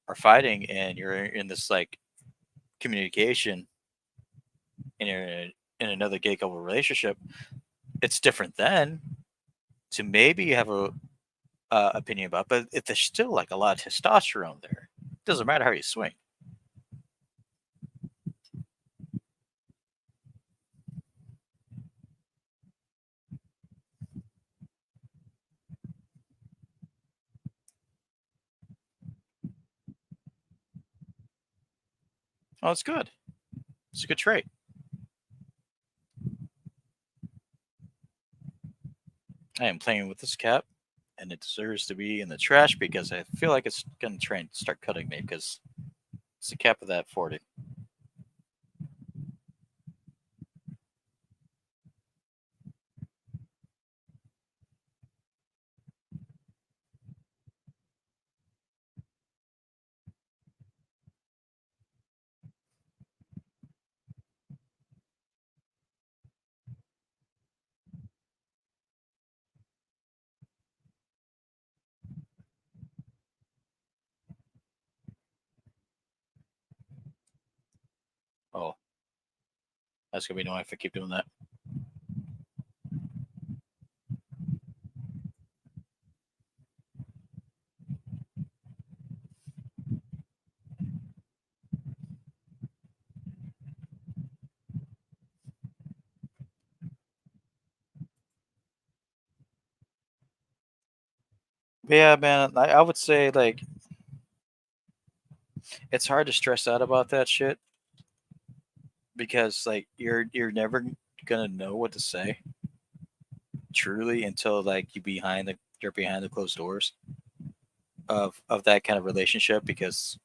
are fighting and you're in this like communication and you're in another gay couple relationship. It's different then to maybe have a opinion about, but if there's still like a lot of testosterone there, it doesn't matter how you swing. Oh, it's good. It's a good trait. I am playing with this cat, and it deserves to be in the trash because I feel like it's gonna try and start cutting me because it's the cap of that 40. Oh, that's gonna be annoying if I keep doing that. But yeah, man, I would say like it's hard to stress out about that shit because like you're never gonna know what to say truly until like you're behind the closed doors of that kind of relationship because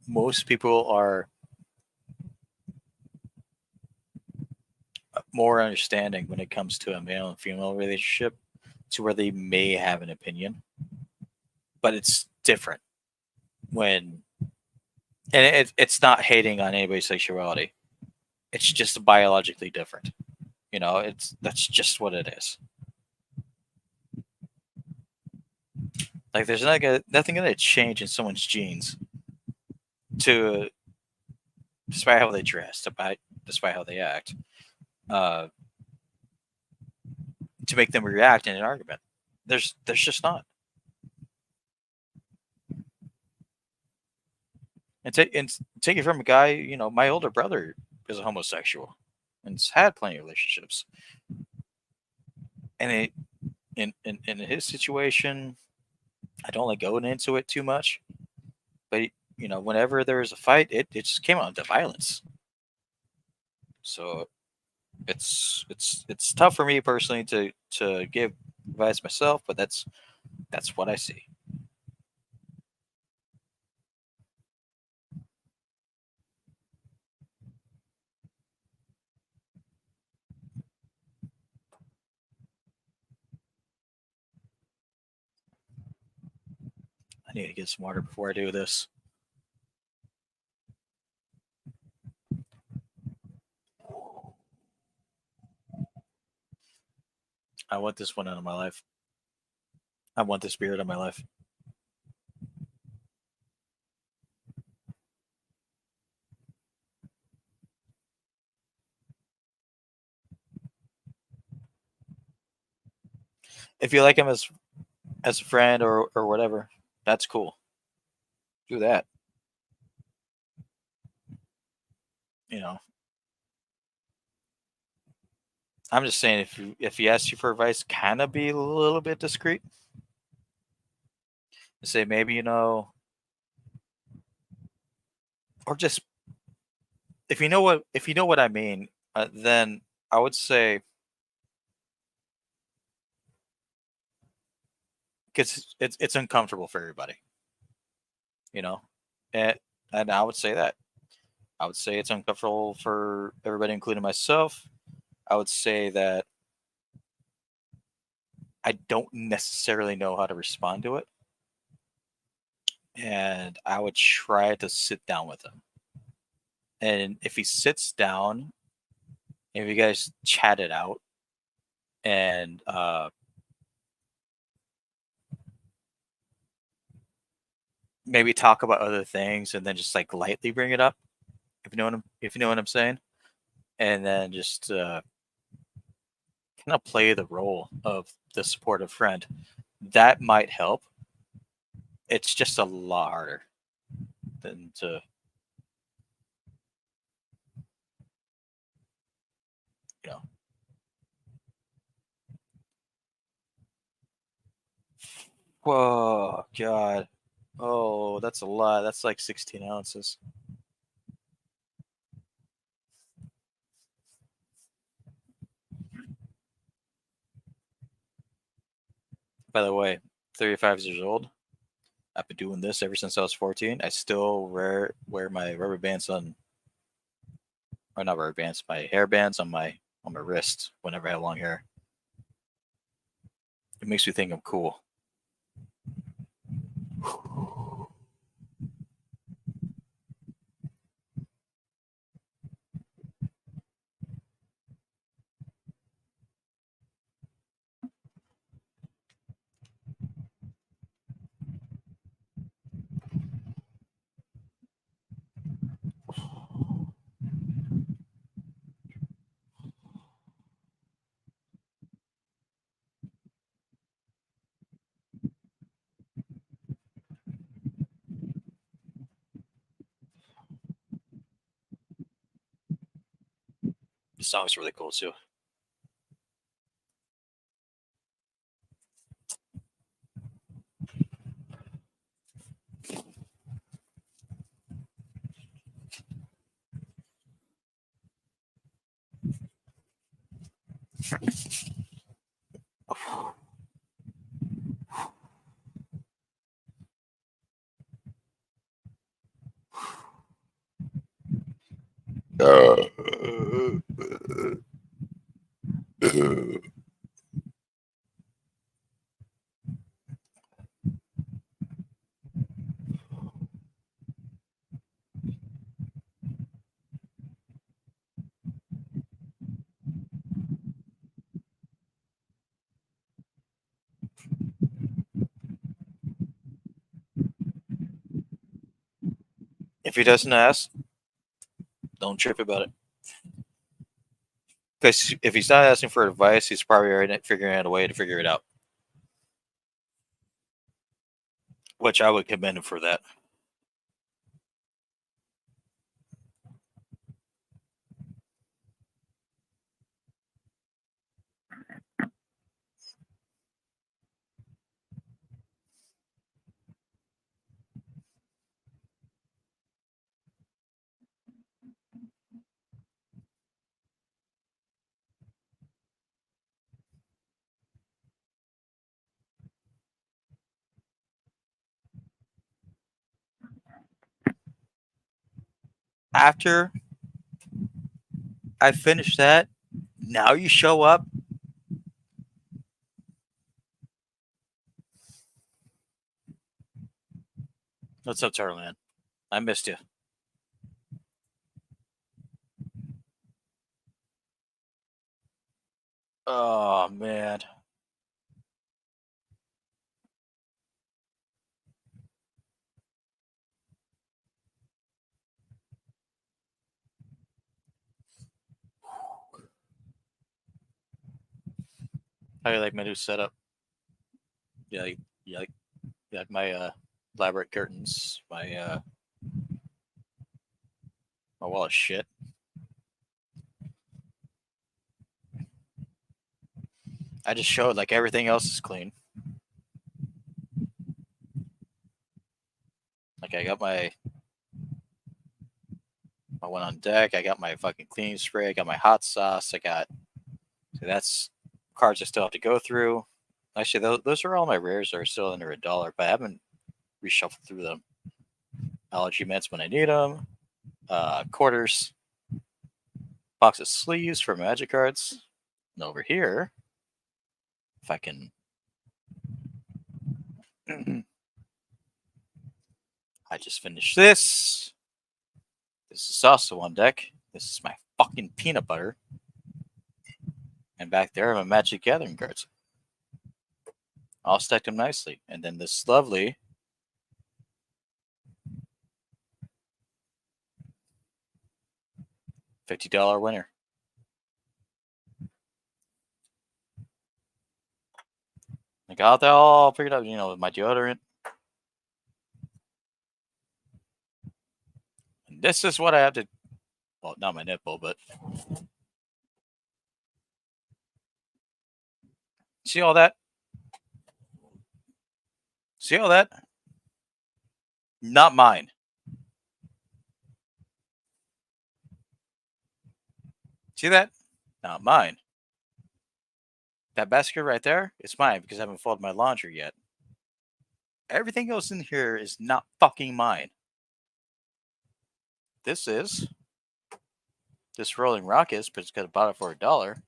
most people are more understanding when it comes to a male and female relationship to where they may have an opinion, but it's different when and it's not hating on anybody's sexuality. It's just biologically different. It's that's just what it is. Like there's nothing gonna change in someone's genes to despite how they dress, despite how they act, uh, to make them react in an argument. There's just not. And take it from a guy, my older brother is a homosexual and's had plenty of relationships. And in his situation, I don't like going into it too much. But whenever there was a fight, it just came out into violence. So it's tough for me personally to give advice myself, but that's what I see. I need to get some water before I do this. I want this one out of my life. I want this beer out of my life. If you like him as a friend or whatever, that's cool. Do that. You know, I'm just saying if he asks you for advice, kind of be a little bit discreet. Say maybe or just if you know what I mean, then I would say because it's uncomfortable for everybody, you know, and and I would say that I would say it's uncomfortable for everybody, including myself. I would say that I don't necessarily know how to respond to it, and I would try to sit down with him. And if he sits down, if you guys chat it out, and maybe talk about other things, and then just like lightly bring it up, if you know what I'm saying, and then just kind of play the role of the supportive friend, that might help. It's just a lot harder than to you know. Whoa, God. Oh, that's a lot. That's like 16 ounces. By the way, 35 years old. I've been doing this ever since I was 14. I still wear my rubber bands or not rubber bands, my hair bands on my wrist whenever I have long hair. It makes me think I'm cool. The song's really cool too. If he doesn't ask, don't trip about it. Because if he's not asking for advice, he's probably already figuring out a way to figure it out. Which I would commend him for that. After I finish that, now you show up. What's up, Tarlan? I missed you. Oh man. How you like my new setup? Yeah, You like my elaborate curtains, my wall of shit. I just showed like everything else is clean. Like I got my one on deck. I got my fucking cleaning spray. I got my hot sauce. So that's cards I still have to go through. Actually, those are all my rares that are still under $1, but I haven't reshuffled through them. Allergy meds when I need them. Quarters. Box of sleeves for magic cards. And over here, if I can. I just finished this. This is also on deck. This is my fucking peanut butter. And back there are my Magic Gathering cards. I'll stack them nicely. And then this lovely $50 winner. I got that all figured out, with my deodorant. And this is what I have to, well, not my nipple, but see all that? See all that? Not mine. See that? Not mine. That basket right there, it's mine because I haven't folded my laundry yet. Everything else in here is not fucking mine. This Rolling Rock is, but it's got bought it for $1.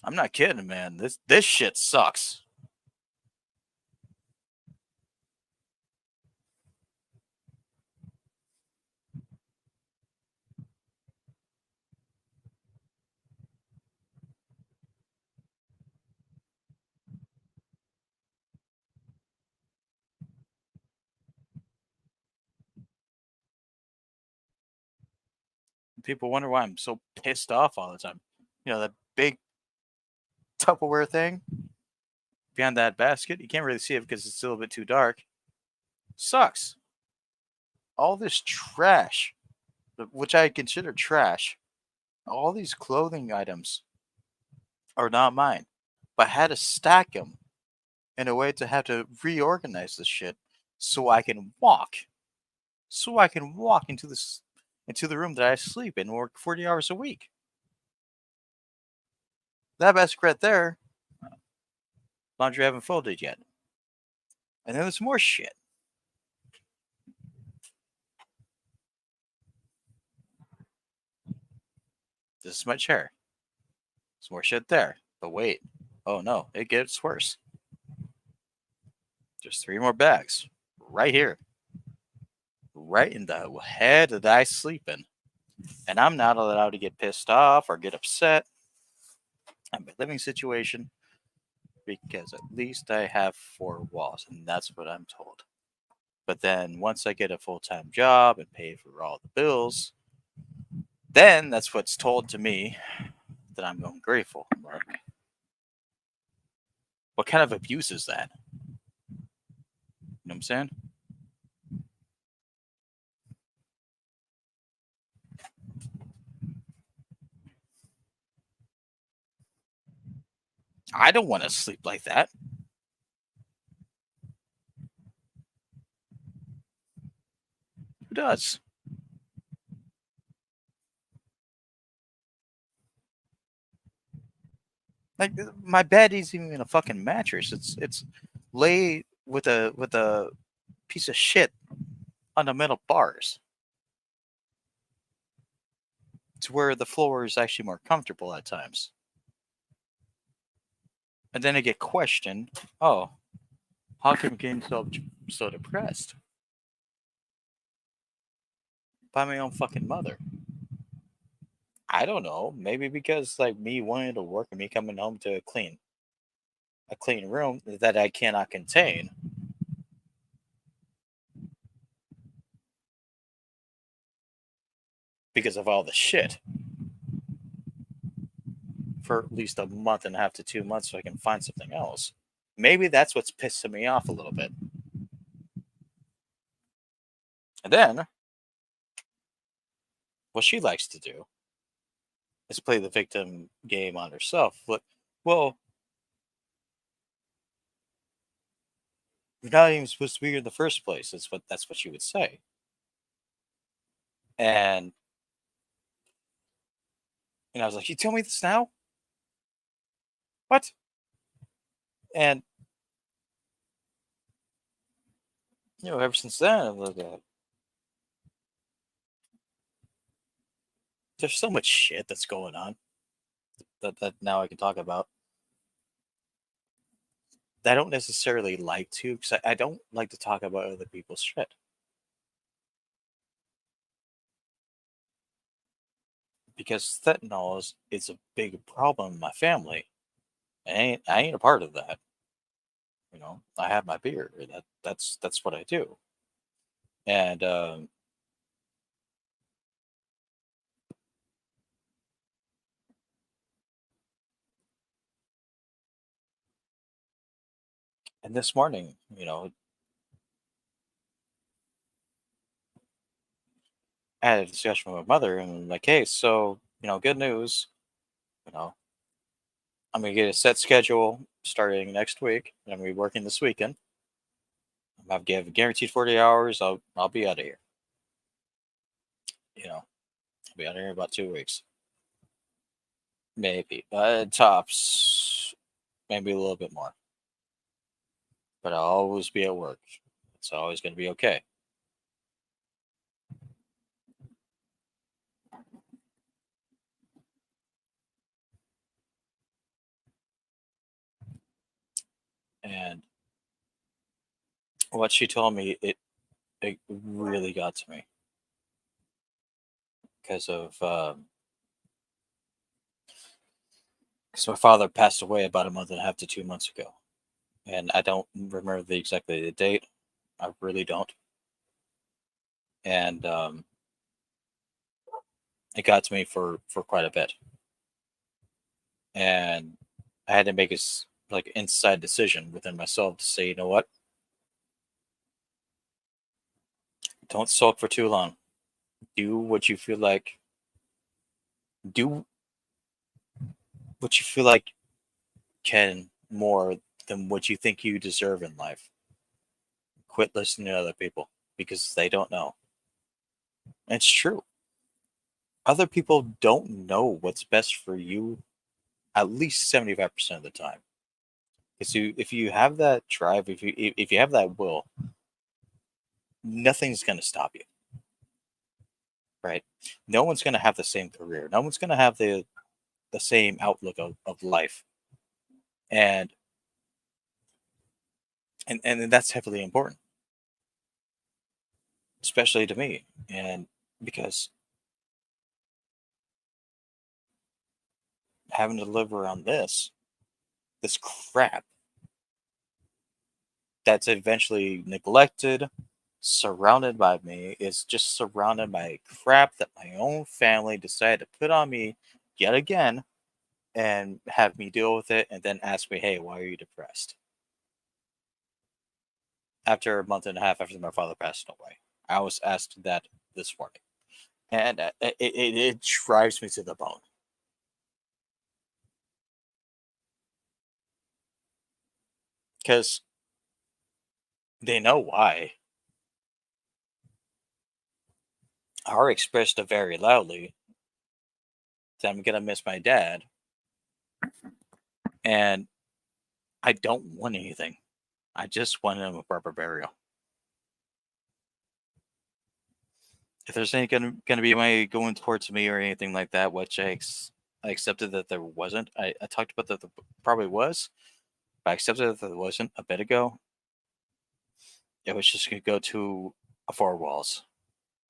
I'm not kidding, man. This shit sucks. People wonder why I'm so pissed off all the time. That big Tupperware thing behind that basket. You can't really see it because it's still a bit too dark. Sucks. All this trash, which I consider trash, all these clothing items are not mine. But I had to stack them in a way to have to reorganize this shit so I can walk. So I can walk into the room that I sleep in and work 40 hours a week. That basket right there, laundry I haven't folded yet. And then there's more shit. This is my chair. There's more shit there. But wait. Oh no, it gets worse. There's 3 more bags right here. Right in the head that I sleep in. And I'm not allowed to get pissed off or get upset at my living situation because at least I have 4 walls, and that's what I'm told. But then once I get a full-time job and pay for all the bills, then that's what's told to me that I'm ungrateful, Mark. What kind of abuse is that? You know what I'm saying? I don't want to sleep like that. Who does? Like my bed isn't even a fucking mattress. It's laid with a piece of shit on the metal bars. To where the floor is actually more comfortable at times. And then I get questioned, oh, how come I'm getting so depressed? By my own fucking mother. I don't know. Maybe because like me wanting to work and me coming home to a clean room that I cannot contain. Because of all the shit. for at least a month and a half to 2 months so I can find something else. Maybe that's what's pissing me off a little bit. And then, what she likes to do is play the victim game on herself. Well, you're not even supposed to be here in the first place. That's what she would say. And I was like, you tell me this now? What? And ever since then, I'm like, there's so much shit that's going on that now I can talk about. That I don't necessarily like to, because I don't like to talk about other people's shit. Because fentanyl is a big problem in my family. I ain't a part of that. I have my beer. That's what I do. And this morning, I had a discussion with my mother, and I'm like, hey, so good news. You know, I'm gonna get a set schedule starting next week. I'm gonna be working this weekend. I've given guaranteed 40 hours. I'll be out of here. I'll be out of here in about 2 weeks, maybe. Tops, maybe a little bit more. But I'll always be at work. It's always gonna be okay. And what she told me, it really got to me because of because my father passed away about a month and a half to 2 months ago, and I don't remember exactly the date. I really don't. And it got to me for quite a bit, and I had to make a like inside decision within myself to say, you know what, don't sulk for too long. Do what you feel like. Do what you feel like can more than what you think you deserve in life. Quit listening to other people because they don't know. And it's true. Other people don't know what's best for you at least 75% of the time. Because if you have that drive, if you have that will, nothing's going to stop you. Right? No one's going to have the same career. No one's going to have the same outlook of life. And that's heavily important, especially to me. And because having to live around this crap that's eventually neglected, surrounded by me, is just surrounded by crap that my own family decided to put on me yet again and have me deal with it and then ask me, hey, why are you depressed? After a month and a half after my father passed away, I was asked that this morning. And it drives me to the bone. Because they know why. I already expressed it very loudly that I'm going to miss my dad. And I don't want anything. I just want him a proper burial. If there's any going to be money going towards me or anything like that, which I accepted that there wasn't. I talked about that there probably was, but I accepted that there wasn't a bit ago. It was just going to go to four walls,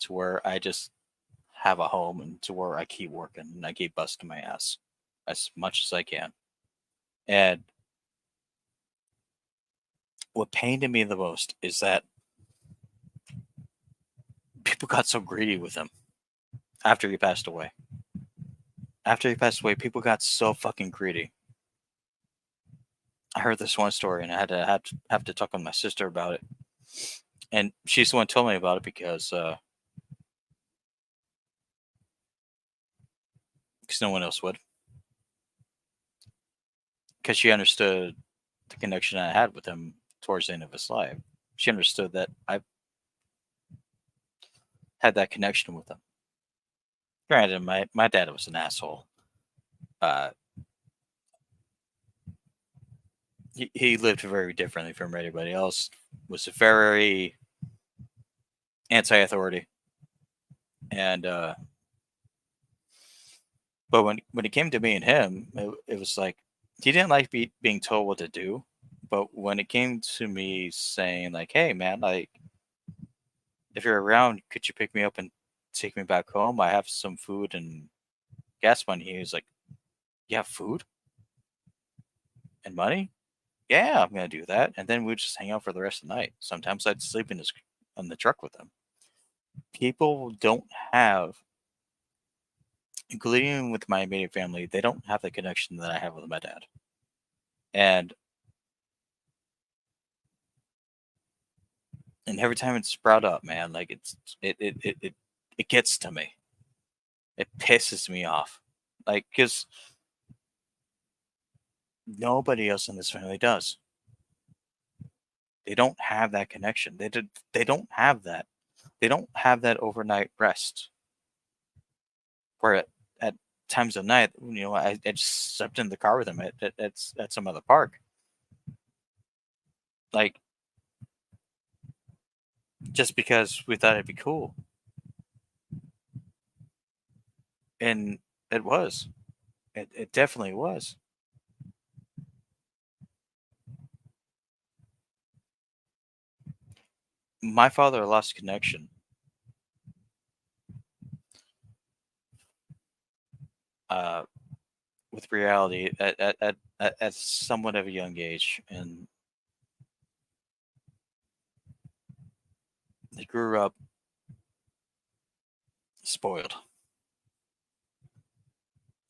to where I just have a home and to where I keep working and I keep busting my ass as much as I can. And what pained me the most is that people got so greedy with him after he passed away. After he passed away, people got so fucking greedy. I heard this one story, and I had to talk with my sister about it. And she's the one who told me about it because no one else would. Because she understood the connection I had with him towards the end of his life. She understood that I had that connection with him. Granted, my dad was an asshole. Uh, he lived very differently from everybody else. Was very anti-authority, and but when it came to me and him, it was like he didn't like being told what to do. But when it came to me saying like, "Hey, man, like if you're around, could you pick me up and take me back home? I have some food and gas money." He was like, "You have food and money? Yeah, I'm gonna do that." And then we'd just hang out for the rest of the night. Sometimes I'd sleep in the truck with him. People don't have, including with my immediate family, they don't have the connection that I have with my dad. And every time it's brought up, man, like it gets to me. It pisses me off. Like, because nobody else in this family does. They don't have that connection. They don't have that. They don't have that overnight rest. Where at times of night, I just stepped in the car with him at some other park. Like, just because we thought it'd be cool. And it was. It definitely was. My father lost connection uh, with reality at somewhat of a young age, and he grew up spoiled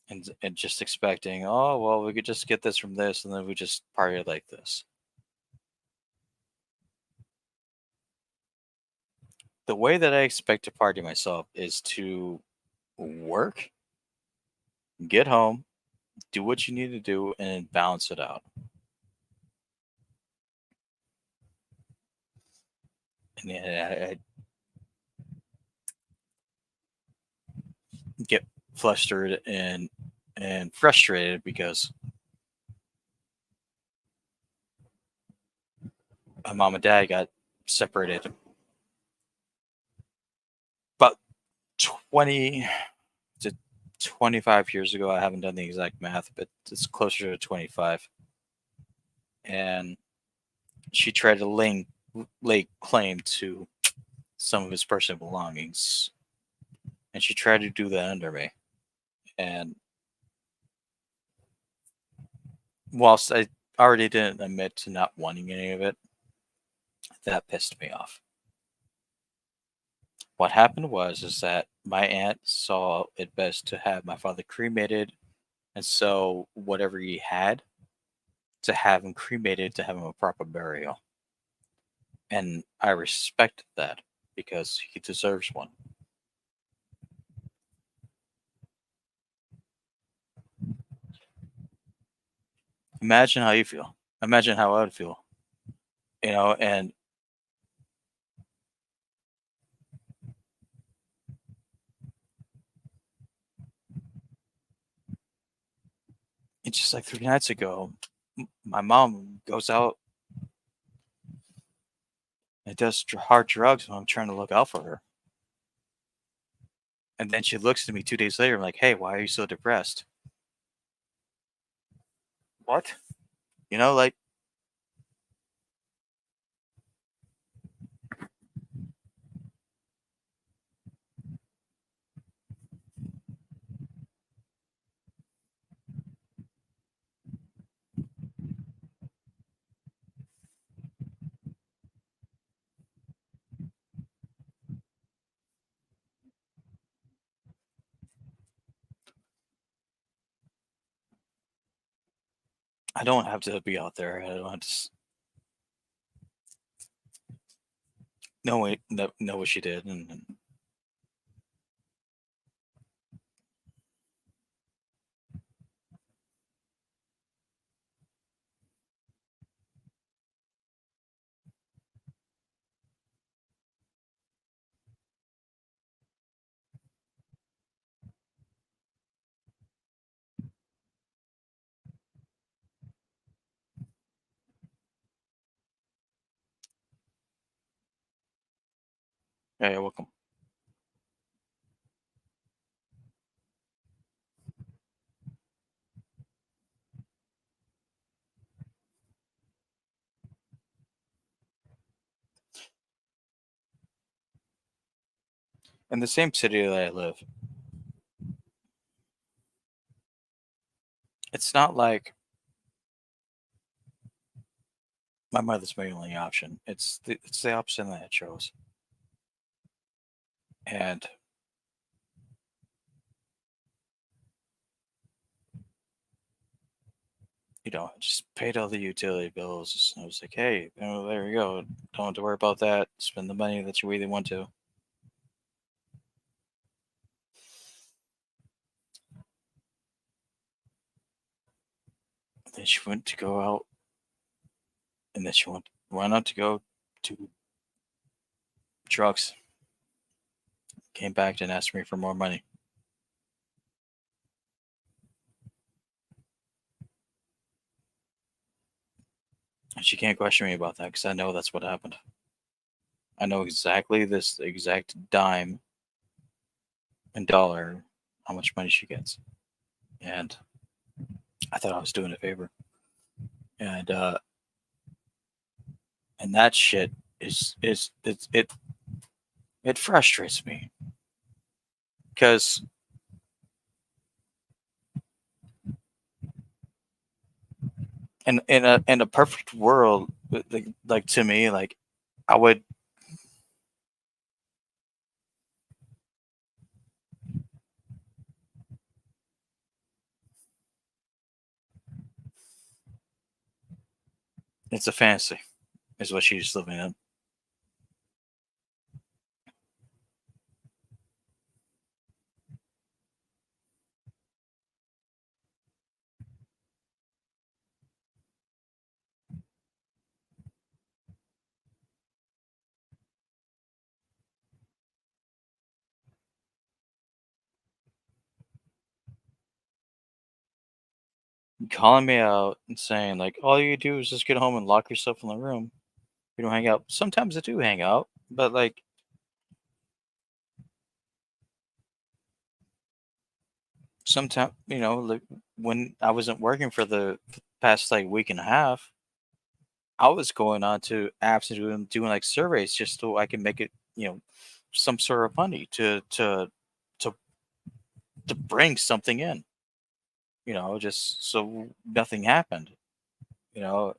and just expecting, oh well, we could just get this from this, and then we just party like this. The way that I expect to party myself is to work, get home, do what you need to do, and balance it out. And I get flustered and frustrated because my mom and dad got separated about 20 to 25 years ago. I haven't done the exact math, but it's closer to 25. And she tried to lay claim to some of his personal belongings, and she tried to do that under me. And whilst I already didn't admit to not wanting any of it, that pissed me off. What happened was is that my aunt saw it best to have my father cremated, and so whatever he had, to have him cremated to have him a proper burial. And I respect that because he deserves one. Imagine how you feel. Imagine how I would feel. And it's just like 3 nights ago, my mom goes out and does hard drugs when I'm trying to look out for her. And then she looks at me 2 days later, I'm like, hey, why are you so depressed? What? Like, I don't have to be out there. I don't have to know what she did, and yeah, you're welcome. In the same city that I live, it's not like my mother's my only option. It's the option that I chose, and I just paid all the utility bills. I was like, hey, there you go. Don't have to worry about that. Spend the money that you really want to. Then she went to go out, and then she went out to go to drugs. Came back and asked me for more money. And she can't question me about that because I know that's what happened. I know exactly this exact dime and dollar how much money she gets. And I thought I was doing a favor. And and that shit it frustrates me because in a perfect world, like to me, like I would. It's a fantasy, is what she's living in. Calling me out and saying like all you do is just get home and lock yourself in the room. You don't hang out. Sometimes I do hang out, but like sometimes like when I wasn't working for the past like week and a half, I was going on to apps and doing like surveys just so I can make it, some sort of money to to bring something in, just so nothing happened, you know.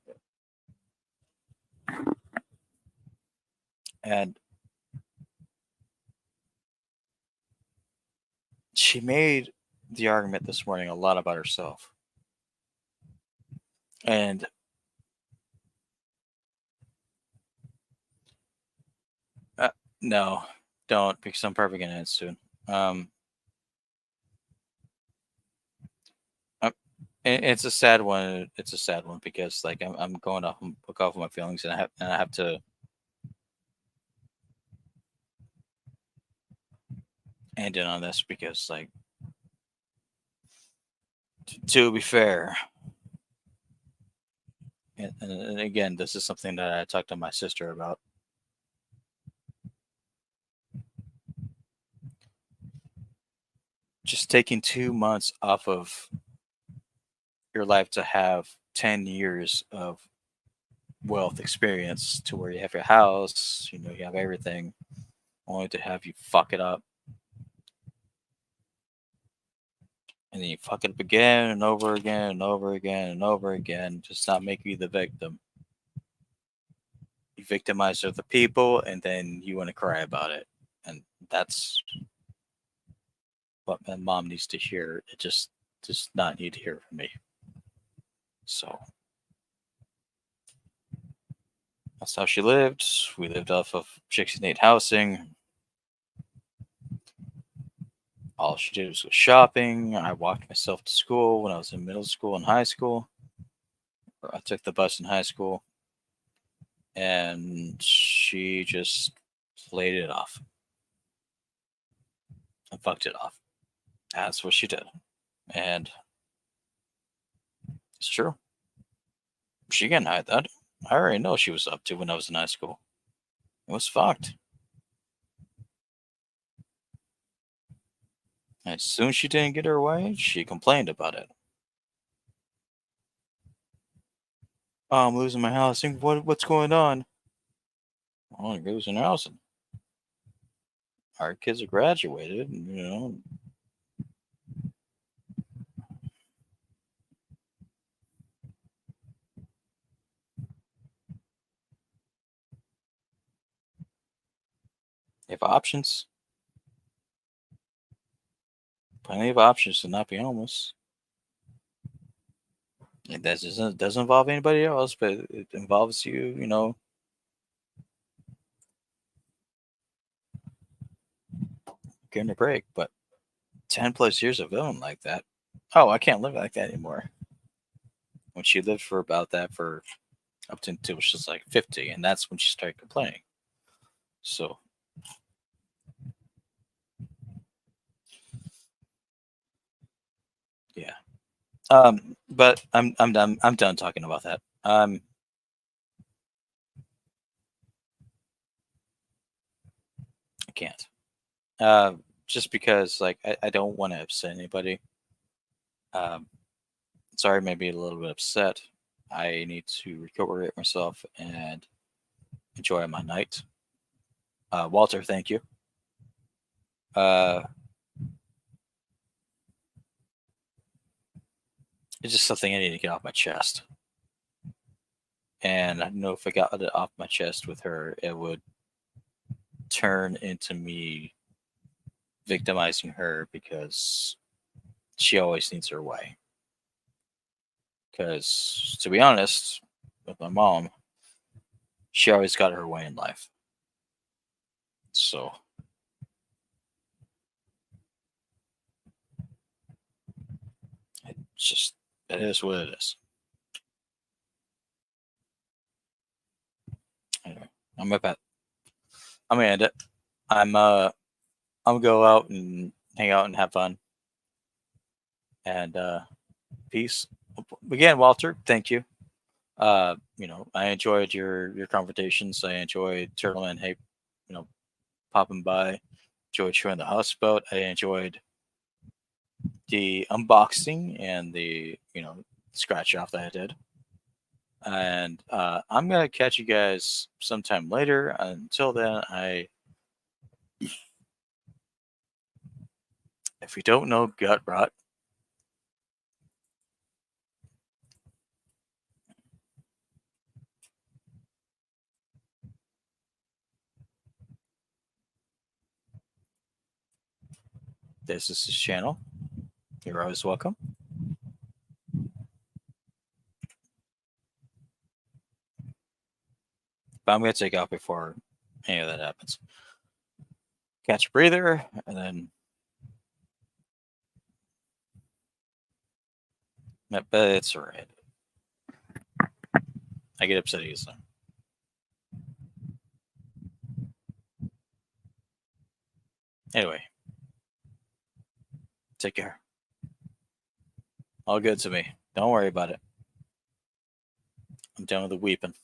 And she made the argument this morning a lot about herself. And uh, no, don't, because I'm probably gonna end soon. Um, it's a sad one. It's a sad one because like I'm going off book off of my feelings, and I have to end it on this because like to be fair, and again, this is something that I talked to my sister about. Just taking 2 months off of your life to have 10 years of wealth experience to where you have your house, you have everything, only to have you fuck it up, and then you fuck it up again and over again and over again and over again, just not make you the victim. You victimize other people, and then you want to cry about it, and that's what my mom needs to hear. It just does not need to hear from me. So that's how she lived. We lived off of 68 housing. All she did was go shopping. I walked myself to school when I was in middle school and high school. Or I took the bus in high school. And she just played it off and fucked it off. That's what she did. And it's true. She can't hide that. I already know she was up to when I was in high school. It was fucked. And as soon as she didn't get her way, she complained about it. Oh, I'm losing my housing. What's going on? Oh, you're losing housing. Our kids are graduated, and, they have options. Plenty of options to not be homeless. That doesn't involve anybody else, but it involves you, getting a break. But 10 plus years of living like that. Oh, I can't live like that anymore. When she lived for about that for up to until she was like 50, and that's when she started complaining. So, yeah. But I'm done. I'm done talking about that. I can't. Just because like I don't want to upset anybody. Um, sorry, maybe a little bit upset. I need to recuperate myself and enjoy my night. Walter, thank you. Uh, it's just something I need to get off my chest. And I know if I got it off my chest with her, it would turn into me victimizing her because she always needs her way. Because to be honest, with my mom, she always got her way in life. So it's just it is what it is. Anyway, I'm about I'm gonna end it. I'm gonna go out and hang out and have fun. And peace. Again, Walter, thank you. I enjoyed your conversations. I enjoyed Turtle and Hey, you know, popping by. Enjoyed showing the houseboat. I enjoyed the unboxing and the scratch off that I did. And I'm gonna catch you guys sometime later. Until then, if you don't know gut rot, this is his channel. You're always welcome. But I'm gonna take out before any of that happens. Catch a breather, and then but it's alright. I get upset easily. Anyway, take care. All good to me. Don't worry about it. I'm done with the weeping.